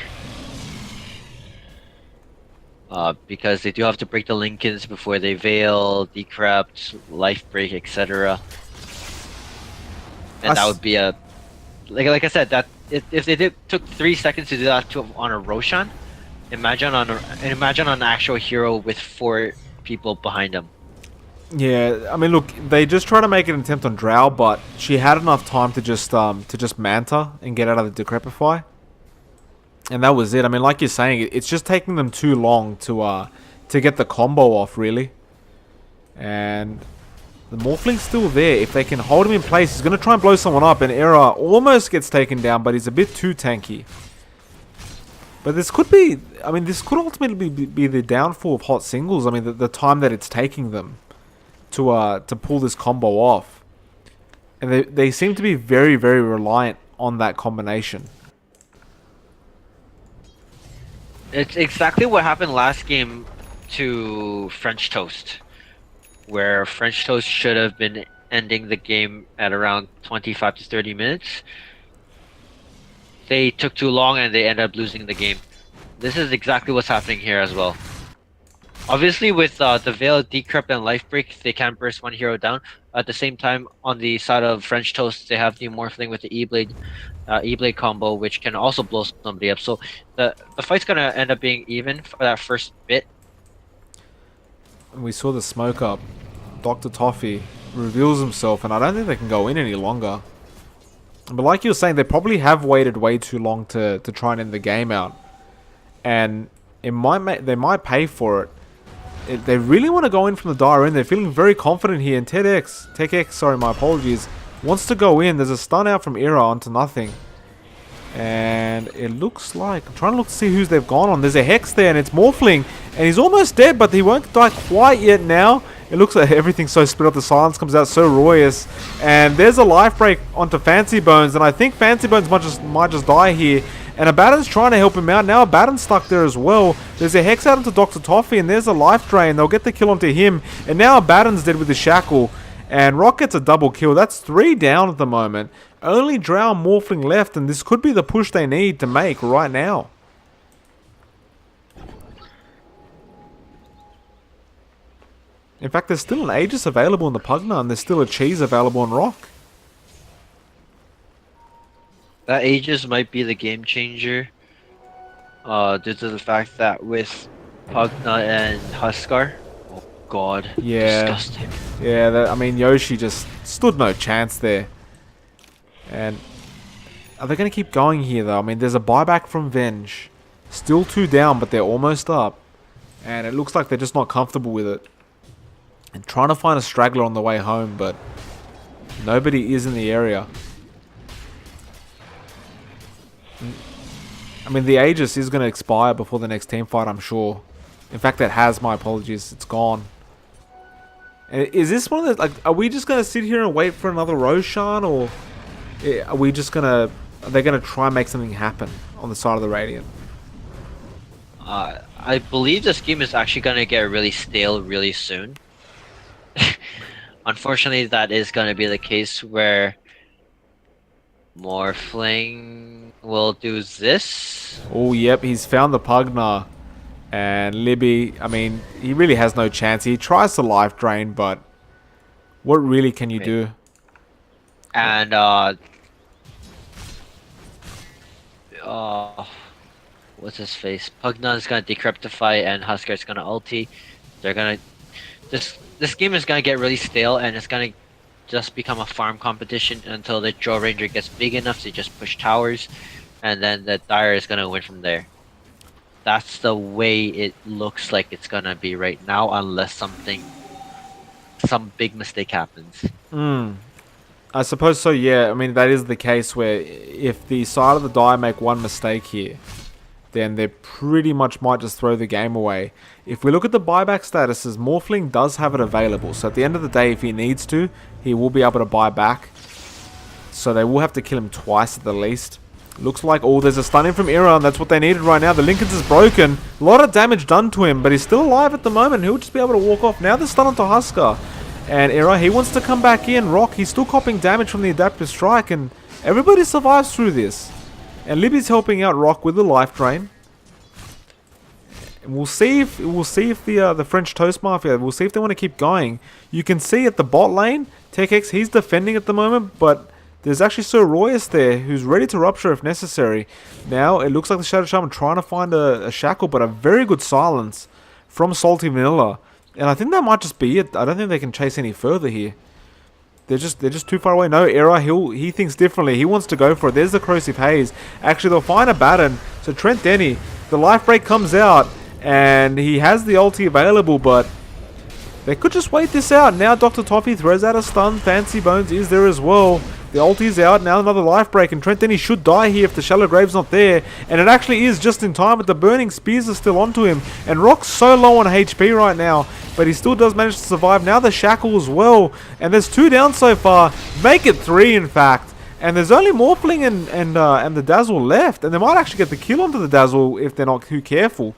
Because they do have to break the Lincolns before they Veil, Decrypt, Life Break, etc. And that would be a... Like I said, that if they took 3 seconds to do that on a Roshan, imagine on an actual hero with 4 people behind him. Yeah, I mean, look, they just try to make an attempt on Drow, but she had enough time to just Manta and get out of the Decrepify. And that was it. I mean, like you're saying, it's just taking them too long to get the combo off, really. And the Morphling's still there. If they can hold him in place, he's going to try and blow someone up. And Era almost gets taken down, but he's a bit too tanky. But this could be... I mean, this could ultimately be the downfall of Hot Singles. I mean, the time that it's taking them to pull this combo off. And they seem to be very, very reliant on that combination. It's exactly what happened last game to French Toast, where French Toast should have been ending the game at around 25 to 30 minutes. They took too long and they ended up losing the game. This is exactly what's happening here as well. Obviously, with the Veil, Decrypt, and Life Break, they can burst one hero down. At the same time, on the side of French Toast, they have the Morphling with the E-Blade combo, which can also blow somebody up. So the fight's gonna end up being even for that first bit. And we saw the smoke up. Dr. Toffee reveals himself, and I don't think they can go in any longer. But like you were saying, they probably have waited way too long to try and end the game out. And they might pay for it. They really want to go in from the Dire in. They're feeling very confident here. And TechX, sorry, my apologies, wants to go in. There's a stun out from Era onto nothing. And it looks like... I'm trying to look to see who's they've gone on. There's a Hex there, and it's Morphling. And he's almost dead, but he won't die quite yet now. It looks like everything's so split up. The silence comes out so royous. And there's a life break onto Fancy Bones. And I think Fancy Bones might just die here. And Abaddon's trying to help him out. Now Abaddon's stuck there as well. There's a Hex out onto Dr. Toffee, and there's a life drain. They'll get the kill onto him. And now Abaddon's dead with the Shackle. And Rock gets a double kill. That's 3 down at the moment. Only Drow and Morphling left, and this could be the push they need to make right now. In fact, there's still an Aegis available in the Pugna, and there's still a Cheese available in Rock. That Aegis might be the game changer, due to the fact that with Pugna and Huskar, oh god, yeah, disgusting. Yeah, I mean, Yoshi just stood no chance there. And are they going to keep going here, though? I mean, there's a buyback from Venge. Still 2 down, but they're almost up. And it looks like they're just not comfortable with it. And trying to find a straggler on the way home, but nobody is in the area. I mean, the Aegis is going to expire before the next team fight, I'm sure. In fact, that has, my apologies. It's gone. And is this one of the... Like, are we just going to sit here and wait for another Roshan, or... Are we just gonna are they going to try and make something happen on the side of the Radiant? I believe this game is actually gonna get really stale really soon. Unfortunately, that is gonna be the case where Morphling will do this. Oh, yep, he's found the Pugna. And Libby, I mean, he really has no chance. He tries to life drain, but what really can you do? And what's his face? Pugna is gonna decryptify, and Husker is gonna ulti. They're gonna this game is gonna get really stale, and it's gonna just become a farm competition until the Drow Ranger gets big enough to just push towers, and then the Dire is gonna win from there. That's the way it looks like it's gonna be right now, unless some big mistake happens. I suppose so, yeah. I mean, that is the case where if the side of the Dire make one mistake here, then they pretty much might just throw the game away. If we look at the buyback statuses, Morphling does have it available. So at the end of the day, if he needs to, he will be able to buy back. So they will have to kill him twice at the least. Looks like, oh, there's a stun in from Era, and that's what they needed right now. The Lincoln's is broken. A lot of damage done to him, but he's still alive at the moment. He'll just be able to walk off. Now they're stun onto Husker. And Era, he wants to come back in. Rock, he's still copping damage from the adaptive strike, and everybody survives through this. And Libby's helping out Rock with the life drain. And we'll see if the French Toast Mafia, we'll see if they want to keep going. You can see at the bot lane, TechX, he's defending at the moment, but there's actually Sir Royus there, who's ready to rupture if necessary. Now, it looks like the Shadow Shaman trying to find a shackle, but a very good silence from Salty Vanilla. And I think that might just be it. I don't think they can chase any further here. They're just too far away. No, Era, he thinks differently. He wants to go for it. There's the Corrosive Haze. Actually, they'll find a Baton. So Trent Denny, the life break comes out, and he has the ulti available, but they could just wait this out. Now Dr. Toffee throws out a stun. Fancy Bones is there as well. The ulti's out. Now another life break, and Trent Denny should die here if the Shallow Grave's not there. And it actually is just in time, but the Burning Spears are still onto him. And Rock's so low on HP right now, but he still does manage to survive. Now the Shackle as well. And there's 2 down so far. Make it 3, in fact. And there's only Morphling and the Dazzle left. And they might actually get the kill onto the Dazzle if they're not too careful.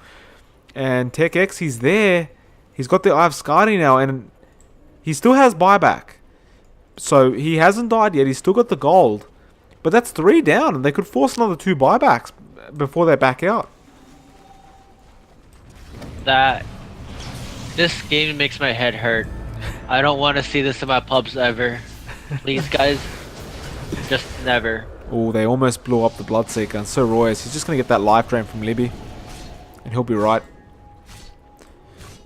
And TechX, he's there. He's got the Eye of Skadi now, and he still has buyback. So he hasn't died yet. He's still got the gold. But that's 3 down, and they could force another 2 buybacks before they back out. This game makes my head hurt. I don't want to see this in my pubs ever. Please, guys. Just never. Oh, they almost blew up the Bloodseeker. And so Royce, he's just going to get that life drain from Libby. And he'll be right.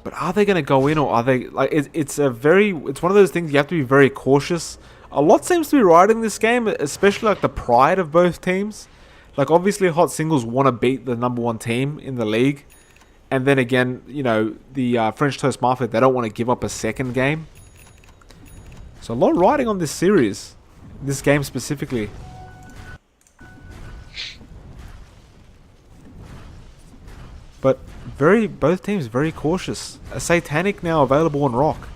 But are they going to go in, or are they... like? It's one of those things you have to be very cautious. A lot seems to be riding this game, especially like the pride of both teams. Like, obviously Hot Singles want to beat the #1 team in the league. And then again, you know, the French Toast Mafia, they don't want to give up a second game. So a lot riding on this series. This game specifically. But both teams very cautious. A Satanic now available on Rock.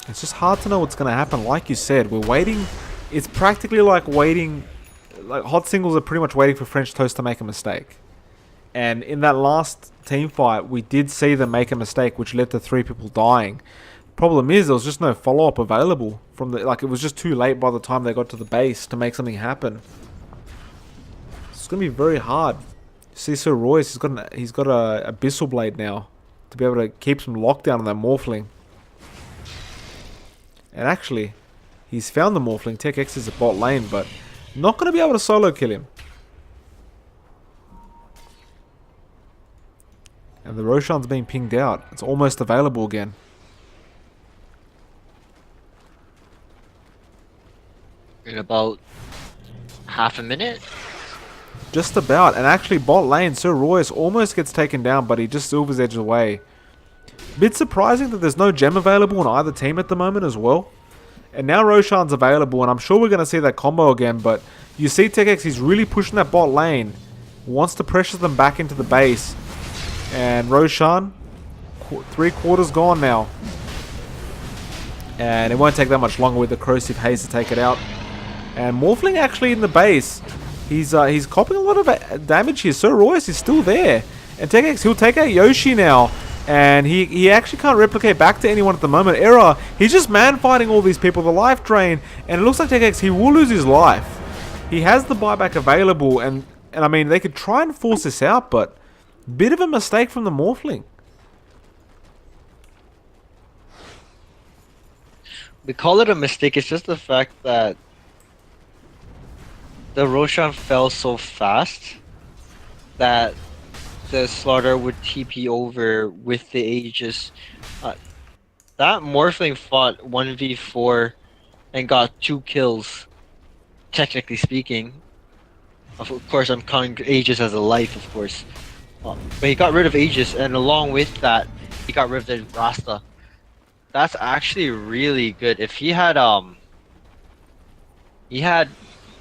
It's just hard to know what's going to happen. Like you said, we're waiting. It's practically like waiting. Like, Hot Singles are pretty much waiting for French Toast to make a mistake. And in that last team fight, we did see them make a mistake, which led to 3 people dying. Problem is, there was just no follow-up available from the... like, it was just too late by the time they got to the base to make something happen. It's going to be very hard. See, Sir Royce, he's got a Abyssal Blade now to be able to keep some lockdown on that Morphling. And actually, he's found the Morphling. Tech X is a bot lane, but not going to be able to solo kill him. And the Roshan's being pinged out. It's almost available again. In about half a minute? Just about. And actually, bot lane, Sir Royce almost gets taken down, but he just Silver's Edge away. Bit surprising that there's no gem available on either team at the moment as well. And now Roshan's available, and I'm sure we're going to see that combo again, but you see TechX, he's really pushing that bot lane. Wants to pressure them back into the base. And Roshan, 3/4 gone now. And it won't take that much longer with the corrosive haze to take it out. And Morphling actually in the base. He's copping a lot of damage here. Sir Royce is still there. And TechX, he'll take out Yoshi now. And he actually can't replicate back to anyone at the moment. Error, he's just man-fighting all these people. The life drain. And it looks like TechX, he will lose his life. He has the buyback available. And I mean, they could try and force this out. But bit of a mistake from the Morphling. We call it a mistake. It's just the fact that the Roshan fell so fast that the Slaughter would TP over with the Aegis. That Morphling fought 1v4 and got 2 kills, technically speaking. Of course, I'm counting Aegis as a life, of course. But he got rid of Aegis, and along with that, he got rid of Rasta. That's actually really good. If he had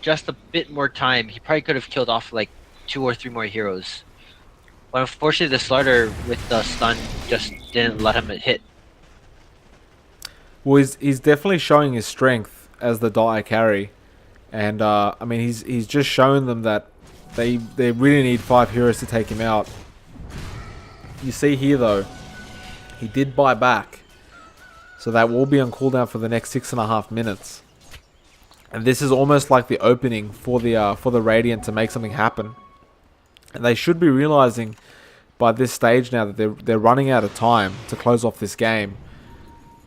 just a bit more time, he probably could have killed off like 2 or 3 more heroes. But unfortunately, the Slaughter with the stun just didn't let him hit. Well, he's definitely showing his strength as the die carry, and I mean he's just showing them that they really need 5 heroes to take him out. You see here though, he did buy back, so that will be on cooldown for the next 6.5 minutes. And this is almost like the opening for the Radiant to make something happen. And they should be realizing by this stage now that they're running out of time to close off this game.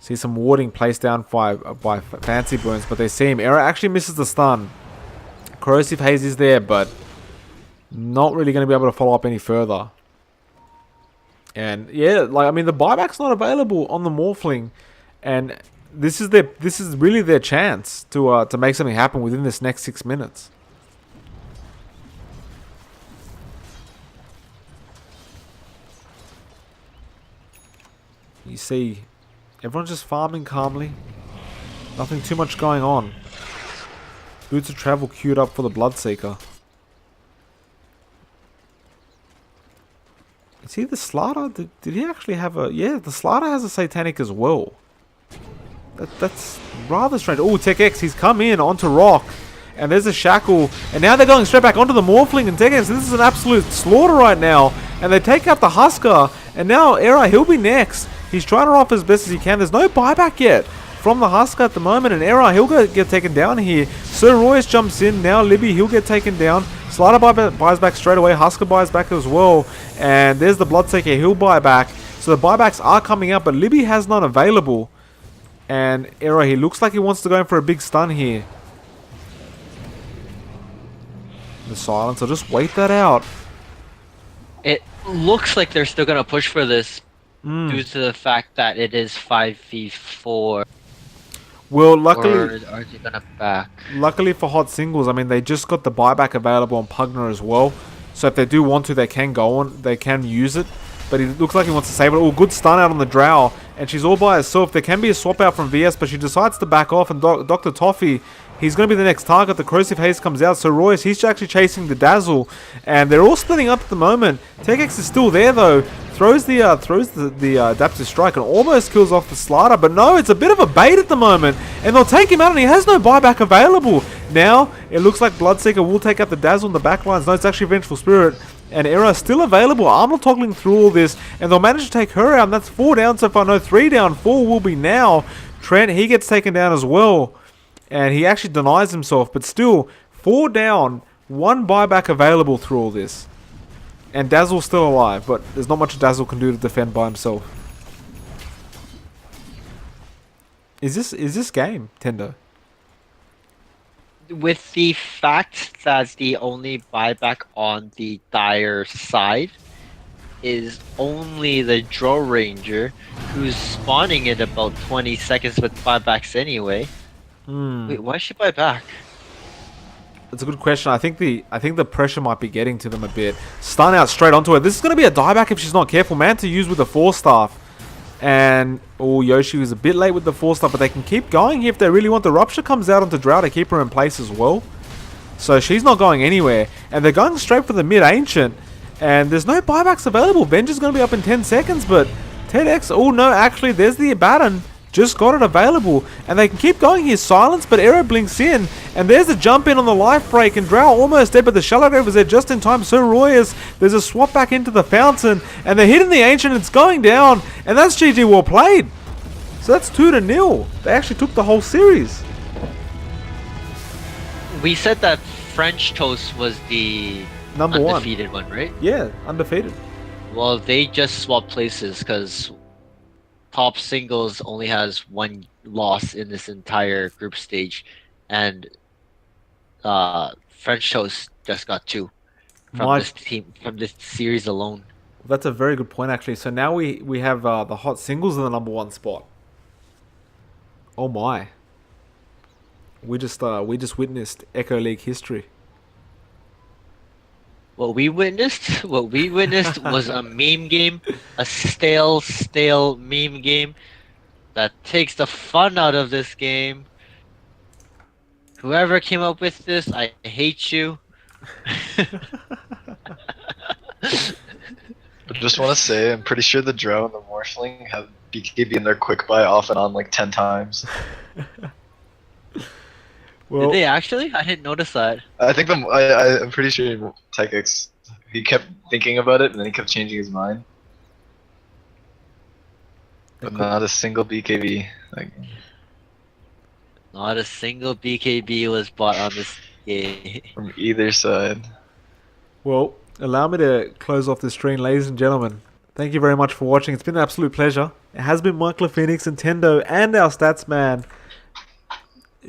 See some warding placed down by Fancy Burns, but they see him. Era actually misses the stun. Corrosive Haze is there, but not really going to be able to follow up any further. And yeah, like I mean, the buyback's not available on the Morphling, and this is really their chance to make something happen within this next 6 minutes. You see, everyone's just farming calmly. Nothing too much going on. Boots of Travel queued up for the Bloodseeker. Is he the Slaughter? Did he actually have a... Yeah, the Slaughter has a Satanic as well. That's rather strange. Oh, Tech X, he's come in onto Rock. And there's a Shackle. And now they're going straight back onto the Morphling and Tech X. This is an absolute slaughter right now. And they take out the Husker. And now Era, he'll be next. He's trying to off as best as he can. There's no buyback yet from the Husker at the moment. And Era, he'll get taken down here. Sir Royce jumps in. Now Libby, he'll get taken down. Slaughter buys back straight away. Husker buys back as well. And there's the Bloodseeker. He'll buy back. So the buybacks are coming out. But Libby has none available. And Era, he looks like he wants to go in for a big stun here. The silence. I'll just wait that out. It looks like they're still gonna push for this due to the fact that it is 5v4. Well, luckily, or are they gonna back? Luckily for Hot Singles, I mean, they just got the buyback available on Pugner as well. So if they do want to, they can go on. They can use it. But it looks like he wants to save it. Oh, good stun out on the Drow. And she's all by herself. There can be a swap out from VS, but she decides to back off. And Dr. Toffee, he's going to be the next target. The Corrosive Haze comes out. So Royce, he's actually chasing the Dazzle. And they're all splitting up at the moment. TechX is still there, though. Throws the Adaptive Strike and almost kills off the Slaughter. But no, it's a bit of a bait at the moment. And they'll take him out, and he has no buyback available. Now, it looks like Bloodseeker will take out the Dazzle in the backlines. No, it's actually Vengeful Spirit. And Era still available. Armor toggling through all this. And they'll manage to take her out. And that's 4 down so far. No, 3 down. 4 will be now. Trent, he gets taken down as well. And he actually denies himself. But still, 4 down. 1 buyback available through all this. And Dazzle's still alive. But there's not much Dazzle can do to defend by himself. Is this game, Tendo? With the fact that the only buyback on the Dire side is only the Drow Ranger, who's spawning in about 20 seconds with buybacks anyway. Wait, why should she buy back? That's a good question. I think the pressure might be getting to them a bit. Stun out straight onto her. This is going to be a dieback if she's not careful. Man to use with the Force Staff. And, oh, Yoshi was a bit late with the Force Staff, but they can keep going here if they really want. The Rupture comes out onto Drow to keep her in place as well. So she's not going anywhere. And they're going straight for the mid-ancient. And there's no buybacks available. Vengeance going to be up in 10 seconds, but TEDx, oh no, actually, there's the Abaddon. just got it available, and they can keep going here. Silence, but Arrow blinks in, and there's a jump in on the life break, and Drow almost dead, but the Shallow Grave was there just in time. So Royers, there's a swap back into the fountain, and they're hitting the Ancient, it's going down, and that's GG well played. So that's 2-0. They actually took the whole series. We said that French Toast was the Number one. undefeated one, right? Yeah, undefeated. Well, they just swapped places because top singles only has one loss in this entire group stage, and French Toast just got two from this team, from this series alone. That's a very good point, actually. So now we have the hot singles in the number one spot. Oh my! We just witnessed Echo League history. What we witnessed was a meme game, a stale meme game that takes the fun out of this game. Whoever came up with this, I hate you. I just want to say, I'm pretty sure the Drow and the Morphling have BKB in their quick buy off and on like 10 times. Well, Did they actually? I didn't notice that. I think I'm pretty sure TechX, he kept thinking about it and then he kept changing his mind. But not a single BKB. Like, Not a single BKB was bought on this game. from either side. well, allow me to close off the stream, ladies and gentlemen. Thank you very much for watching. It's been an absolute pleasure. It has been Michael Phoenix, Nintendo, and our stats man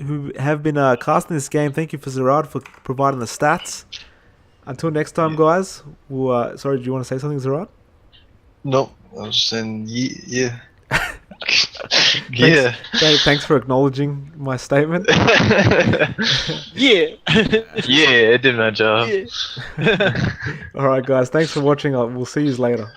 who have been casting this game. Thank you for Zerard for providing the stats. Until next time, guys. We'll, sorry, do you want to say something, Zerard? Nope, I was just saying, yeah. Yeah. Thanks for acknowledging my statement. Yeah. Yeah, it did my job. Yeah. All right, guys. Thanks for watching. We'll see you later.